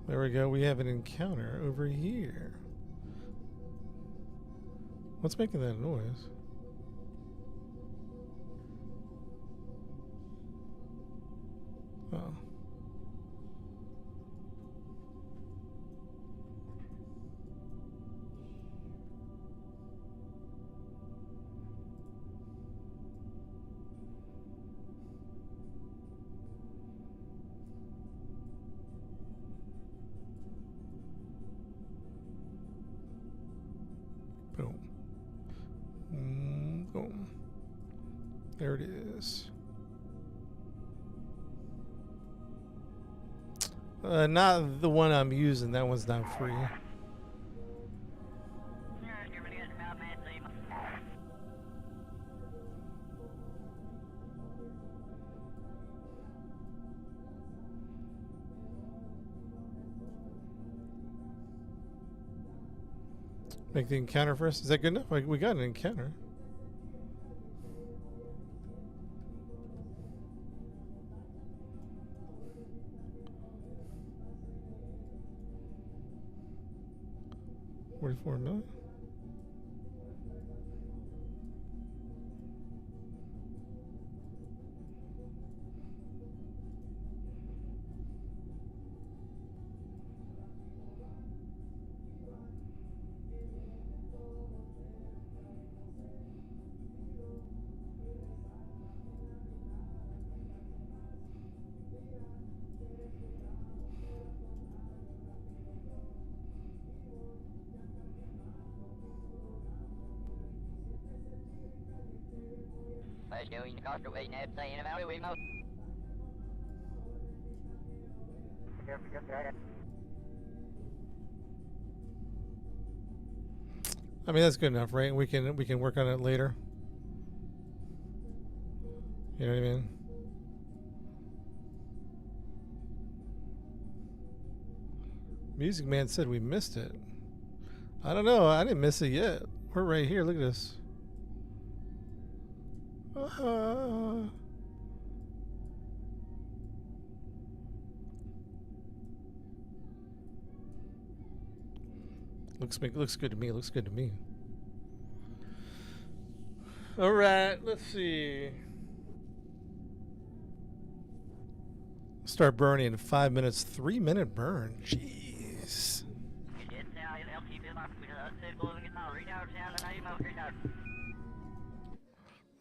Speaker 1: There we go. We have an encounter over here. What's making that noise? Oh. Boom. Boom. There it is. Not the one I'm using. That one's not free. Make the encounter first. Is that good enough? Like, we got an encounter. $44 million. I mean, that's good enough, right? We can work on it later. You know what I mean? Music Man said we missed it. I don't know. I didn't miss it yet. We're right here. Look at this. Looks good to me. Looks good to me. All right. Let's see. Start burning in 5 minutes. 3-minute burn. Jeez.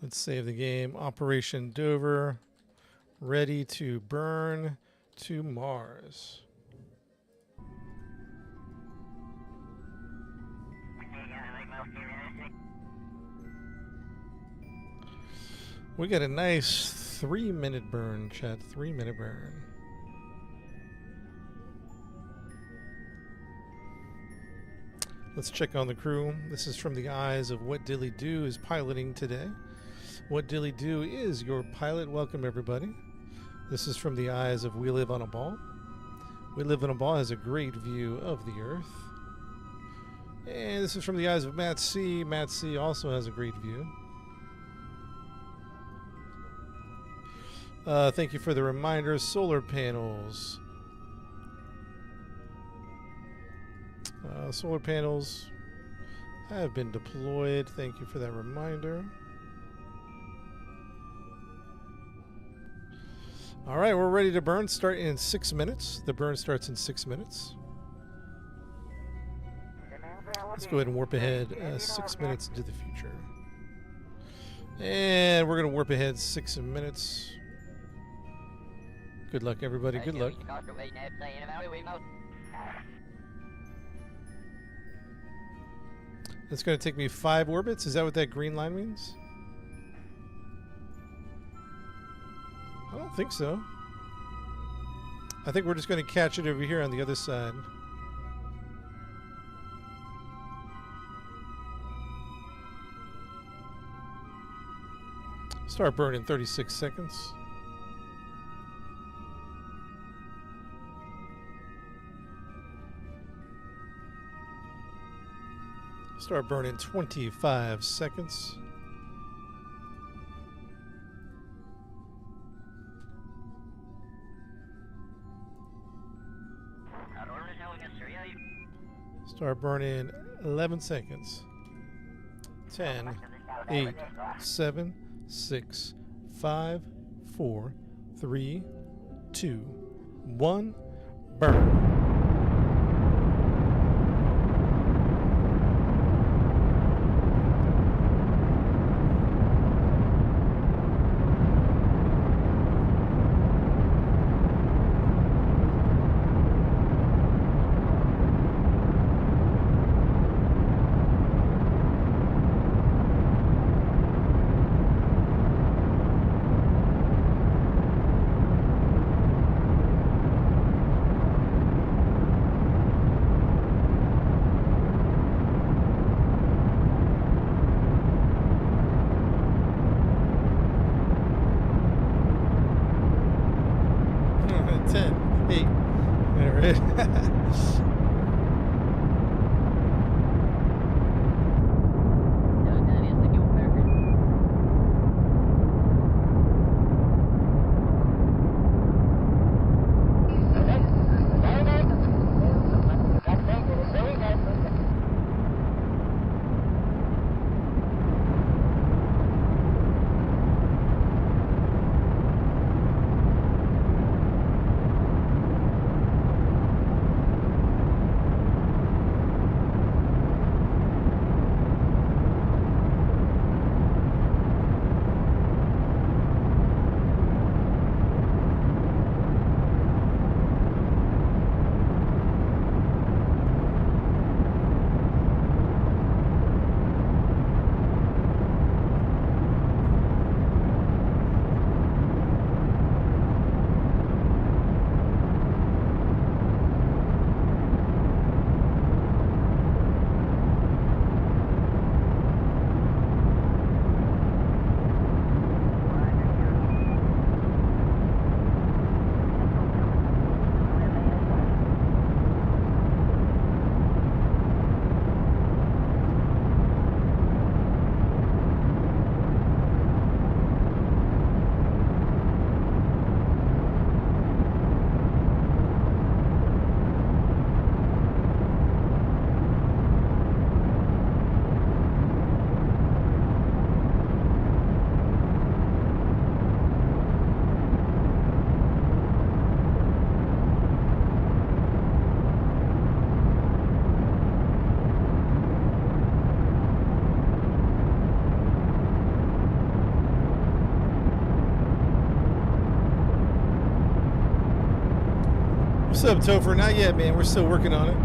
Speaker 1: Let's save the game. Operation Dover. Ready to burn to Mars. We got a nice 3-minute burn, chat. 3-minute burn. Let's check on the crew. This is from the eyes of What Dilly Do is piloting today. What Dilly Do is your pilot. Welcome, everybody. This is from the eyes of We Live on a Ball. We Live on a Ball has a great view of the Earth. And this is from the eyes of Matt C. Matt C. also has a great view. Thank you for the reminder. Solar panels. Solar panels have been deployed. Thank you for that reminder. All right, we're ready to burn. Start in 6 minutes. The burn starts in 6 minutes. Let's go ahead and warp ahead 6 minutes into the future. And we're going to warp ahead 6 minutes. Good luck, everybody. Good luck. It's going to take me 5 orbits. Is that what that green line means? I don't think so. I think we're just going to catch it over here on the other side. Start burning in 36 seconds. Start burning 25 seconds. Start burning 11 seconds. 10, 8, 7, 6, 5, 4, 3, 2, 1, burn. What's up, Topher? Not yet, man. We're still working on it.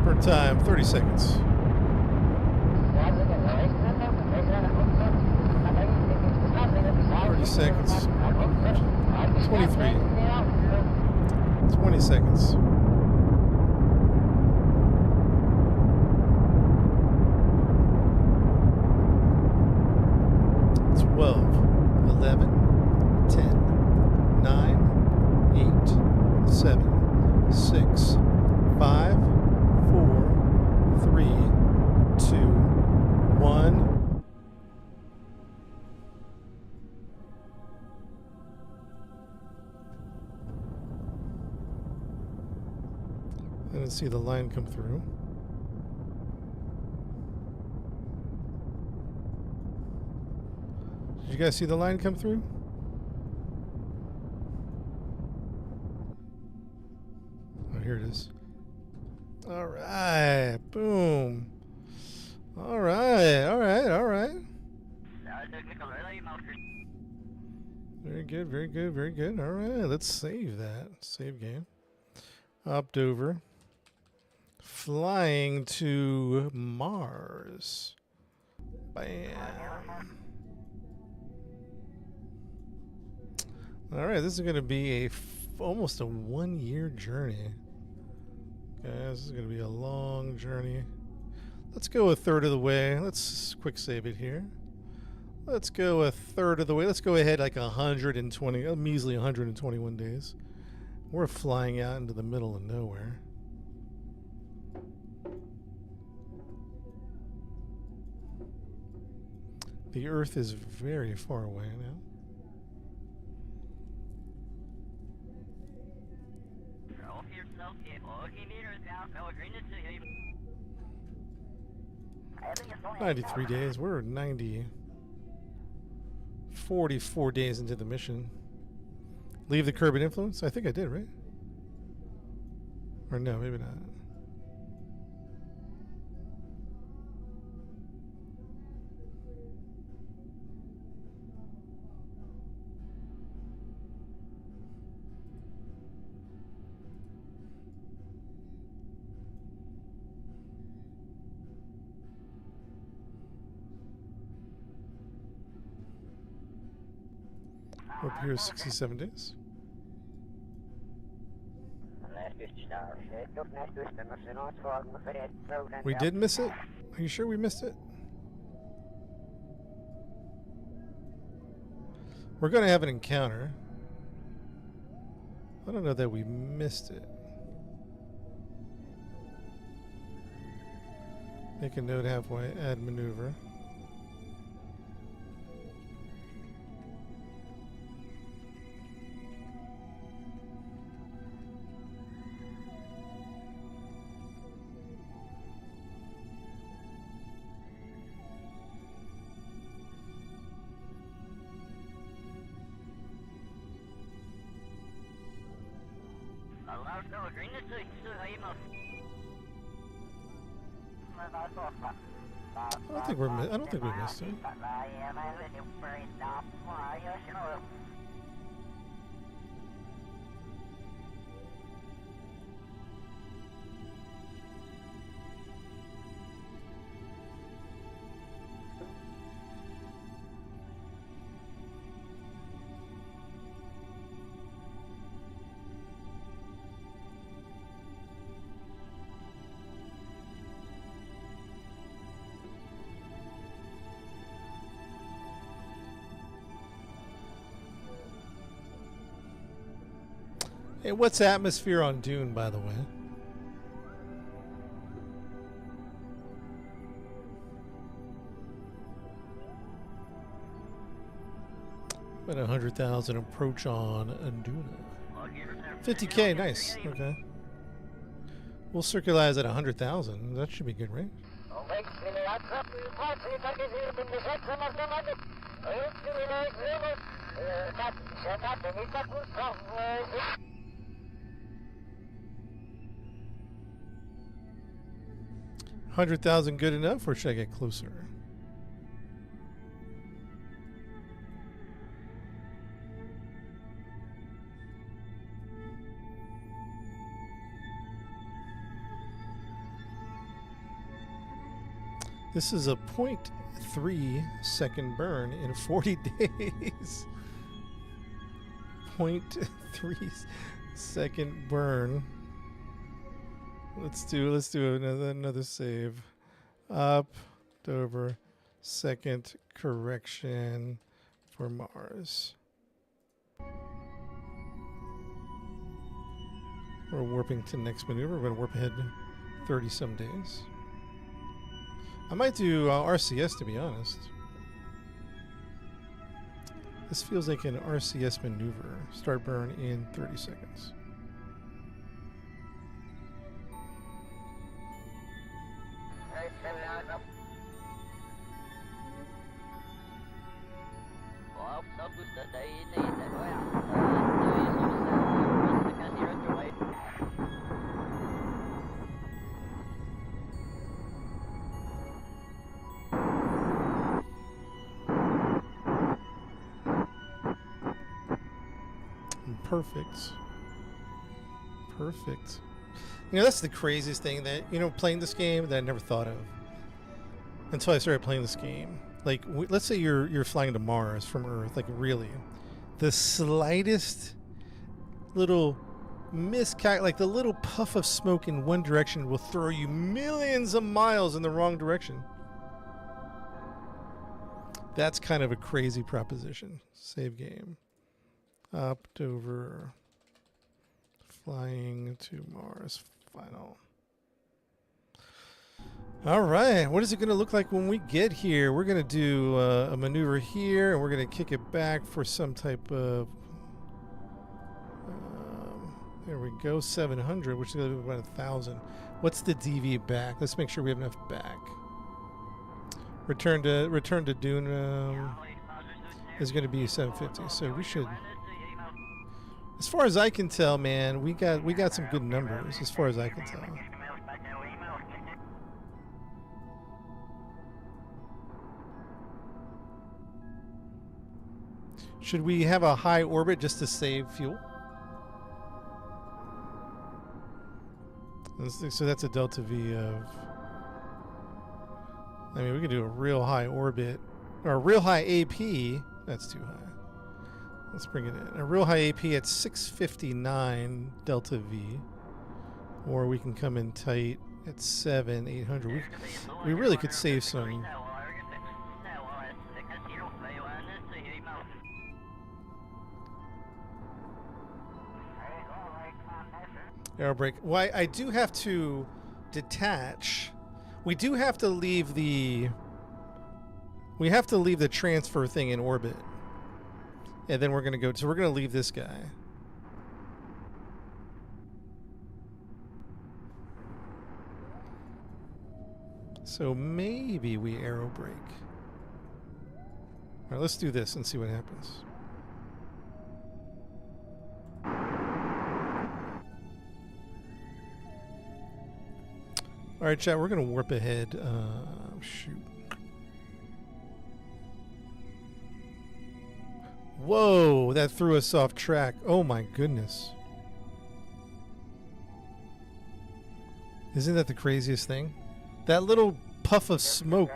Speaker 1: Burn time, 30 seconds. 30 seconds. 23. 20 seconds. 12, 11, 10, 9, 8, 7, 6, 5, 4, 3, 2, 1. I didn't see the line come through. Did you guys see the line come through? Oh, here it is. All right. Boom. All right. All right. All right. Very good. Very good. Very good. All right. Let's save that. Save game. Upped over. Flying to Mars. Bam. All right, this is going to be almost a 1-year journey. Guys, this is going to be a long journey. Let's go a third of the way. Let's quick save it here. Let's go a third of the way. Let's go ahead like 120, a measly 121 days. We're flying out into the middle of nowhere. The Earth is very far away now. $93 days. We're 44 days into the mission. Leave the Kerbal influence? I think I did, right? Or no, maybe not. Up here is 67 days. We did miss it? Are you sure we missed it? We're going to have an encounter. I don't know that we missed it. Make a note halfway. Add maneuver. I don't think we missed it. Hey, what's atmosphere on Dune, by the way? About 100,000 approach on Duna. 50K, nice. Okay. We'll circularize at 100,000. That should be good, right? 100,000 good enough, or should I get closer? This is a 0.3 second burn in 40 days. 0.3 second burn. Let's do another save. Up, over, second correction for Mars. We're warping to next maneuver. We're going to warp ahead 30 some days. I might do RCS, to be honest. This feels like an RCS maneuver. Start burn in 30 seconds. Perfect. Perfect. You know, that's the craziest thing that, you know, playing this game that I never thought of until I started playing this game. Like, let's say you're flying to Mars from Earth, like really. The slightest little like the little puff of smoke in one direction will throw you millions of miles in the wrong direction. That's kind of a crazy proposition. Save game. Up, over, flying to Mars, final. All right, what is it going to look like when we get here? We're going to do a maneuver here, and we're going to kick it back for some type of... there we go, 700, which is going to be about 1,000. What's the DV back? Let's make sure we have enough back. Return to Dune is going to be 750, so we should... As far as I can tell, man, we got some good numbers. As far as I can tell. Should we have a high orbit just to save fuel? So that's a delta V of... I mean, we could do a real high orbit. Or a real high AP. That's too high. Let's bring it in. A real high AP at 659 delta V. Or we can come in tight at 800. We really could save some. Aero brake. Well, I do have to detach. We do have to leave the... We have to leave the transfer thing in orbit. And then we're going to go... So we're going to leave this guy. So maybe we aero brake. All right, let's do this and see what happens. All right, chat, we're going to warp ahead. Shoot. Whoa, that threw us off track. Oh my goodness. Isn't that the craziest thing? That little puff of smoke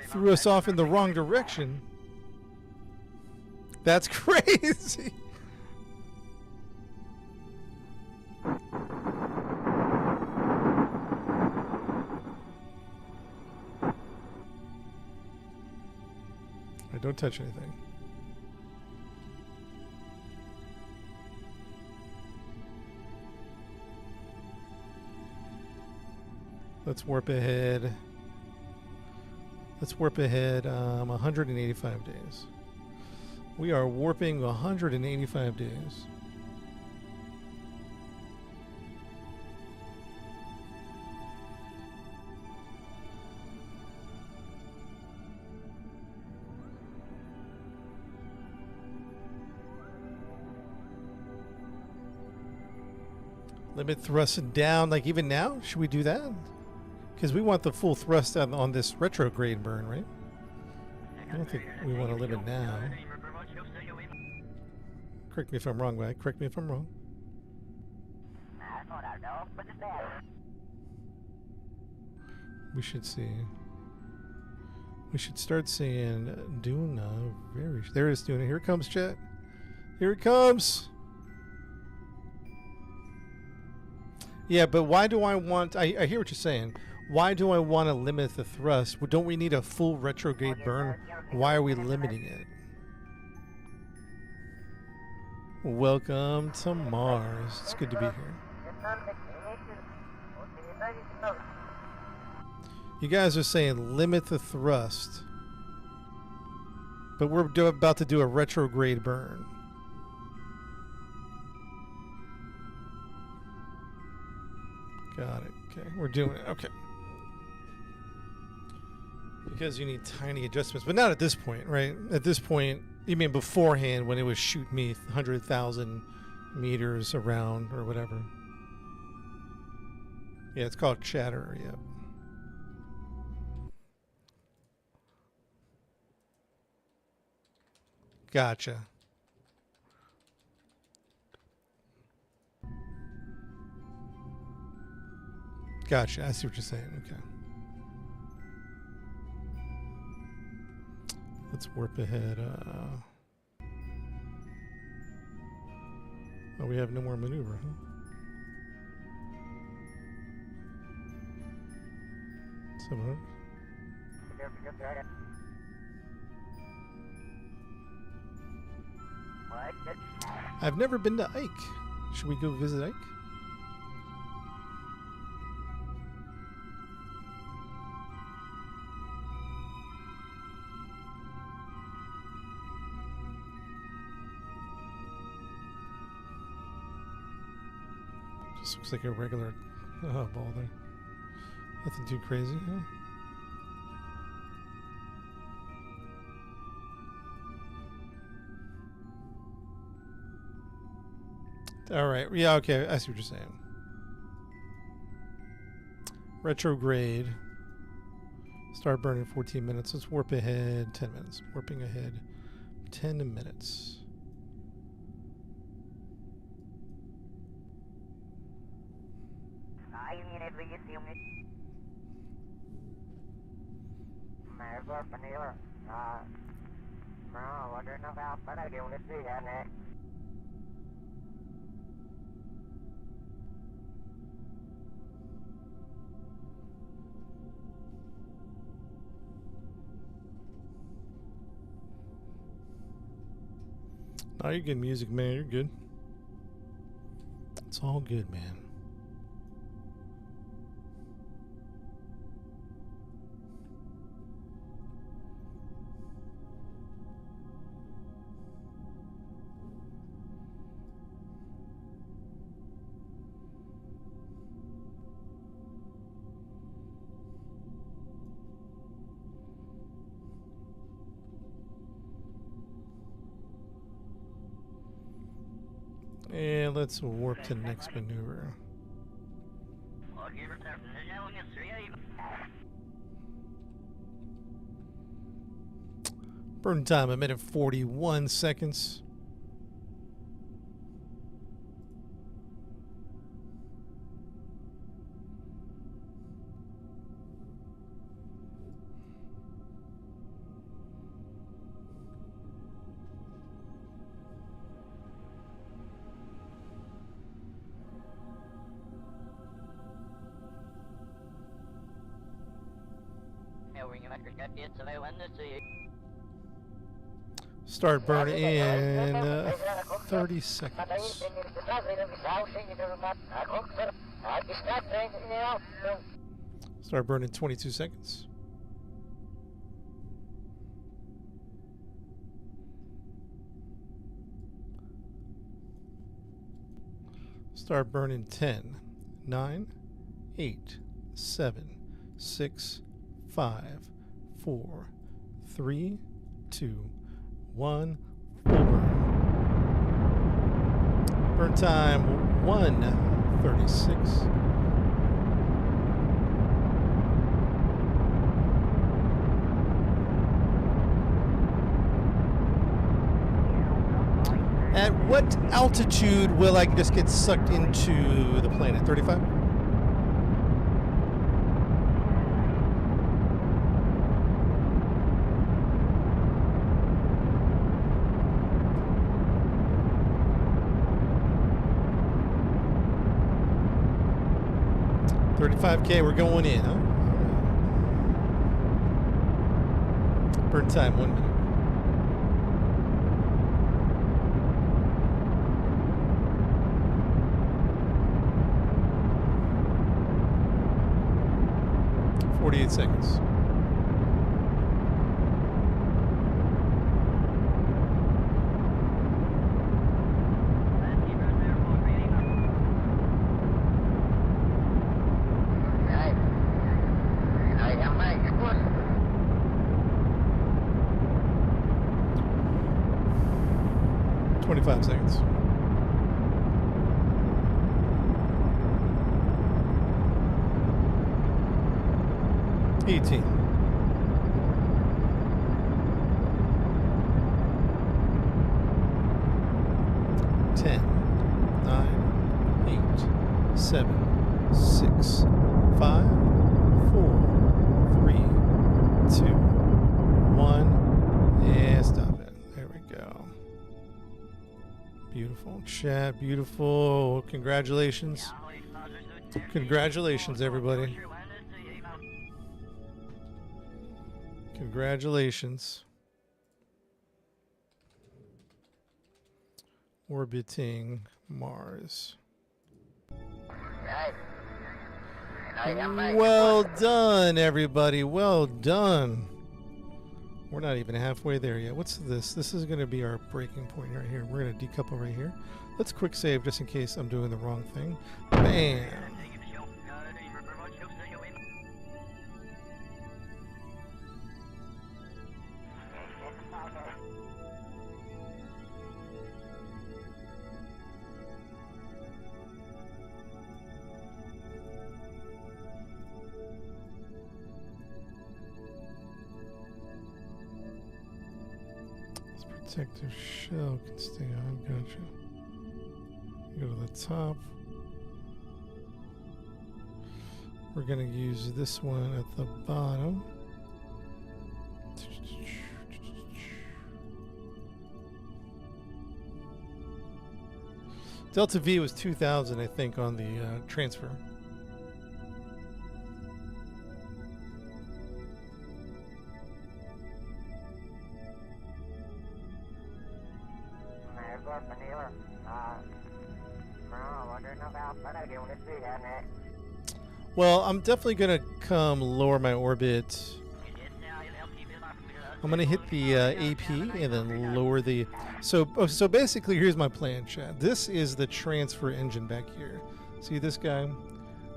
Speaker 1: threw us off in the wrong direction. That's crazy. Don't touch anything. Let's warp ahead. Let's warp ahead 185 days. We are warping 185 days. Limit thrust down, like even now? Should we do that? Because we want the full thrust on this retrograde burn, right? I don't think we want to limit now. Correct me if I'm wrong, right? Correct me if I'm wrong. We should see. We should start seeing Duna. There is Duna. Here it comes, chat. Here it comes. Yeah, but why do I want... I hear what you're saying. Why do I want to limit the thrust? Well, don't we need a full retrograde burn? Why are we limiting it? Welcome to Mars. It's good to be here. You guys are saying limit the thrust. But we're about to do a retrograde burn. Got it. Okay, we're doing it. Okay. Because you need tiny adjustments, but not at this point, right? At this point, you mean beforehand when it was shoot me 100,000 meters around or whatever. Yeah, it's called chatter, yeah. Gotcha. Gotcha. I see what you're saying. Okay. Let's warp ahead. Oh, we have no more maneuver, huh? Similar. I've never been to Ike. Should we go visit Ike? Just looks like a regular ball there. Nothing too crazy, huh? All right. Yeah, okay. I see what you're saying. Retrograde. Start burning 14 minutes. Let's warp ahead 10 minutes. Warping ahead 10 minutes. Oh, you're good music, man. You're good. It's all good, man. And let's warp to the next maneuver. Burn time, 1:41 seconds. Start burn in 30 seconds. Start burn in 22 seconds. Start burning 10, 9, 8, 7, 6, 5, 4, 3, 2, 1. Full burn. Burn time 1 36. At what altitude will I just get sucked into the planet? 35? $35K, we're going in, huh? Burn time, 1 minute. Seconds. $25 seconds. $18. 10, 9, 8, 7, 6, 5, 4, 3, 2, 1, and stop it. There we go. Beautiful chat, beautiful. Congratulations. Congratulations, everybody. Congratulations. Orbiting Mars. Well done, everybody. Well done. We're not even halfway there yet. What's this? This is going to be our breaking point right here. We're going to decouple right here. Let's quick save just in case I'm doing the wrong thing. Bam. Protective shell can stay on. Gotcha. Go to the top. We're going to use this one at the bottom. Delta V was 2,000, I think, on the transfer. Well, I'm definitely going to come lower my orbit. I'm going to hit the AP and then lower the... So basically, here's my plan, Chad. This is the transfer engine back here. See this guy?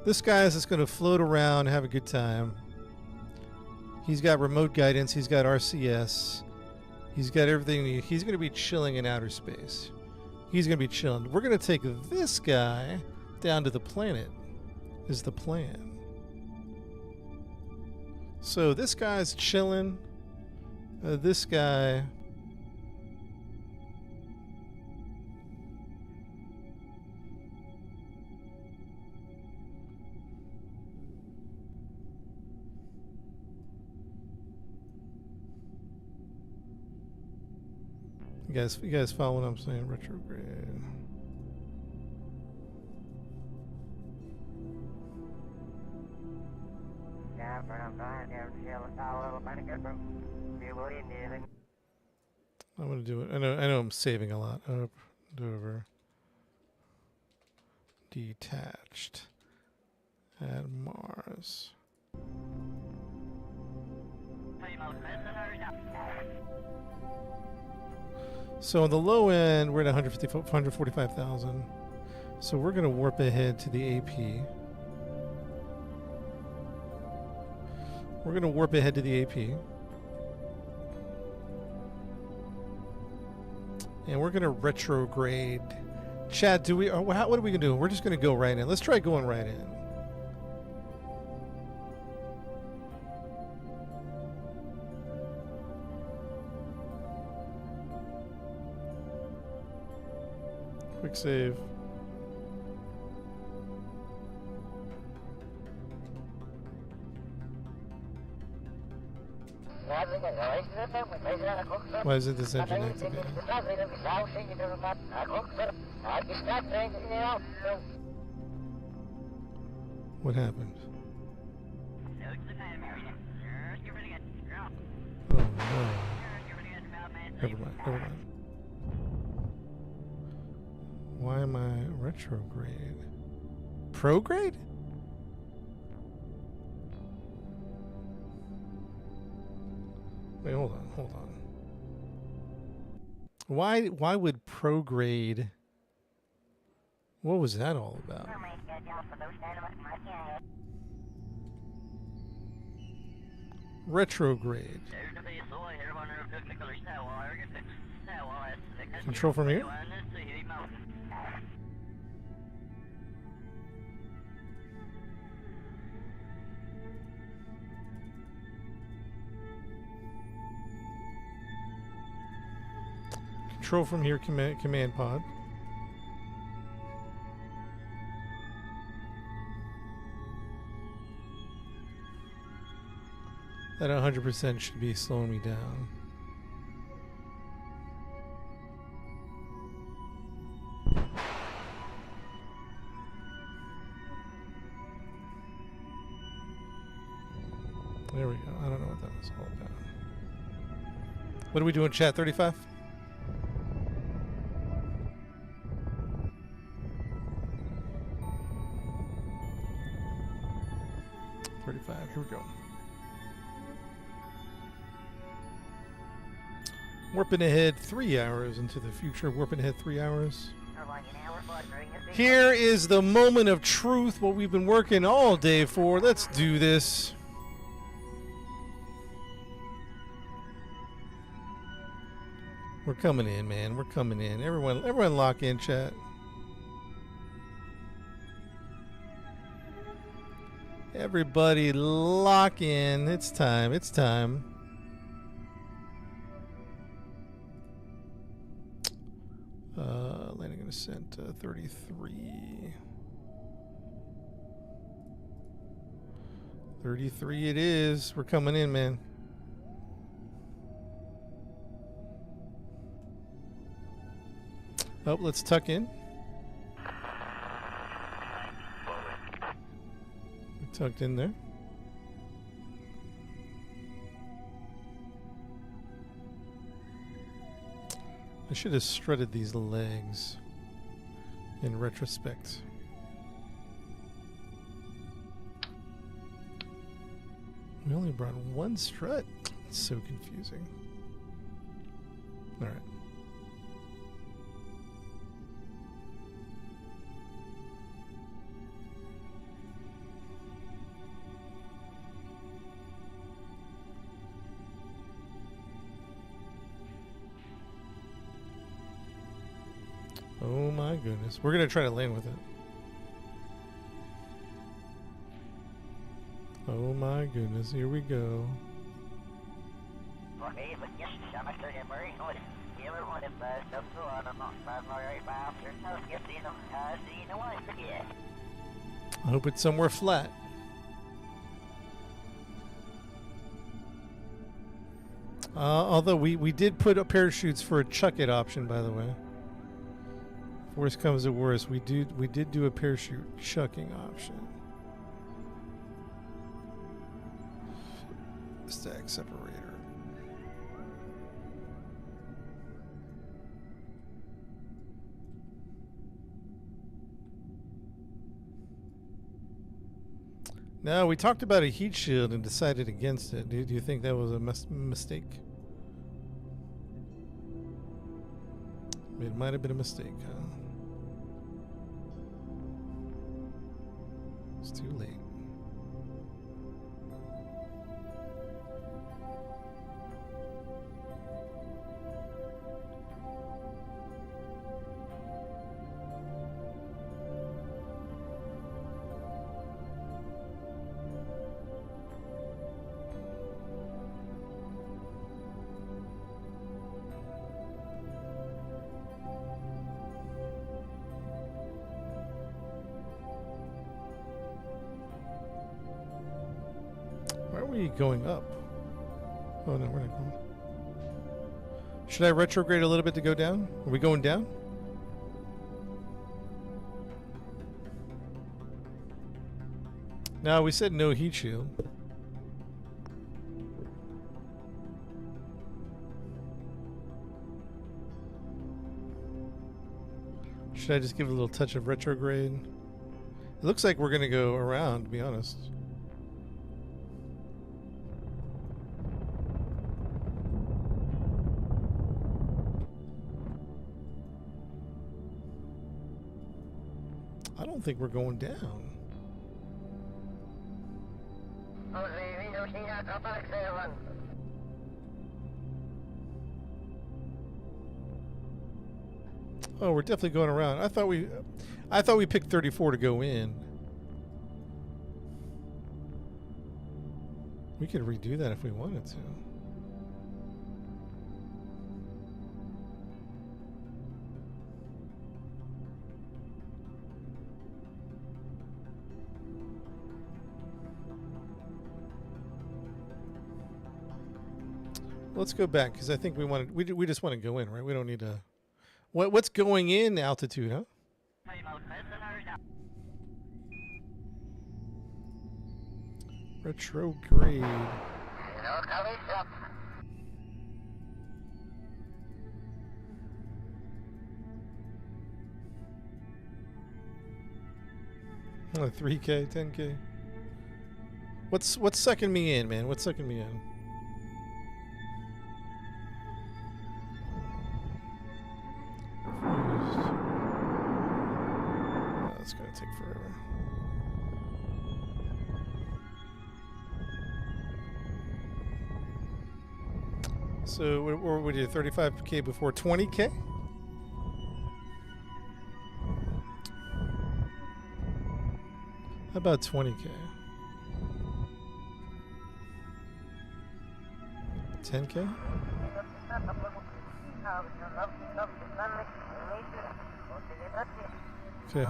Speaker 1: This guy is just going to float around, have a good time. He's got remote guidance. He's got RCS. He's got everything. He's going to be chilling in outer space. He's going to be chilling. We're going to take this guy down to the planet is the plan. So this guy's chilling. This guy... You guys follow what I'm saying? Retrograde. I'm gonna do it. I know I'm saving a lot. Up, over. Detached. At Mars. So on the low end, we're at 145,000. So we're going to warp ahead to the AP. We're going to warp ahead to the AP. And we're going to retrograde Chat, do we? Or what are we gonna do? We're just gonna go right in. Let's try going right in. Quick save. Why isn't this engine activated? What happened? Oh no. Never mind, never mind. Why am I retrograde? Prograde? Wait, hold on, hold on. Why would prograde? What was that all about? Retrograde. Control from here? Control from here, command pod. That 100% should be slowing me down. There we go. I don't know what that was all about. What are we doing, chat? 35? Here we go. Warping ahead 3 hours into the future. Warping ahead 3 hours. Here is the moment of truth, what we've been working all day for. Let's do this. We're coming in, man. We're coming in. Everyone lock in, chat. Everybody lock in. It's time. It's time. Landing in ascent 33. 33 it is. We're coming in, man. Oh, let's tuck in. We're tucked in there. I should have strutted these legs in retrospect. We only brought one strut. It's so confusing. All right. Oh my goodness. We're going to try to land with it. Oh my goodness. Here we go. I hope it's somewhere flat. Although we did put up parachutes for a chuck it option, by the way. Worst comes to worst, we did do a parachute chucking option. Stack separator. No, we talked about a heat shield and decided against it. Do you think that was a mistake? It might have been a mistake, huh? It's too late. are you going up? Oh no, we're not going. Should I retrograde a little bit to go down? Are we going down? No, we said no heat shield. Should I just give it a little touch of retrograde? It looks like we're going to go around, to be honest. I don't think we're going down. Oh, we're definitely going around. I thought we picked 34 to go in. We could redo that if we wanted to. Let's go back because I think we just want to go in, right? We don't need to. What's going in altitude, huh? Retrograde. Oh, 3K, 10K. What's sucking me in, man? What's sucking me in? It's gonna take forever. So what we did 35K before 20K? How about 20K? 10K? Okay.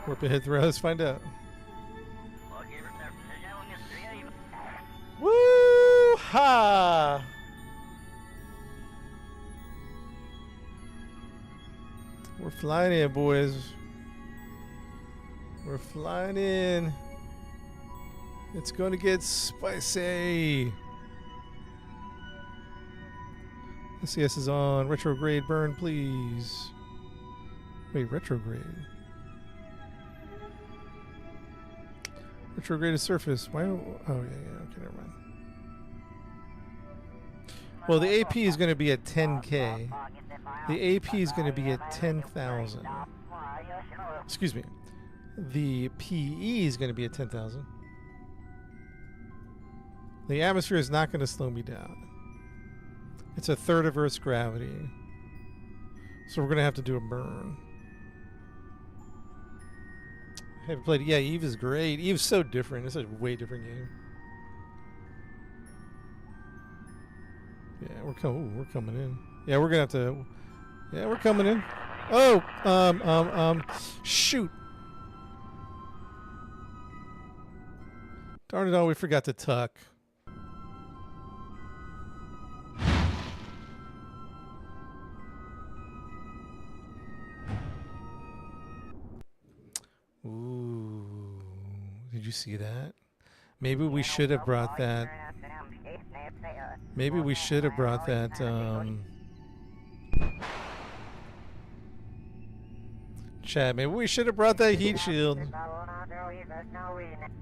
Speaker 1: Warp ahead through. Let's find out. Woo ha! We're flying in, boys. We're flying in. It's going to get spicy. SCS is on. Retrograde burn, please. Wait, retrograde. Retrograde surface. Why? Oh, yeah. Okay, never mind. Well, the AP is going to be at 10K. The AP is going to be at 10,000. Excuse me. The PE is going to be at 10,000. The atmosphere is not going to slow me down. It's a third of Earth's gravity. So we're going to have to do a burn. I haven't played it. Yeah, Eve is great. Eve's so different. It's a way different game. Yeah, we're coming in. Yeah, we're gonna have to. Yeah, we're coming in. Oh, shoot. Darn it all, we forgot to tuck. Ooh, did you see that? Maybe we should have brought that. Maybe we should have brought that. Chat, maybe we should have brought that heat shield.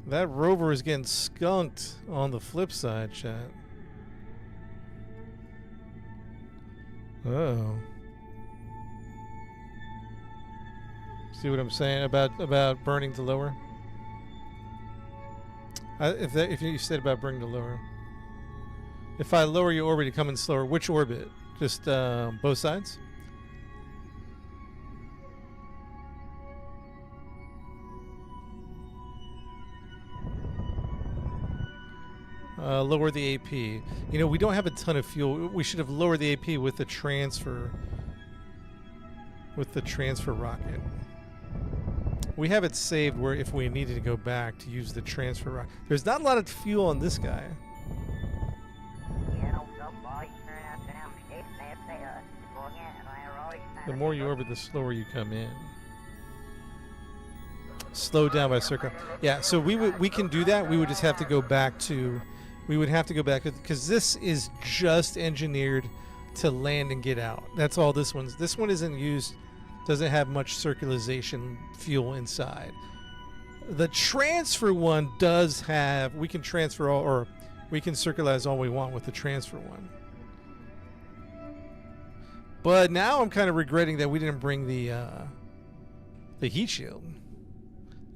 Speaker 1: That rover is getting skunked on the flip side, chat. Oh. See what I'm saying about burning to lower? If you said about burning to lower. If I lower your orbit, you come in slower. Which orbit? Just both sides? Lower the AP. You know, we don't have a ton of fuel. We should have lowered the AP with the transfer. With the transfer rocket. We have it saved where if we needed to go back to use the transfer rock. There's not a lot of fuel on this guy. The more you orbit, the slower you come in. Slow down by circle. Yeah, so we can do that. We would just have to go back to, because this is just engineered to land and get out. That's all this one's. This one isn't used, doesn't have much circulation fuel inside. The transfer one does have, we can transfer all, or we can circularize all we want with the transfer one. But now I'm kind of regretting that we didn't bring the heat shield.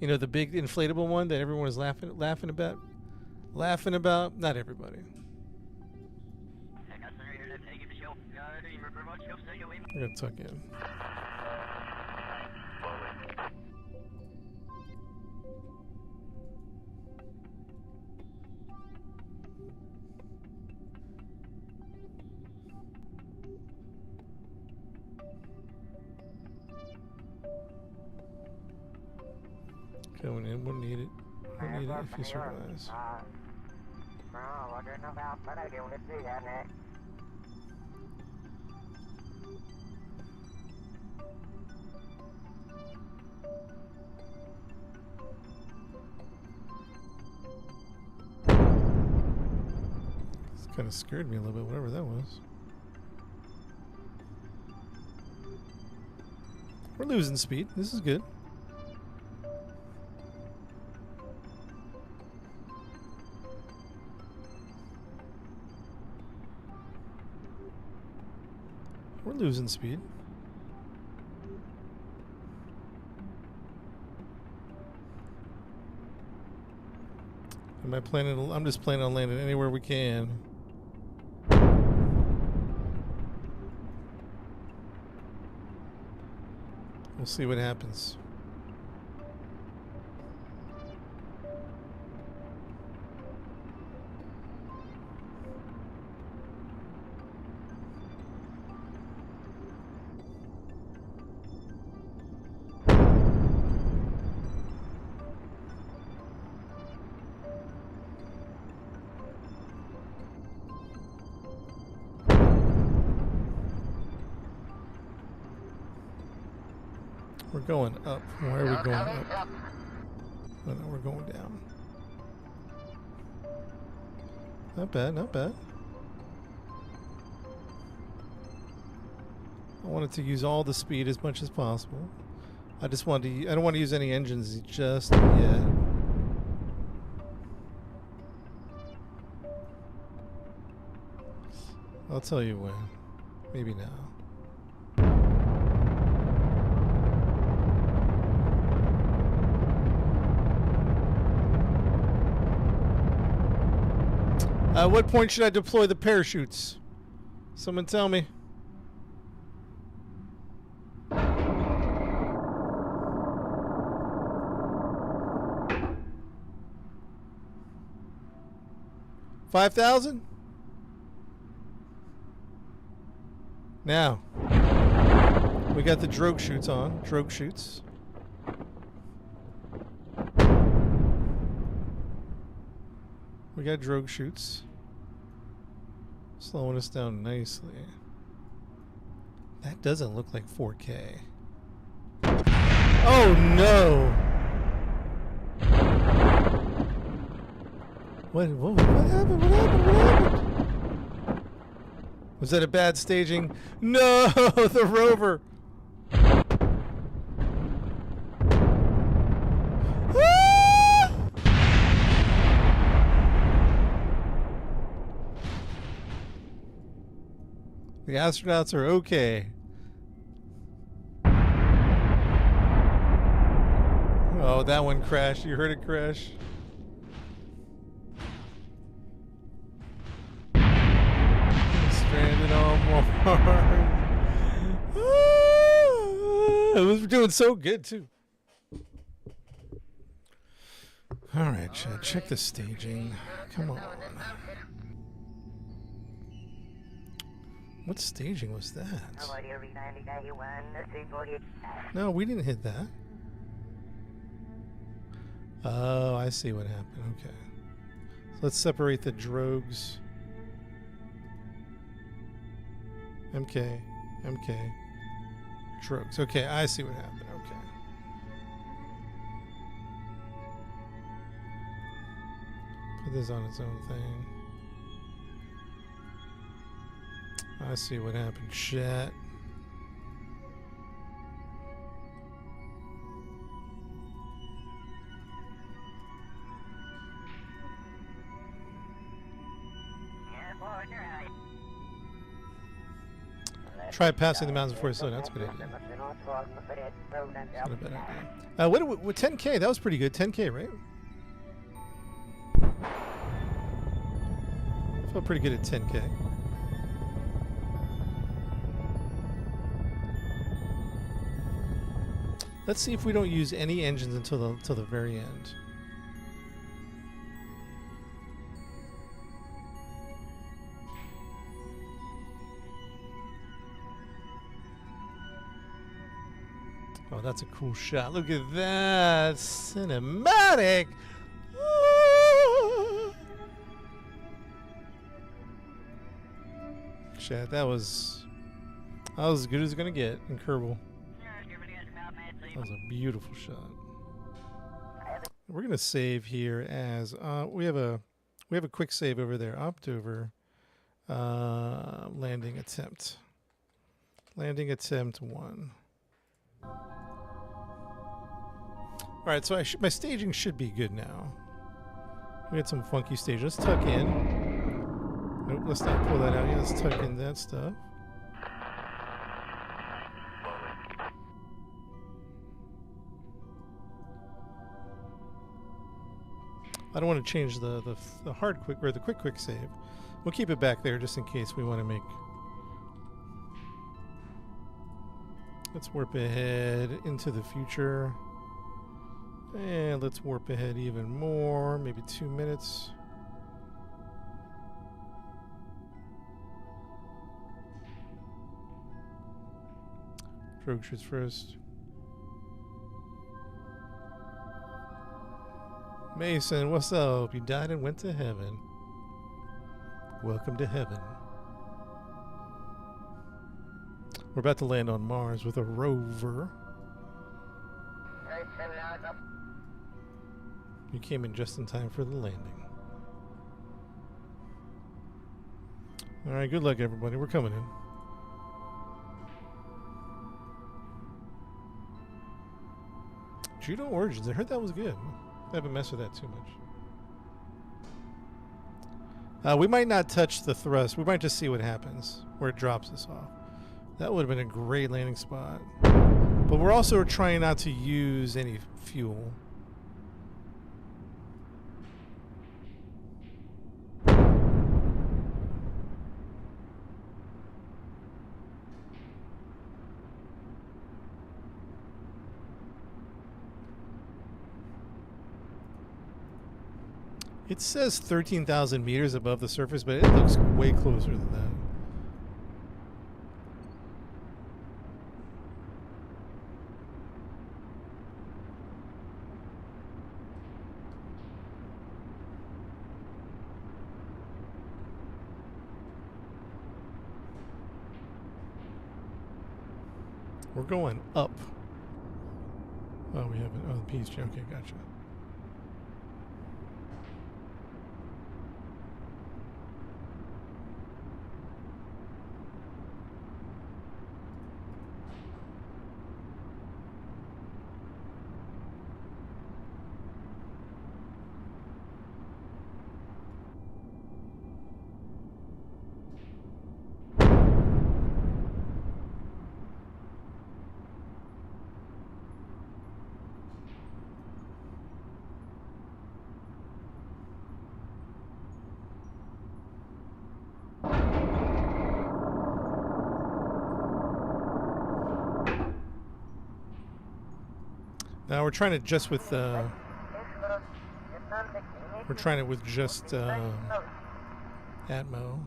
Speaker 1: You know, the big inflatable one that everyone was laughing about. Not everybody. We're gonna tuck in. Going in, we'll need it. We'll need it if you surprise. This kind of scared me a little bit, whatever that was. We're losing speed. This is good. We're losing speed. I'm just planning on landing anywhere we can. We'll see what happens. We're going up. Why are we going up? Oh no, we're going down. Not bad, not bad. I wanted to use all the speed as much as possible. I just wanted to. I don't want to use any engines just yet. I'll tell you when. Maybe now. At what point should I deploy the parachutes? Someone tell me. $5,000? Now. We got the drogue chutes on. Drogue chutes. We got drogue chutes. Slowing us down nicely. That doesn't look like 4K. Oh no! What happened? What happened? What happened? Was that a bad staging? No! The rover! The astronauts are okay. Oh, that one crashed. You heard it crash? Stranded on Mars. It was doing so good, too. Alright, Chad. Check the staging. Come on. What staging was that? No, we didn't hit that. Oh, I see what happened. Okay. So let's separate the drogues. MK. MK. Drogues. Okay, I see what happened. Okay. Put this on its own thing. I see what happened, chat. Try passing the mountains before you slow down. That's a good idea. That's not a bad idea. What 10K? That was pretty good. 10K, right? Felt pretty good at 10K. Let's see if we don't use any engines until the very end. Oh, that's a cool shot. Look at that. Cinematic. Chat, that was as good as it's gonna get in Kerbal. That was a beautiful shot. We're gonna save here as we have a quick save over there. Opt over landing attempt. Landing attempt 1. All right, so my staging should be good now. We had some funky stage. Let's tuck in. Nope, let's not pull that out yet. Let's tuck in that stuff. I don't want to change the hard quick or the quick save. We'll keep it back there just in case we want to make. Let's warp ahead into the future. And let's warp ahead even more, maybe 2 minutes. Drogue shoots first. Mason, what's up? You died and went to heaven. Welcome to heaven. We're about to land on Mars with a rover. You came in just in time for the landing. Alright, good luck everybody. We're coming in. Judo Origins. I heard that was good. I haven't messed with that too much. We might not touch the thrust. We might just see what happens, where it drops us off. That would have been a great landing spot. But we're also trying not to use any fuel. It says 13,000 meters above the surface, but it looks way closer than that. We're going up. Oh, we haven't. Oh, the PSG. Okay, gotcha. Now we're trying it just with we're trying it with just Atmo.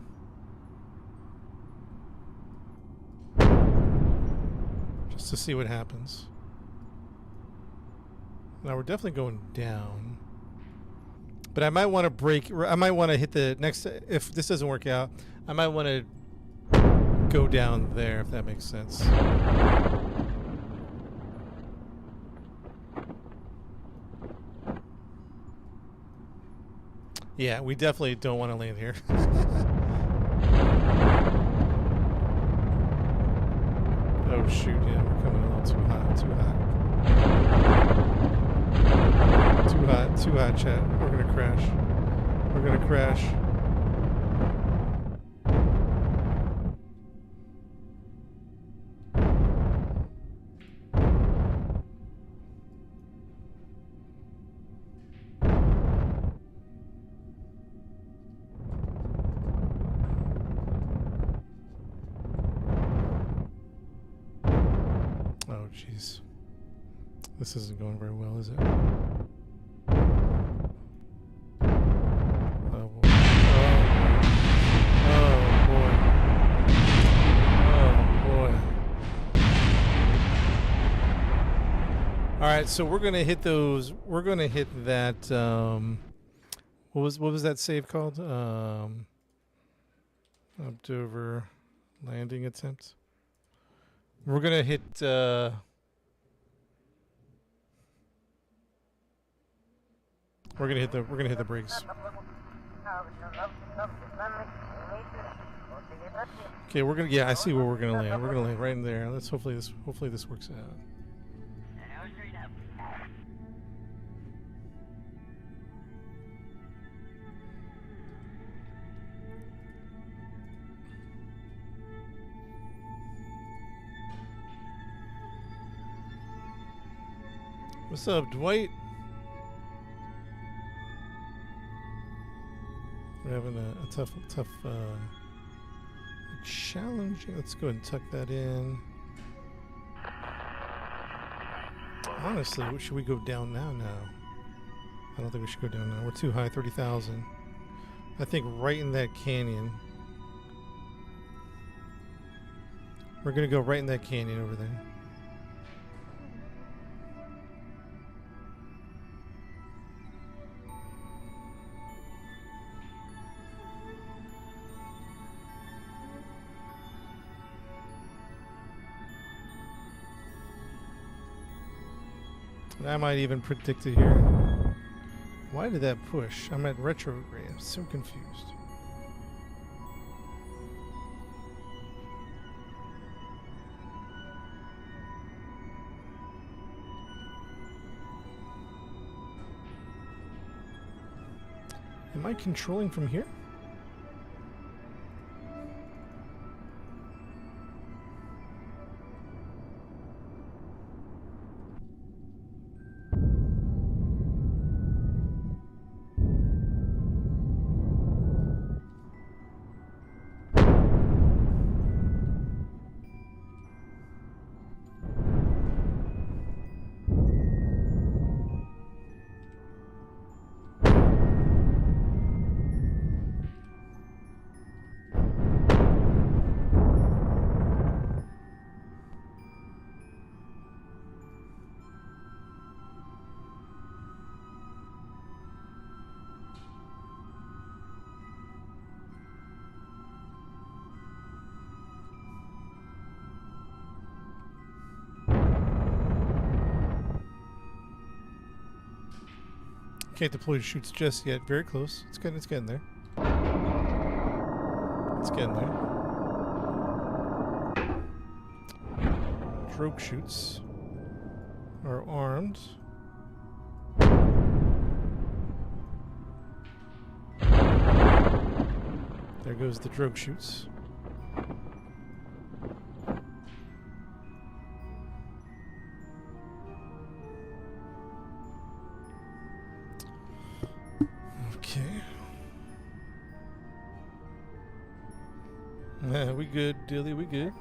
Speaker 1: Just to see what happens. Now we're definitely going down. But I might want to break. I might want to hit the next. If this doesn't work out, I might want to go down there, if that makes sense. Yeah, we definitely don't want to land here. Oh shoot, yeah, we're coming a little too hot, too hot, chat. We're gonna crash. We're gonna crash. Oh jeez. This isn't going very well, is it? Oh boy. Oh boy. Oh boy. Alright, so we're gonna hit those. We're gonna hit that what was that save called? Updover landing attempt. We're gonna hit we're gonna hit the brakes. Okay, we're gonna I see where we're gonna land. We're gonna land right in there. Let's hopefully this works out. What's up, Dwight? We're having a tough, challenging. Let's go ahead and tuck that in. Honestly, should we go down now? No. I don't think we should go down now. We're too high, 30,000. I think right in that canyon. We're going to go right in that canyon over there. I might even predict it here. Why did that push? I'm at retrograde. I'm so confused. Am I controlling from here? Can't deploy shoots just yet. Very close. It's getting there. It's getting there. Drogue shoots are armed. There goes the drogue shoots. We good, Dilly, we good.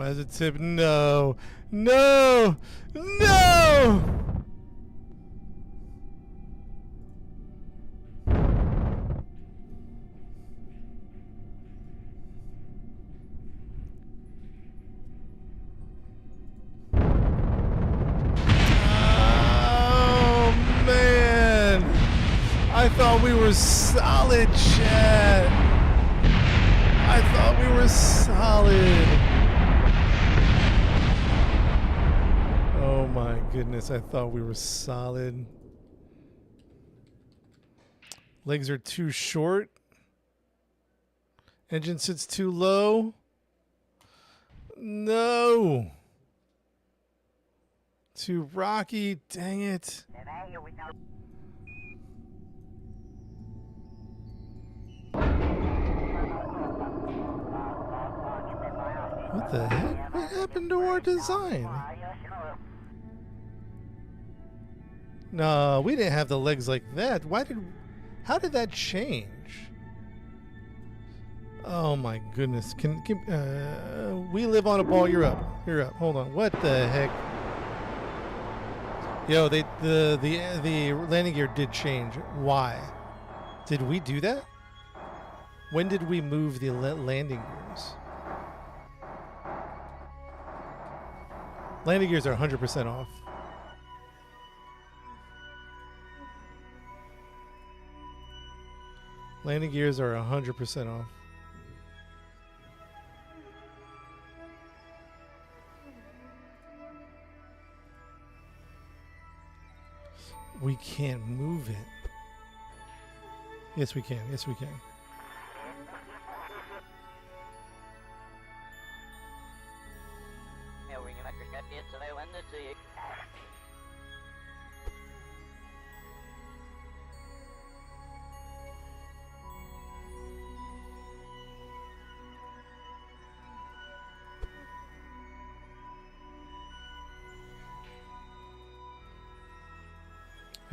Speaker 1: Why is it tip? No. No. No. I thought we were solid, Chad. I thought we were solid. Oh my goodness, I thought we were solid. Legs are too short. Engine sits too low. No. Too rocky, dang it. What the heck? What happened to our design? No, we didn't have the legs like that. How did that change? Oh my goodness. We live on a ball. You're up. You're up. Hold on. What the heck? Yo, the landing gear did change. Why? Did we do that? When did we move the landing gears? Landing gears are 100% off. Landing gears are 100% off. We can't move it. Yes, we can. Yes, we can.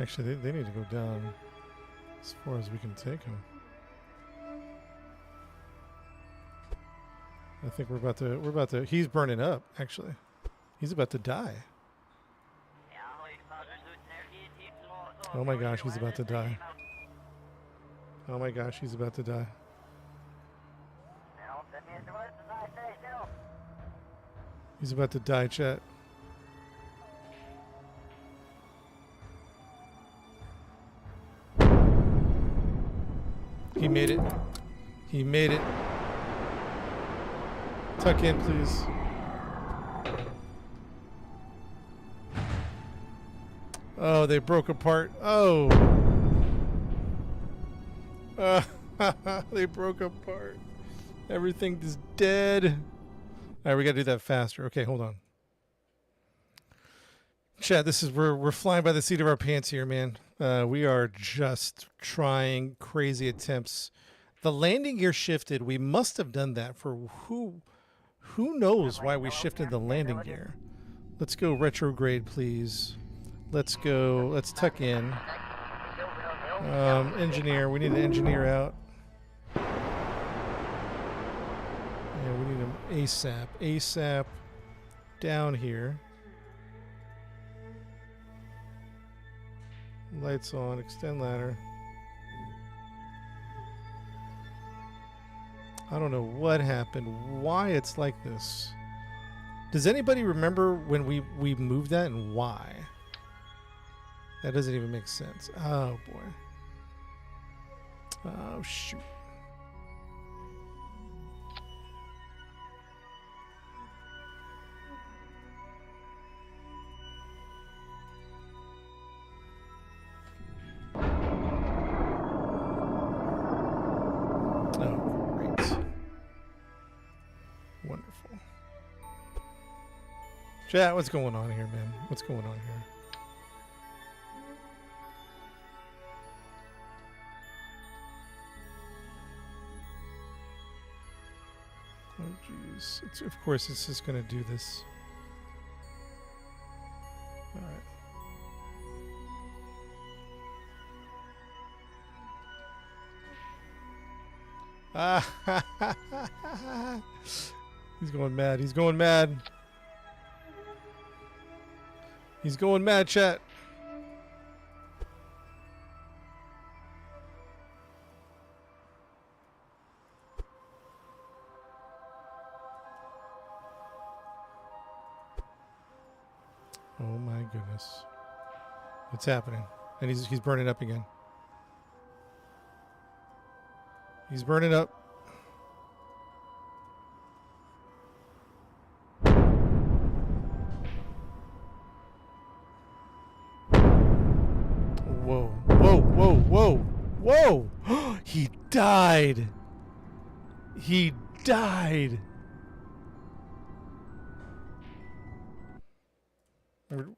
Speaker 1: Actually, they need to go down as far as we can take them. I think we're about to, he's burning up, actually. He's about to die. Oh my gosh, he's about to die. Oh my gosh, he's about to die. He's about to die, chat. He made it. He made it. Tuck in, please. Oh, they broke apart. Oh. They broke apart. Everything is dead. All right, we got to do that faster. Okay, hold on. Chat, this is we're flying by the seat of our pants here, man. We are just trying crazy attempts. The landing gear shifted. We must have done that for who knows why we shifted the landing gear. Let's go retrograde, please. Let's go. Let's tuck in. Engineer. We need an engineer out. Yeah, we need him ASAP. ASAP down here. Lights on. Extend ladder. I don't know what happened. Why it's like this. Does anybody remember when we moved that and why? That doesn't even make sense. Oh boy. Oh shoot. Chat, what's going on here, man? What's going on here? Oh, jeez. Of course, it's just going to do this. All right. He's going mad. He's going mad. He's going mad, chat. Oh my goodness. It's happening. And he's burning up again. He's burning up. Whoa, whoa, whoa, whoa, whoa! He died! He died!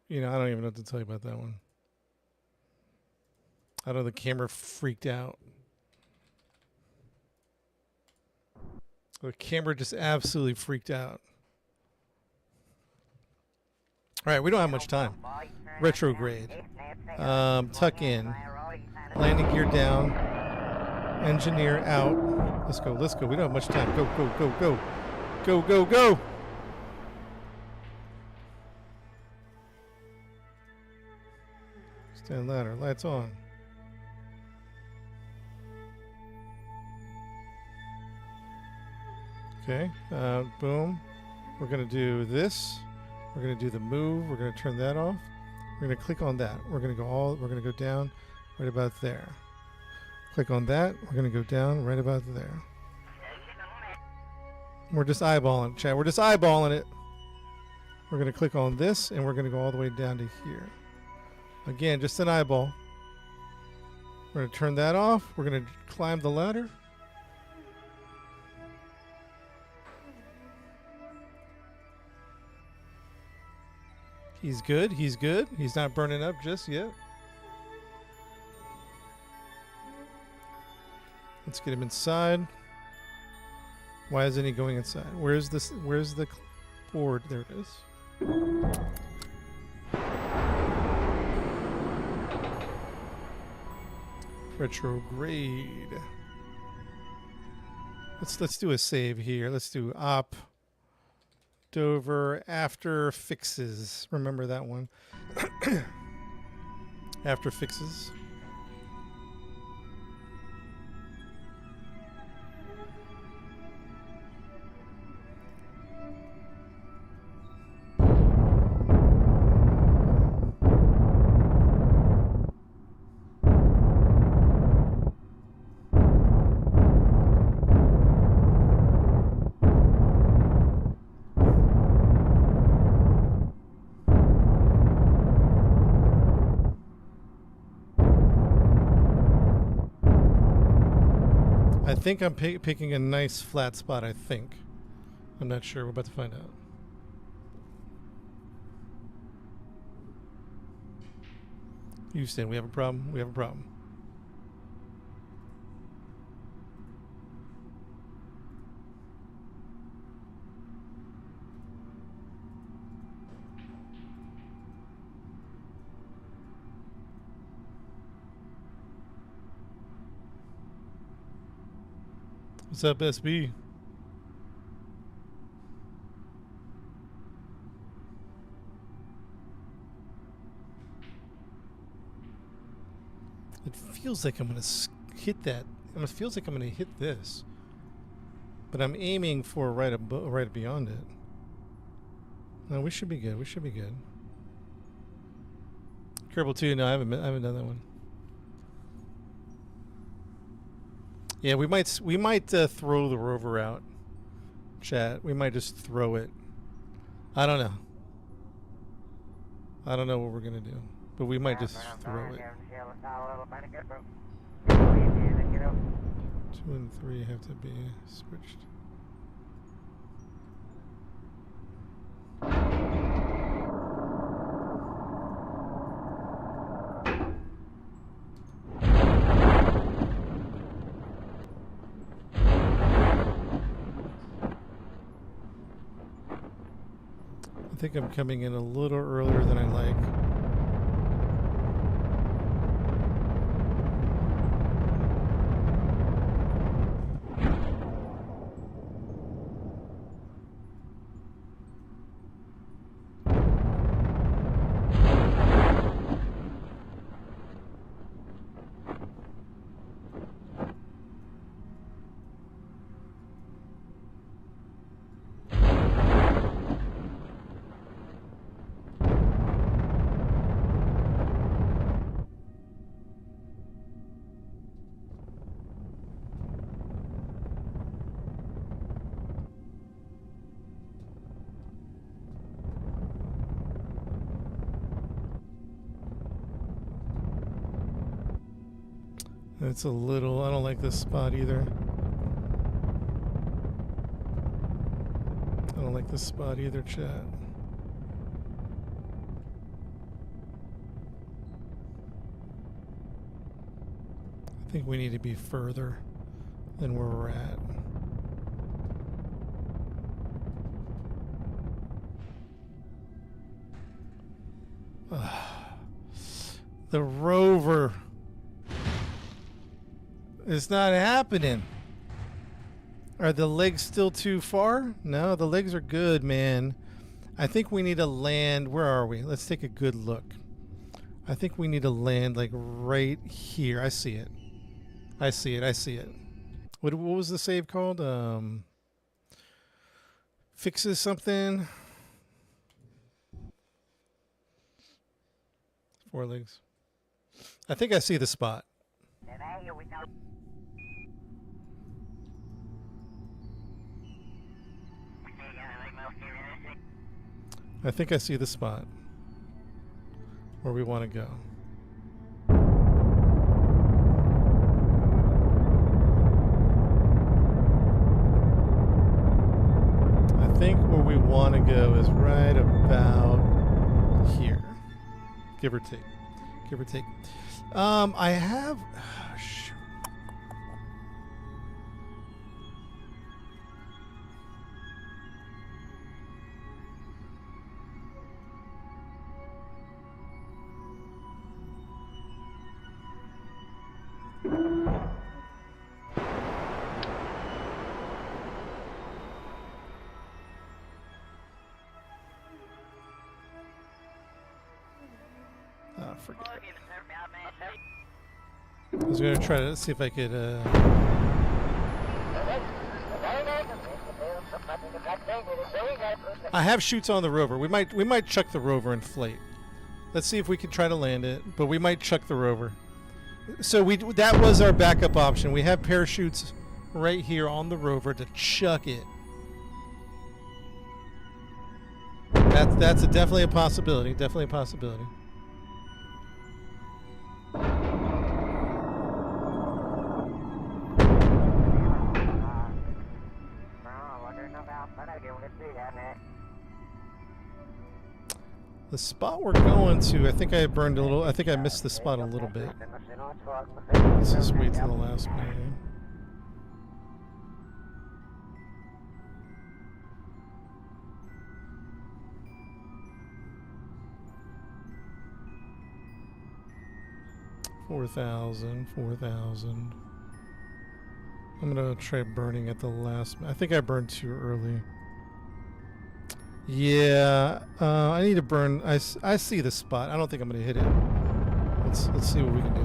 Speaker 1: You know, I don't even know what to tell you about that one. I know the camera freaked out. The camera just absolutely freaked out. Alright, we don't have much time. Retrograde. Tuck in. Landing gear down. Engineer out. Let's go, let's go. We don't have much time. Go, go, go, go. Go, go, go! Stand ladder. Lights on. Okay, boom. We're going to do this. We're going to do the move. We're going to turn that off. We're going to click on that. We're going to go down right about there. Click on that. We're going to go down right about there. We're just eyeballing it, chat. We're just eyeballing it. We're going to click on this, and we're going to go all the way down to here. Again, just an eyeball. We're going to turn that off. We're going to climb the ladder. He's good. He's good. He's not burning up just yet. Let's get him inside. Why isn't he going inside? Where's this? Where's the board? There it is. Retrograde. Let's do a save here. Let's do op. Dover after fixes. Remember that one. After fixes. I think I'm picking a nice flat spot, I think. I'm not sure. We're about to find out. Houston, we have a problem. We have a problem. What's up, SB? It feels like I'm going to hit that. It feels like I'm going to hit this. But I'm aiming for right beyond it. No, we should be good. We should be good. Kerbal 2, no, I haven't done that one. Yeah, we might throw the rover out, chat. We might just throw it. I don't know. I don't know what we're gonna do, but we might just throw it. 2 and 3 have to be switched. I think I'm coming in a little earlier than I like. It's a little... I don't like this spot either. I don't like this spot either, chat. I think we need to be further than where we're at. The rover. It's not happening. Are the legs still too far? No, the legs are good, man. I think we need to land. Where are we? Let's take a good look. I think we need to land like right here. I see it. I see it. I see it. What was the save called? Fixes something. 4 legs. I think I see the spot. I think I see the spot where we want to go. I think where we want to go is right about here. Give or take. Give or take. I have... forget it. I was going to try to see if I could... I have chutes on the rover. We might chuck the rover and inflate. Let's see if we can try to land it, but we might chuck the rover. So that was our backup option. We have parachutes right here on the rover to chuck it. That's definitely a possibility. Definitely a possibility. The spot we're going to, I think I burned a little. I think I missed the spot a little bit. Let's just wait till the last minute. $4,000. I'm gonna try burning at the last. I think I burned too early. Yeah, I need to burn. I see the spot. I don't think I'm gonna hit it. Let's see what we can do.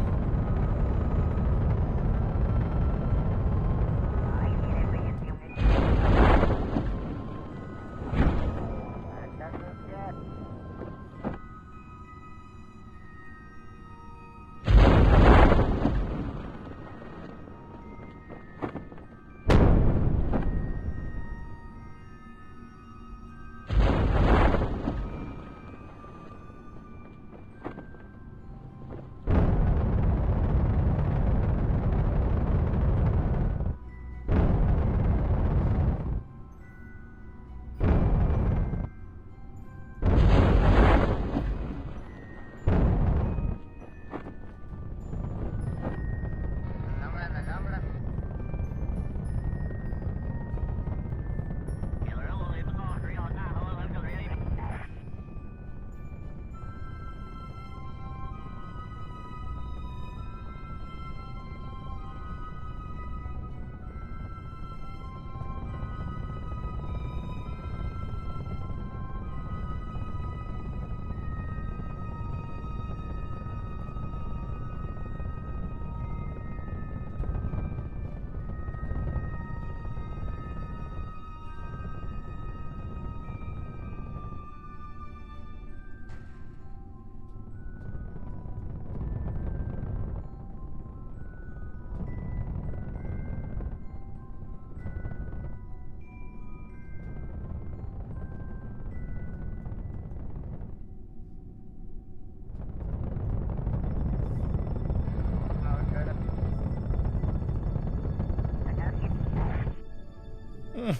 Speaker 1: It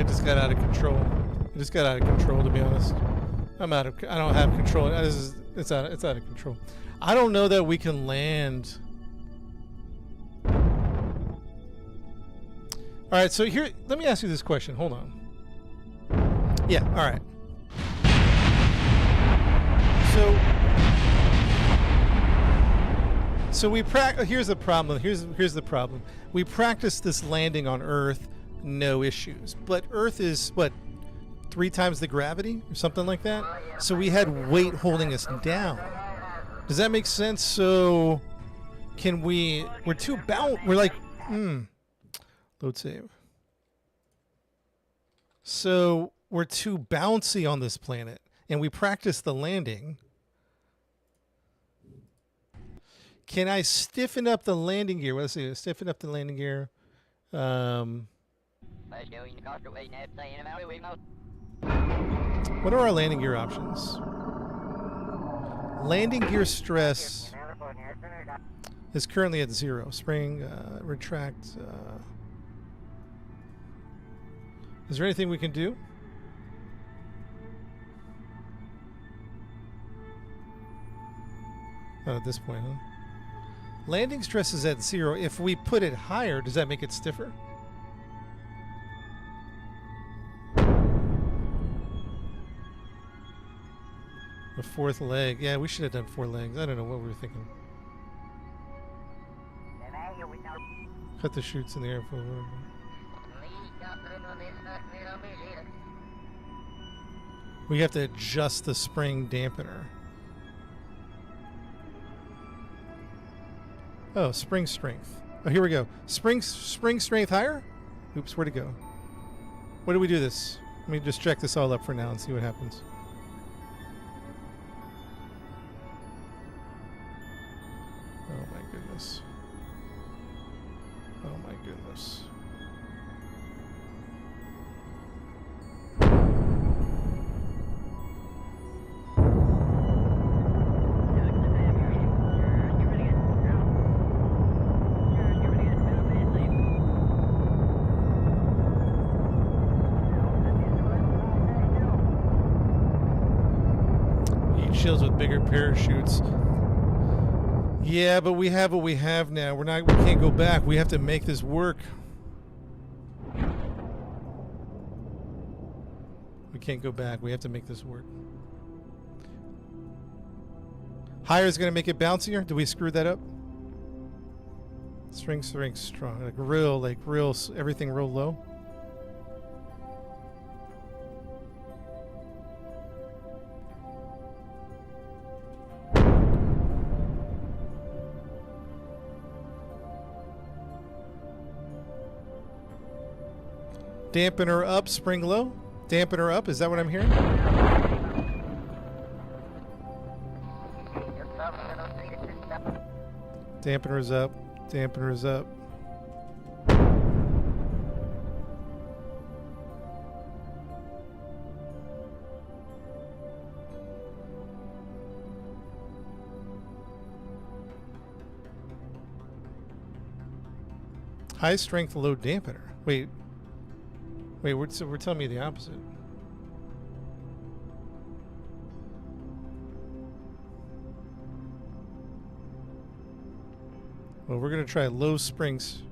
Speaker 1: just got out of control. It just got out of control, to be honest. I don't have control. It's out of control. I don't know that we can land. All right, so here, let me ask you this question. Hold on. Yeah, all right. So we here's the problem. Here's the problem. We practiced this landing on Earth, no issues. But Earth is what, 3 times the gravity or something like that? So we had weight holding us down. Does that make sense? So can we're too we're like, load save. So we're too bouncy on this planet, and we practice the landing. Can I stiffen up the landing gear? Let's see. Stiffen up the landing gear. What are our landing gear options? Landing gear stress is currently at 0. Spring, retract. Is there anything we can do? Not at this point, huh? Landing stress is at 0. If we put it higher, does that make it stiffer? The 4th leg. Yeah, we should have done 4 legs. I don't know what we were thinking. Cut the chutes in the air for. We have to adjust the spring dampener. Oh, spring strength. Oh, here we go. Spring strength higher? Oops, where'd it go? What do we do this? Let me just check this all up for now and see what happens. Oh my goodness. Oh my goodness. Shields with bigger parachutes. Yeah, but we have what we have now. We can't go back. We have to make this work. We can't go back. We have to make this work. Higher is going to make it bouncier. Did we screw that up? Strong. Like real, everything real low. Dampener up, spring low. Dampener up, is that what I'm hearing? Dampener's up. Dampener's up. High strength, low dampener. Wait, we're telling me the opposite. Well, we're going to try low springs.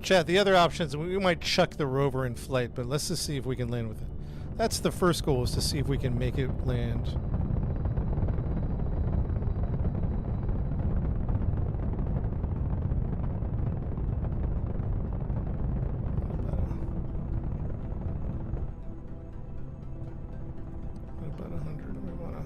Speaker 1: Chat, the other options, we might chuck the rover in flight, but let's just see if we can land with it. That's the first goal, is to see if we can make it land. About 100. We want to.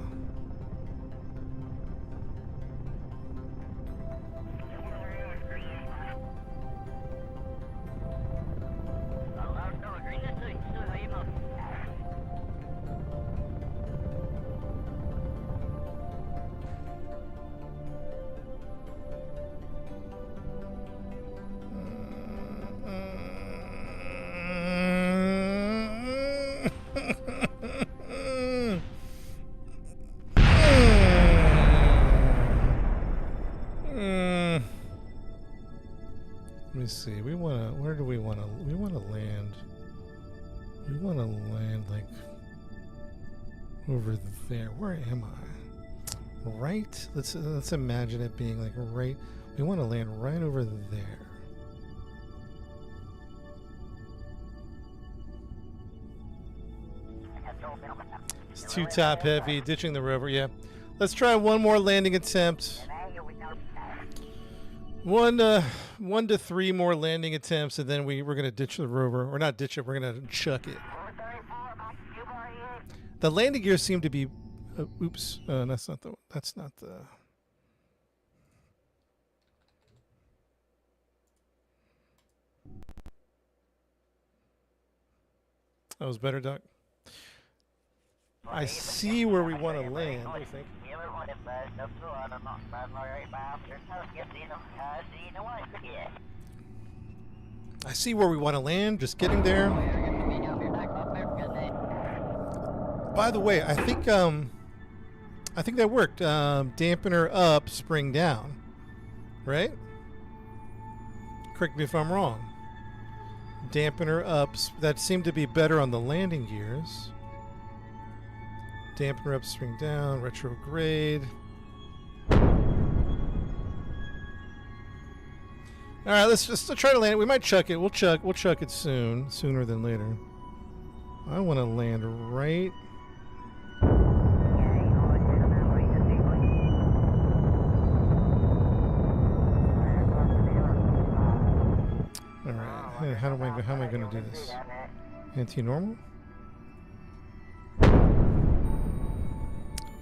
Speaker 1: Let me see. We wanna. Where do we wanna? We wanna land. We wanna land like over there. Where am I? Right. Let's imagine it being like right. We want to land right over there. It's too top heavy. Ditching the rover. Yeah. Let's try one more landing attempt. 1 to 3 more landing attempts, and then we're gonna ditch the rover, or not ditch it. We're gonna chuck it. The landing gears seem to be. Oops, that's not the. That's not the. That was better, Doc. I see where we want to land. What do you think? I see where we want to land. Just getting there. By the way, I think that worked. Dampener up, spring down. Right? Correct me if I'm wrong. Dampener up. That seemed to be better on the landing gears. Dampener up, spring down, retrograde. All right, let's try to land it. We might chuck it. We'll chuck it sooner than later. I want to land right. All right. Hey, how am I going to do this? Anti-normal?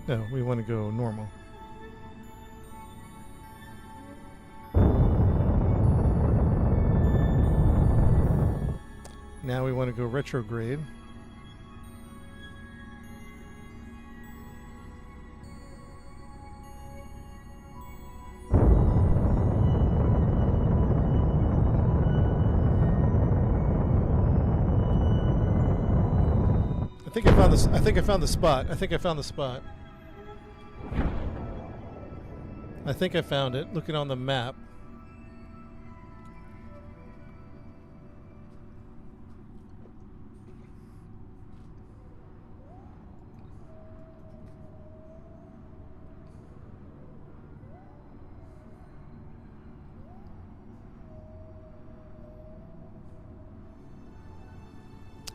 Speaker 1: No, we want to go normal. Now we want to go retrograde. I think I found this. I think I found the spot. I think I found it. Looking on the map.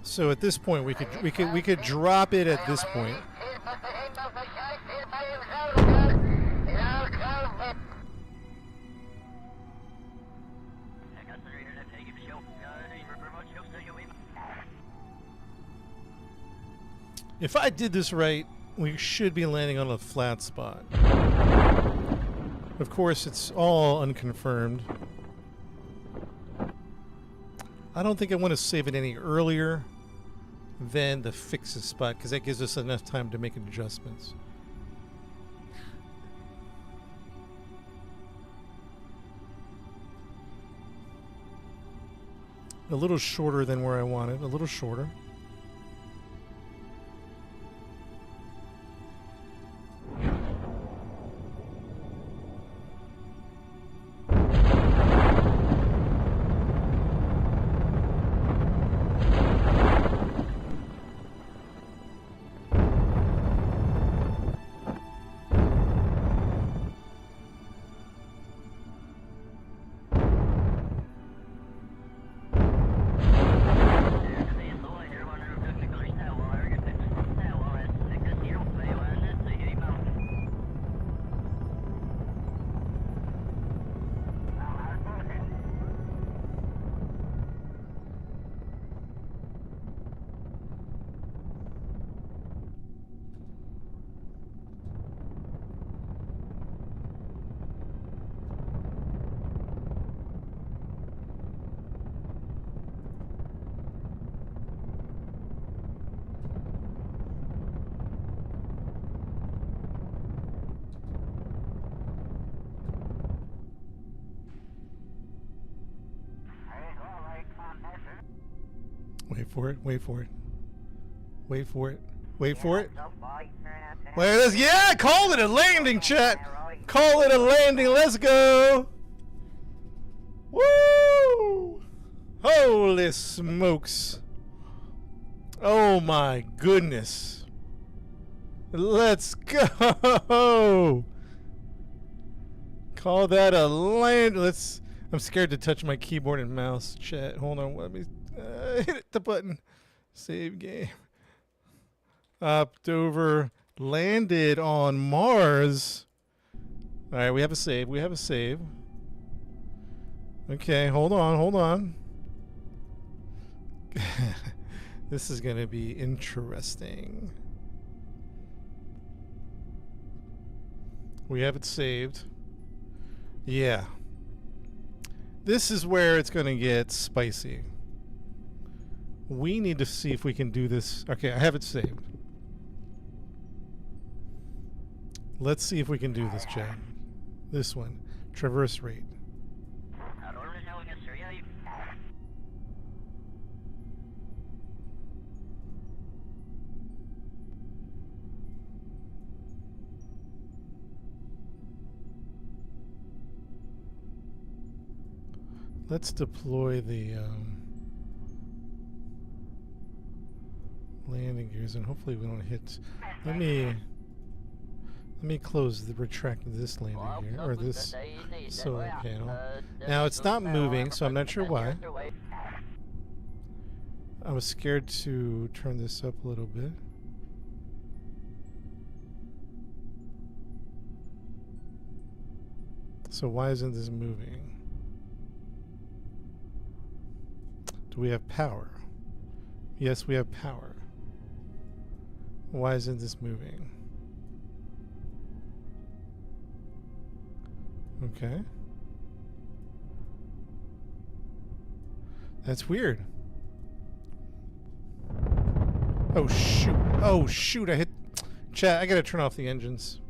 Speaker 1: So at this point, we could drop it at this point. If I did this right, we should be landing on a flat spot. Of course, it's all unconfirmed. I don't think I want to save it any earlier than the fixes spot, because that gives us enough time to make adjustments. A little shorter than where I wanted, a little shorter. Wait for it, wait for it. Wait for it. Wait for it. Wait, this. Yeah, call it a landing, chat. Call it a landing. Let's go. Woo! Holy smokes. Oh my goodness. Let's go. Call that a land. Let's. I'm scared to touch my keyboard and mouse, chat. Hold on. Let me hit the button. Save game. Upped over. Landed on Mars. All right, we have a save. We have a save. Okay, hold on, hold on. This is going to be interesting. We have it saved. Yeah. This is where it's going to get spicy. We need to see if we can do this. Okay, I have it saved. Let's see if we can do this, Chad. This one. Traverse rate. Let's deploy the landing gears, and hopefully we don't hit. Let me close the retract this landing gear or this solar panel. Now it's not moving, so I'm not sure why. I was scared to turn this up a little bit. So why isn't this moving? Do we have power? Yes, we have power. Why isn't this moving? Okay. That's weird. Oh shoot. Oh shoot, I hit... Chat, I gotta turn off the engines.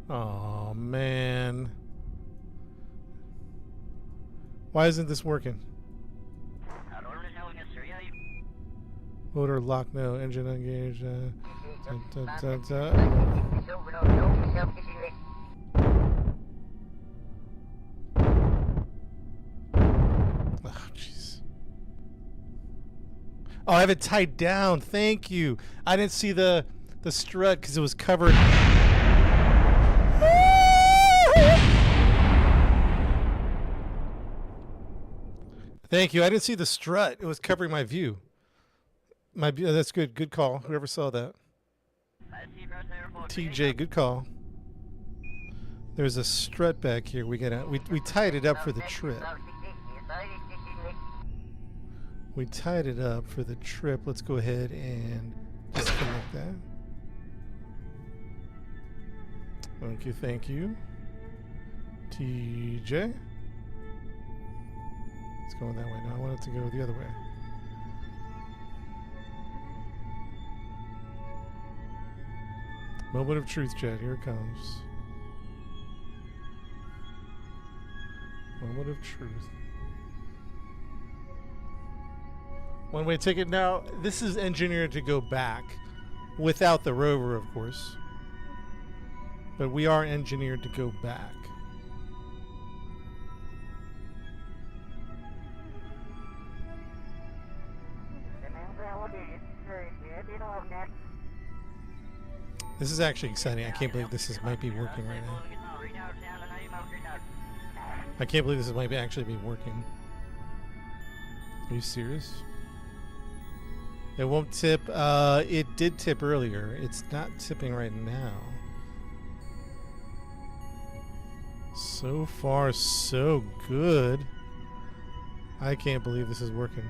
Speaker 1: Oh man. Why isn't this working? Motor lock, no. Engine engaged. Oh, jeez. Oh, I have it tied down. Thank you. I didn't see the strut because it was covered. Thank you. I didn't see the strut. It was covering my view. That's good. Good call. Whoever saw that. TJ, good call. There's a strut back here. We tied it up for the trip. We tied it up for the trip. Let's go ahead and disconnect that. Thank you. Thank you. TJ. It's going that way. No, I want it to go the other way. Moment of truth, Chad. Here it comes. Moment of truth. One way ticket. Now, this is engineered to go back without the rover, of course. But we are engineered to go back. This is actually exciting. I can't believe this might be working right now. I can't believe this might actually be working. Are you serious? It won't tip. It did tip earlier. It's not tipping right now. So far, so good. I can't believe this is working.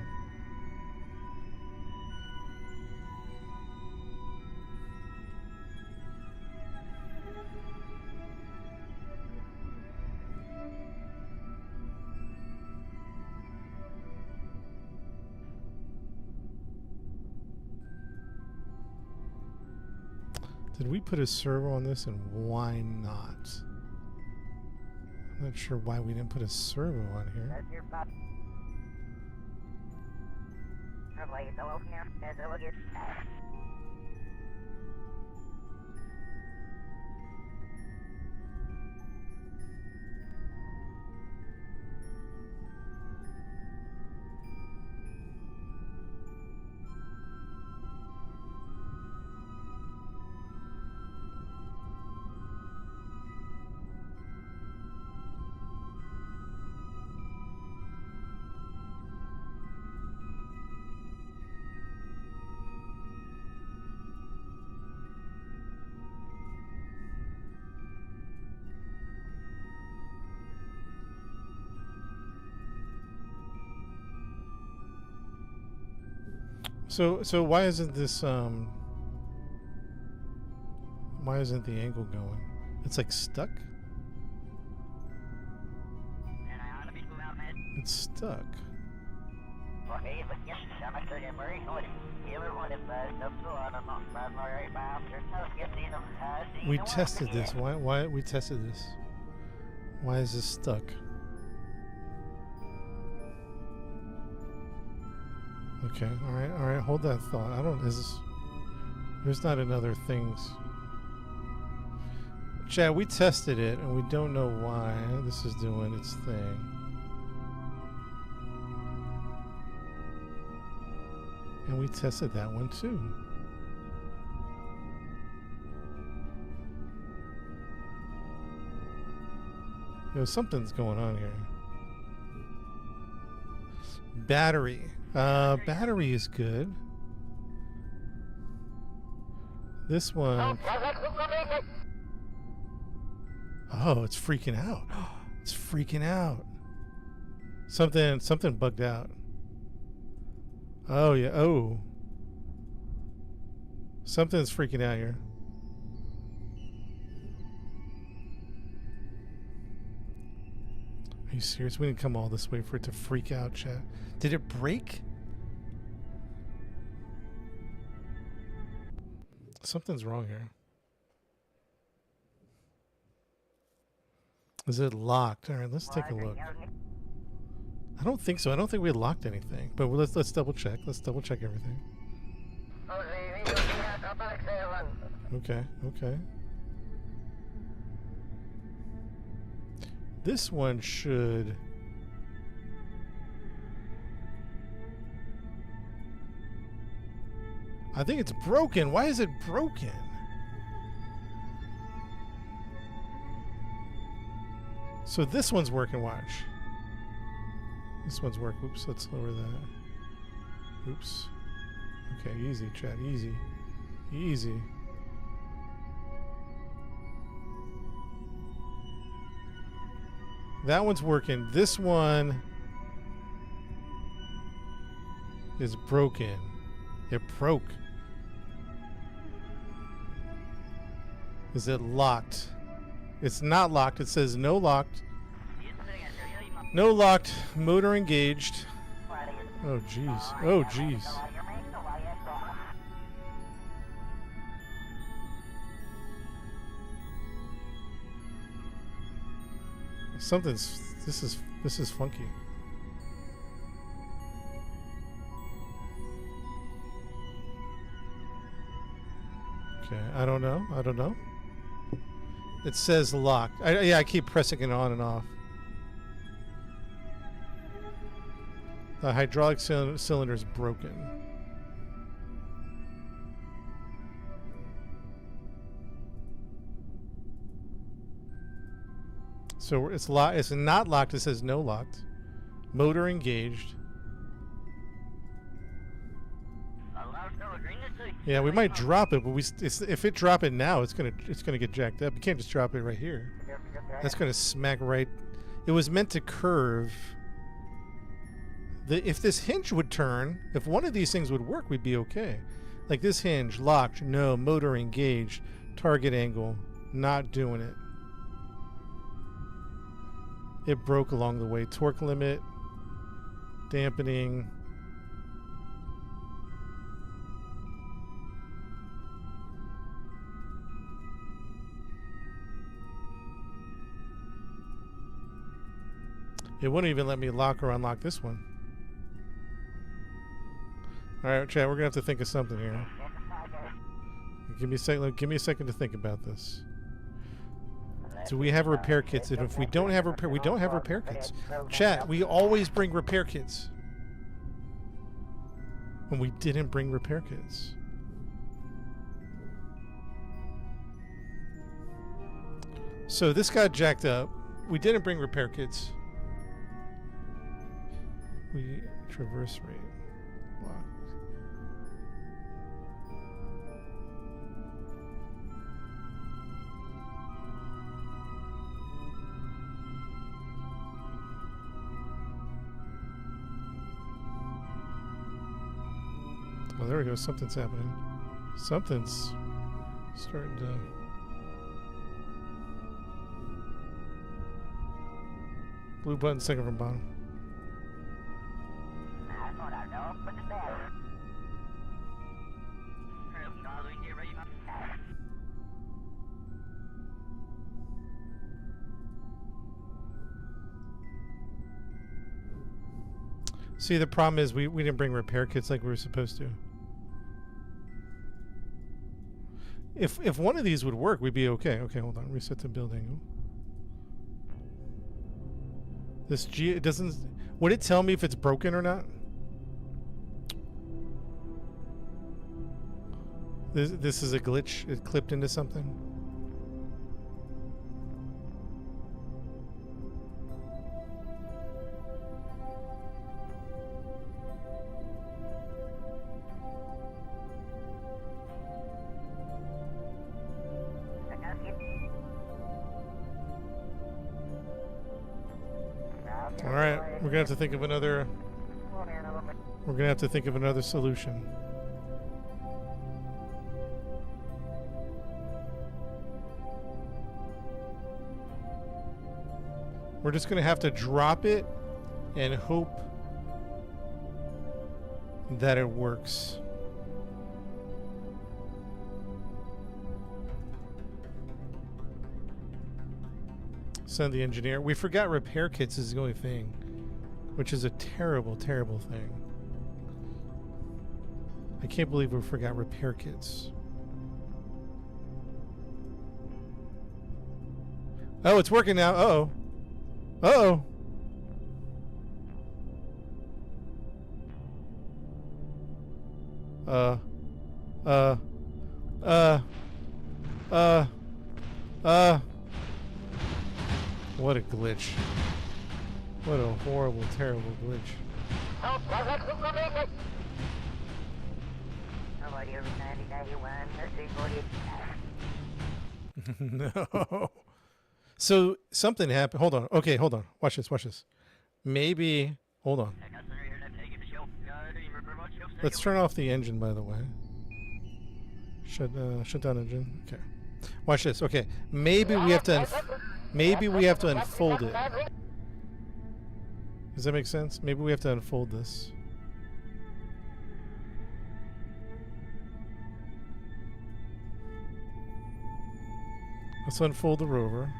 Speaker 1: Did we put a servo on this, and why not? I'm not sure why we didn't put a servo on here. So why isn't this why isn't the angle going? It's like stuck? It's stuck. We tested this. Why we tested this? Why is this stuck? Okay, alright, hold that thought. I don't, there's not another things. Chad, we tested it and we don't know why this is doing its thing. And we tested that one too. Yo, something's going on here. Battery. Battery is good. This one. Oh, it's freaking out. It's freaking out. Something bugged out. Oh yeah. Oh. Something's freaking out here. Are you serious? We didn't come all this way for it to freak out, chat. Did it break? Something's wrong here. Is it locked? All right, let's take a look. I don't think so. I don't think we locked anything. But let's double check. Let's double check everything. Okay, okay. This one should... I think it's broken. Why is it broken? So this one's working, watch. This one's working. Oops, let's lower that. Oops. Okay, easy, chat, easy. Easy. That one's working. This one is broken. It broke. Is it locked? It's not locked. It says no locked. No locked. Motor engaged. Oh, jeez. Oh, jeez. Something's... This is funky. Okay, I don't know. I don't know. It says locked. Yeah, I keep pressing it on and off. The hydraulic cylinder is broken. So it's locked. It's not locked. It says no locked. Motor engaged. Yeah, we might drop it, but if it drop it now, it's gonna get jacked up. You can't just drop it right here. That's gonna smack right. It was meant to curve. If this hinge would turn, if one of these things would work, we'd be okay. Like this hinge, locked, no, motor engaged, target angle, not doing it. It broke along the way. Torque limit, dampening. It wouldn't even let me lock or unlock this one. All right, Chad, we're gonna have to think of something here. Give me a second. Give me a second to think about this. Do we have repair kits? And if we don't have repair, we don't have repair kits. Chat, we always bring repair kits. When we didn't bring repair kits. So this got jacked up. We didn't bring repair kits. We traverse rate. Locked. Well, there we go. Something's happening. Something's starting to... Blue button, second from bottom. See, the problem is we didn't bring repair kits like we were supposed to. If one of these would work, we'd be okay. Okay, hold on. Reset the build angle. This G, it doesn't... Would it tell me if it's broken or not? This is a glitch. It clipped into something. All right, we're gonna have to think of another. We're gonna have to think of another solution. We're just gonna have to drop it and hope that it works. Send the engineer. We forgot repair kits is the only thing, which is a terrible, terrible thing. I can't believe we forgot repair kits. Oh, it's working now. Uh-oh. Uh-oh. What a glitch. What a horrible, terrible glitch. No. So something happened. Hold on. Okay, hold on. Watch this. Watch this. Maybe. Hold on. Let's turn off the engine, by the way. Shut down engine. Okay. Watch this. Okay. Maybe we have to. Maybe we have to unfold it. Does that make sense? Maybe we have to unfold this. Let's unfold the rover.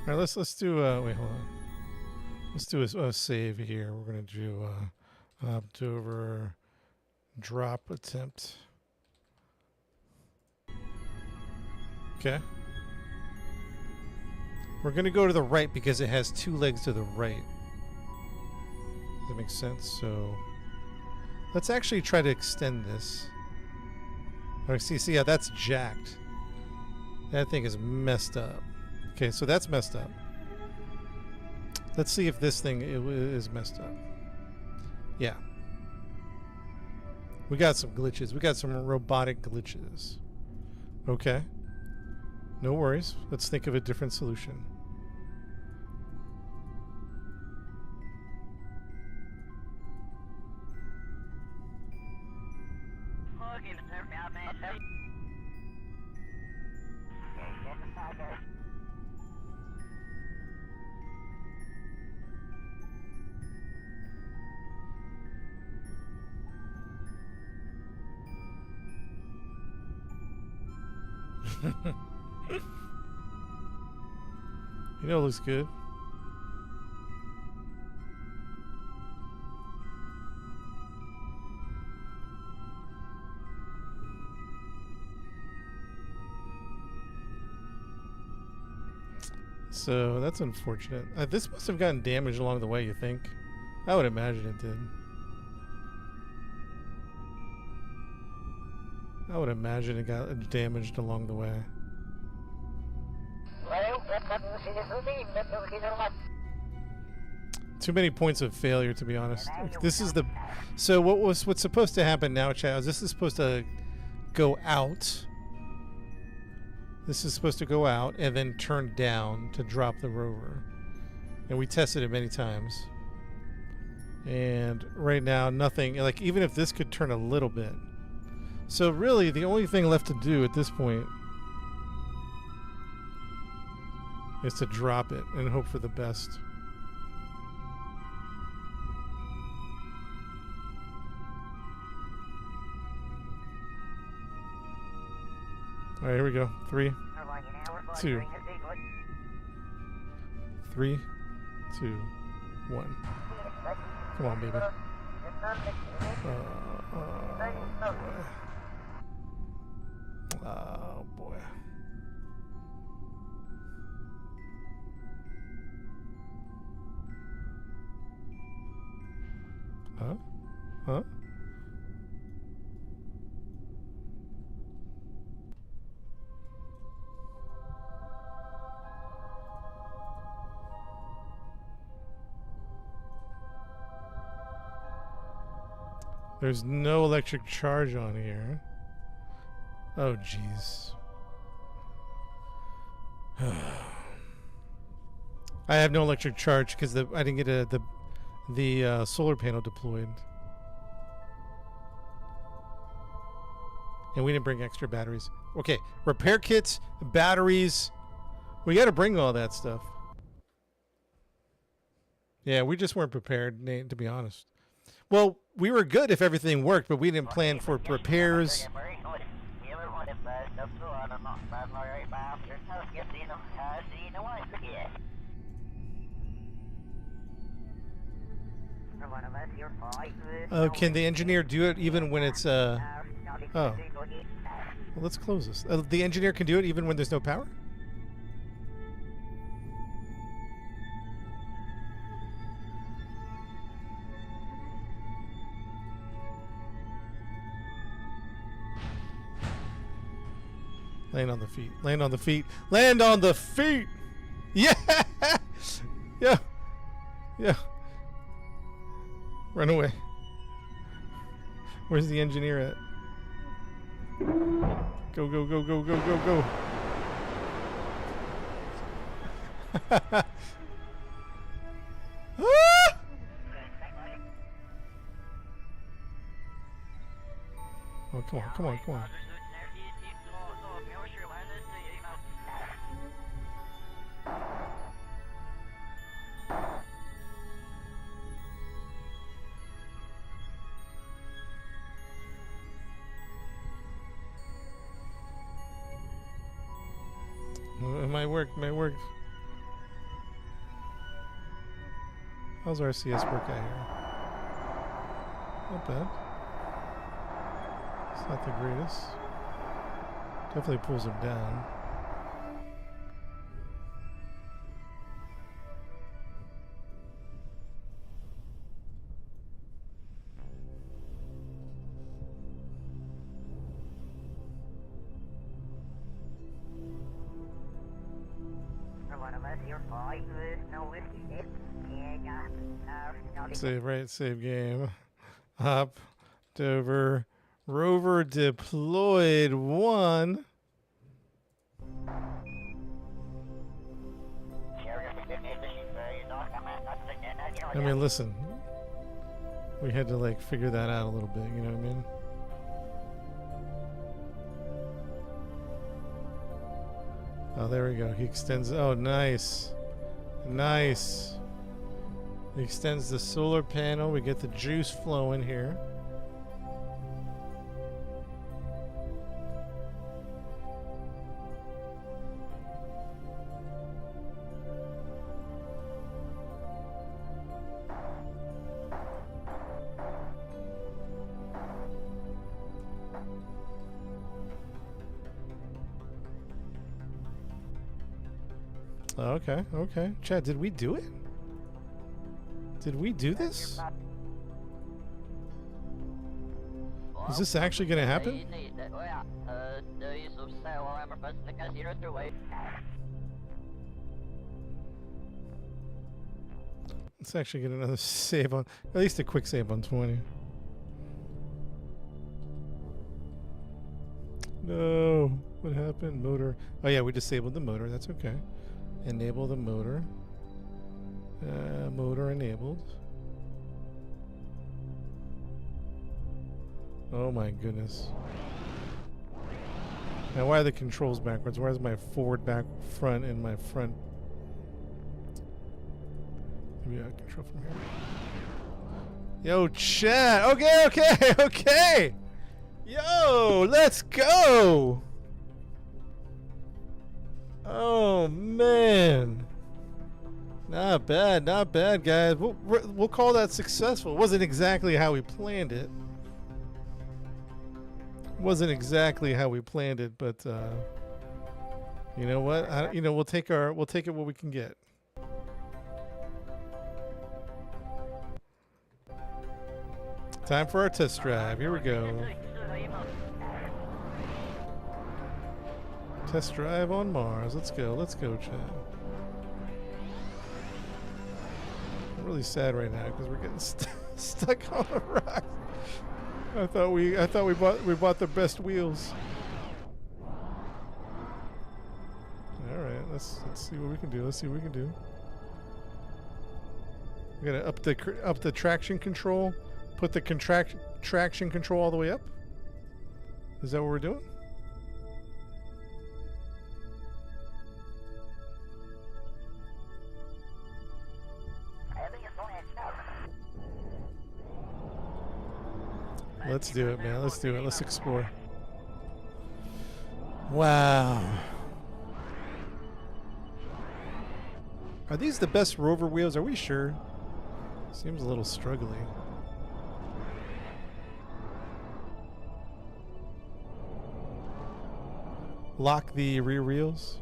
Speaker 1: All right, let's do wait, hold on. Let's do a save here. We're gonna do October drop attempt. Okay. We're gonna go to the right because it has two legs to the right. Does that make sense? So let's actually try to extend this. All right, see how that's jacked. That thing is messed up. Okay, so that's messed up. Let's see if this thing is messed up. Yeah. We got some glitches. We got some robotic glitches. Okay. No worries. Let's think of a different solution. You know, it looks good. So that's unfortunate. This must have gotten damaged along the way, you think? I would imagine it did. I would imagine it got damaged along the way. Too many points of failure, to be honest. This is the... So what's supposed to happen now, chat, is this is supposed to go out. This is supposed to go out and then turn down to drop the rover. And we tested it many times. And right now, nothing... Like, even if this could turn a little bit. So really, the only thing left to do at this point is to drop it and hope for the best. All right, here we go. 3, 2, 3, 2, 1. Come on, baby. Oh boy. Huh? Huh? There's no electric charge on here. Oh, jeez. I have no electric charge because I didn't get the solar panel deployed. And we didn't bring extra batteries. Okay, repair kits, batteries. We got to bring all that stuff. Yeah, we just weren't prepared, Nate, to be honest. Well, we were good if everything worked, but we didn't plan for repairs. Oh, can the engineer do it even when it's oh. Well, let's close this. The engineer can do it even when there's no power? Land on the feet. Land on the feet. Land on the feet! Yeah! Yeah! Yeah. Run away. Where's the engineer at? Go, go, go, go, go, go, go. Ah! Oh, come on, come on, come on. It might work, might work. How's RCS work out here? Not bad. It's not the greatest. Definitely pulls him down. Save, right? Save game. Up, over, Rover deployed 1. I mean, listen. We had to like figure that out a little bit, you know what I mean? Oh, there we go. He extends. Oh, nice. Nice. He extends the solar panel. We get the juice flowing here. Okay, okay. Chad, did we do it? Did we do this? Is this actually going to happen? Let's actually get another save on, at least a quick save on 20. No, what happened? Motor. Oh yeah, we disabled the motor. That's okay. Enable the motor. Motor enabled. Oh my goodness. Now why are the controls backwards? Why is my forward, back, front, and my front? Maybe I control from here. Yo, chat. Okay, okay, okay. Yo, let's go. Oh man. Not bad, guys. We'll call that successful. It wasn't exactly how we planned it. Wasn't exactly how we planned it, but you know what? We'll take it what we can get. Time for our test drive. Here we go. Test drive on Mars. Let's go. Let's go, Chad. I'm really sad right now because we're getting stuck on the rock. I thought we bought the best wheels. All right, let's see what we can do. Let's see what we can do. We gotta up the traction control. Put the traction control all the way up. Is that what we're doing? Let's do it, man. Let's do it. Let's explore. Wow. Are these the best rover wheels? Are we sure? Seems a little struggling. Lock the rear wheels.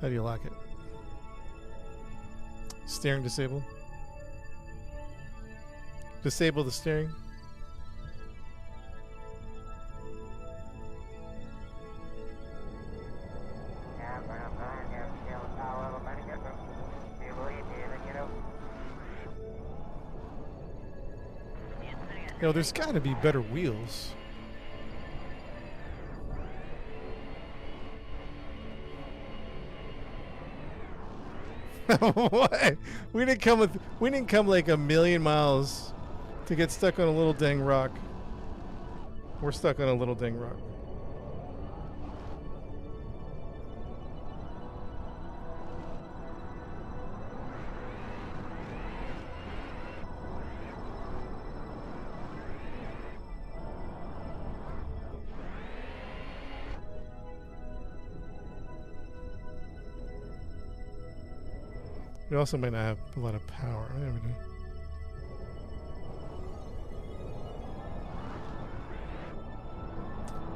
Speaker 1: How do you lock it? Steering disabled. Disable the steering. Yo, there's got to be better wheels. What? We didn't come like a million miles to get stuck on a little dang rock. We're stuck on a little dang rock. We also might not have a lot of power. There we go.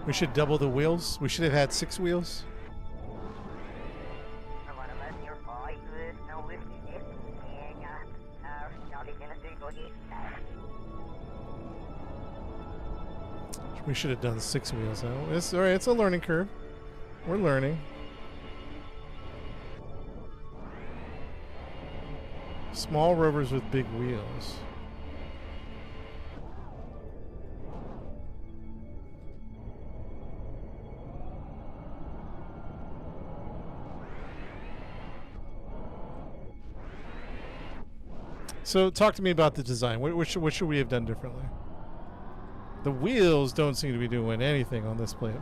Speaker 1: We should double the wheels. We should have had 6 wheels. We should have done 6 wheels. It's all right. It's a learning curve. We're learning. Small rovers with big wheels. So talk to me about the design. What should we have done differently? The wheels don't seem to be doing anything on this planet.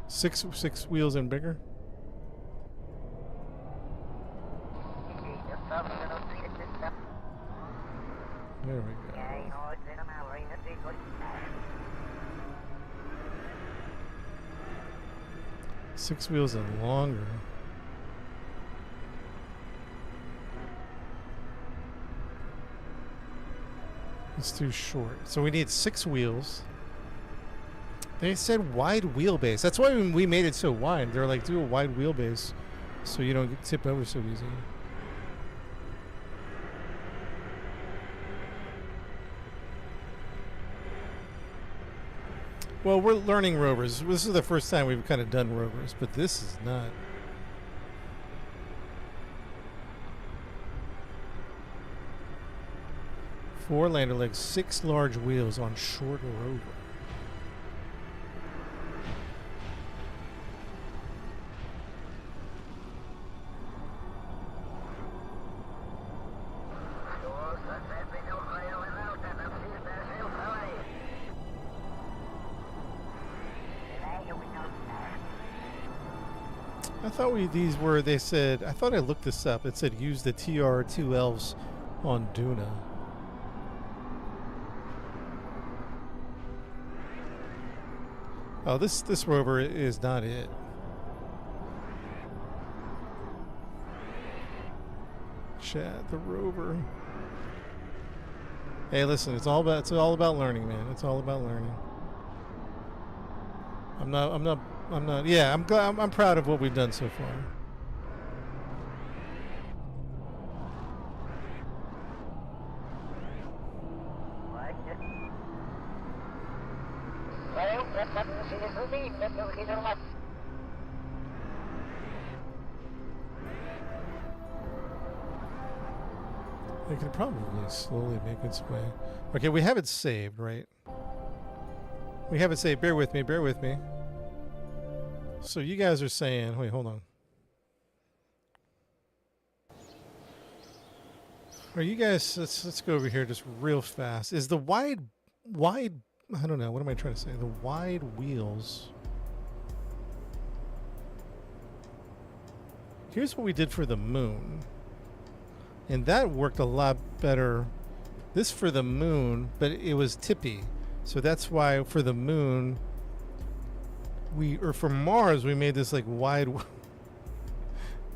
Speaker 1: Six wheels and bigger? There we go. 6 wheels and longer. It's too short. So we need 6 wheels. They said wide wheelbase. That's why we made it so wide. They're like, do a wide wheelbase so you don't get tipped over so easy. Well, we're learning rovers. This is the first time we've kind of done rovers, but this is not. Four lander legs, 6 large wheels on short rover. I thought they said, I thought I looked this up. It said use the TR2 elves on Duna. Oh, this rover is not it. Chat the rover. Hey, listen, it's all about learning, man. It's all about learning. Yeah, I'm proud of what we've done so far. They could probably slowly make its way. Okay, we have it saved, right? We have it saved. Bear with me. Bear with me. So you guys are saying, wait, hold on. Are you guys? Let's go over here just real fast. Is the wide? I don't know. What am I trying to say? The wide wheels. Here's what we did for the moon. And that worked a lot better. This for the moon, but it was tippy. So that's why for the moon, for Mars, we made this like wide,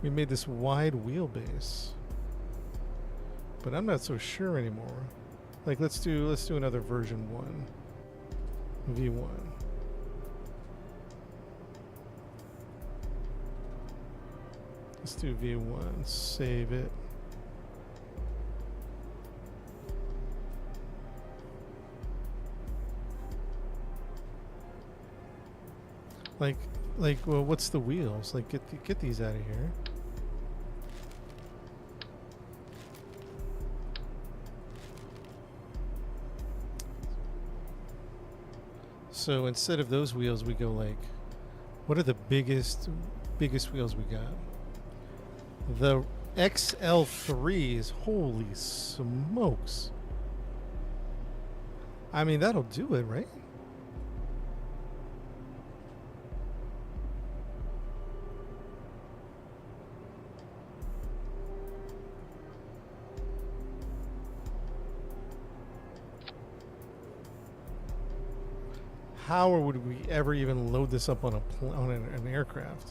Speaker 1: we made this wide wheelbase. But I'm not so sure anymore. Like let's do another version 1. V1. Let's do V1, save it. Well, what's the wheels? Like, get these out of here. So instead of those wheels, we go like, what are the biggest wheels we got? The XL3s. Holy smokes! I mean, that'll do it, right? How would we ever even load this up on an aircraft?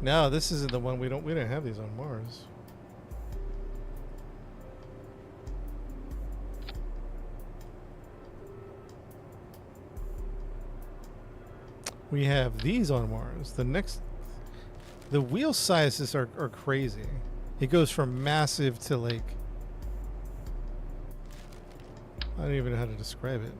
Speaker 1: No, this isn't the one. We don't have these on Mars. We have these on Mars. The wheel sizes are crazy. It goes from massive to like, I don't even know how to describe it.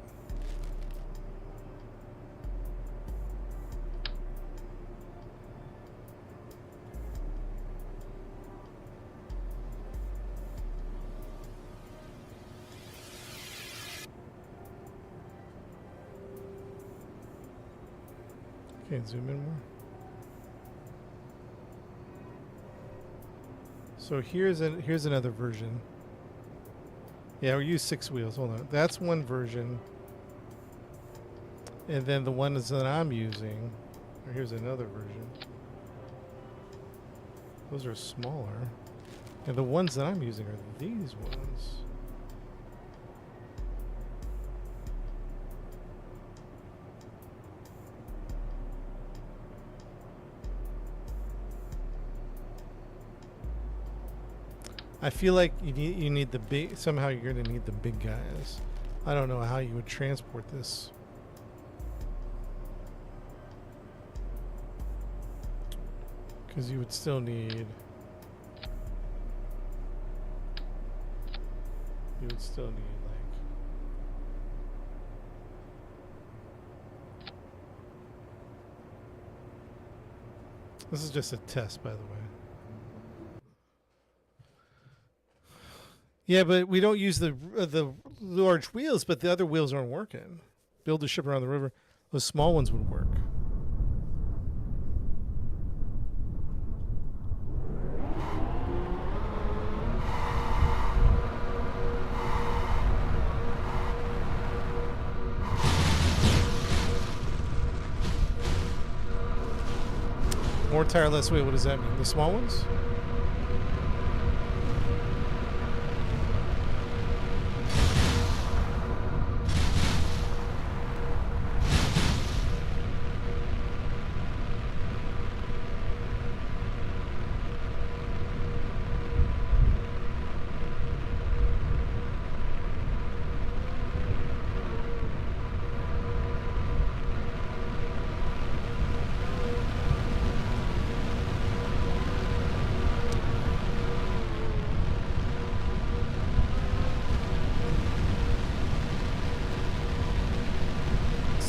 Speaker 1: Okay, zoom in more. So here's another version. Yeah, we use 6 wheels. Hold on. That's one version. And then the ones that I'm using, here's another version. Those are smaller. And the ones that I'm using are these ones. I feel like you need the big, somehow you're going to need the big guys. I don't know how you would transport this. Because you would still need... You would still need, like... This is just a test, by the way. Yeah, but we don't use the large wheels, but the other wheels aren't working. Build a ship around the river. Those small ones would work. More tire, less wheel. What does that mean? The small ones?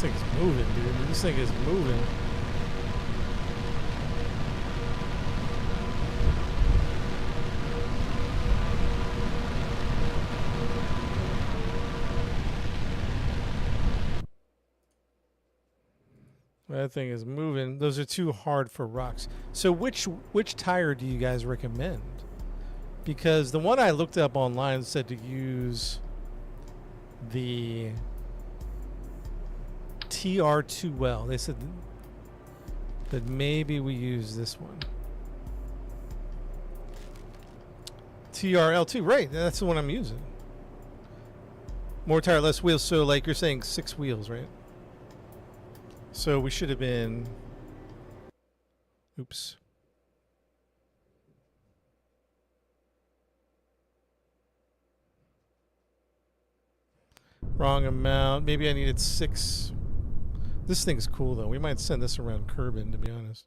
Speaker 1: This thing's moving, dude. This thing is moving. That thing is moving. Those are too hard for rocks. So which tire do you guys recommend? Because the one I looked up online said to use the TR2L. They said that maybe we use this one. TRL2, right? That's the one I'm using. More tire, less wheels. So like you're saying 6 wheels, right? So we should have been... Oops. Wrong amount. Maybe I needed 6. This thing's cool, though. We might send this around Kerbal, to be honest.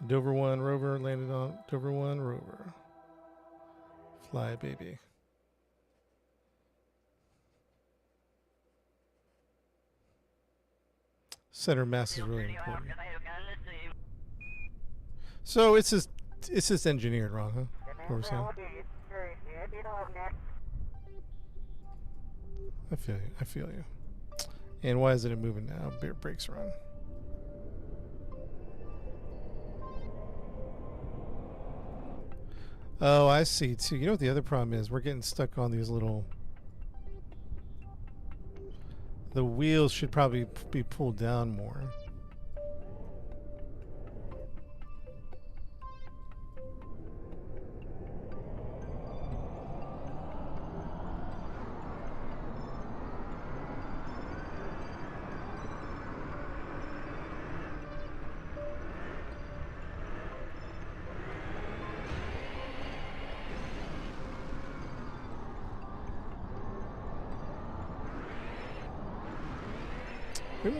Speaker 1: Dover 1 rover landed on Dover 1 rover. Fly, baby. Center mass is really important. So it's just engineered wrong, huh? What we're saying. I feel you. I feel you. And why isn't it moving now? Brakes are on. Oh, I see too. You know what the other problem is? We're getting stuck on these little... The wheels should probably be pulled down more.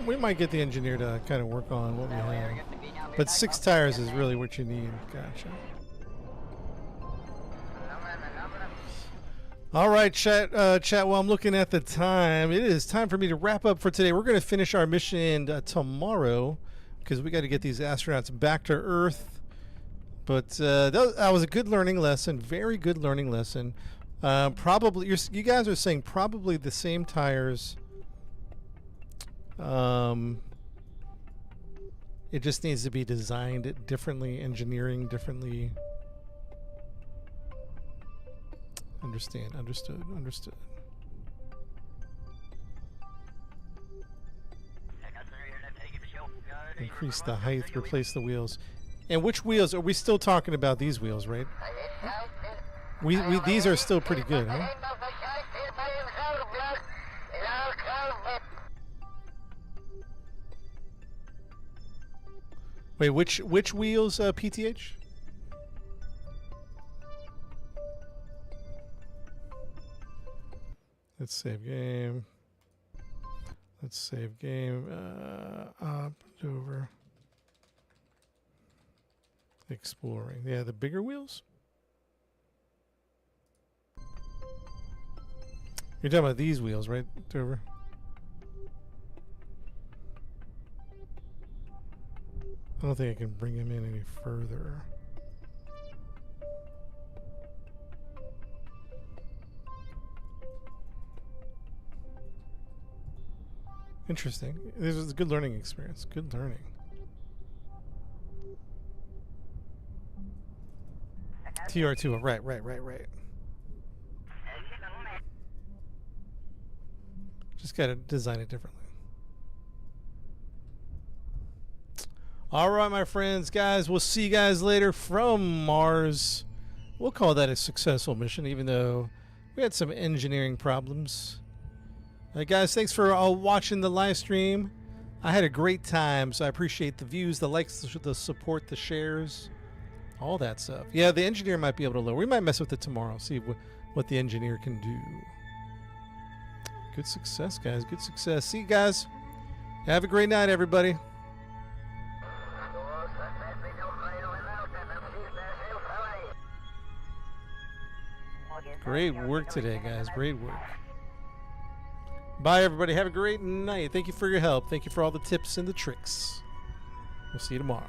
Speaker 1: We might get the engineer to kind of work on what we have. But 6 tires is really what you need. Gotcha. All right, chat. While I'm looking at the time, it is time for me to wrap up for today. We're going to finish our mission tomorrow because we got to get these astronauts back to Earth. But that was a good learning lesson. Very good learning lesson. Probably you guys are saying probably the same tires. It just needs to be designed differently, engineering differently. Understood. Increase the height, replace the wheels. And which wheels? Are we still talking about these wheels, right? These are still pretty good, huh? Wait, which wheels, PTH? Let's save game. Up, over. Exploring. Yeah, the bigger wheels? You're talking about these wheels, right, Dover? I don't think I can bring him in any further. Interesting. This was a good learning experience. Good learning. TR2. Right. Just gotta design it differently. All right, my friends, guys. We'll see you guys later from Mars. We'll call that a successful mission, even though we had some engineering problems. Guys, thanks for watching the live stream. I had a great time, so I appreciate the views, the likes, the support, the shares, all that stuff. Yeah, the engineer might be able to lower. We might mess with it tomorrow, see what the engineer can do. Good success, guys. Good success. See you guys. Have a great night, everybody. Great work today, guys. Great work. Bye, everybody. Have a great night. Thank you for your help. Thank you for all the tips and the tricks. We'll see you tomorrow.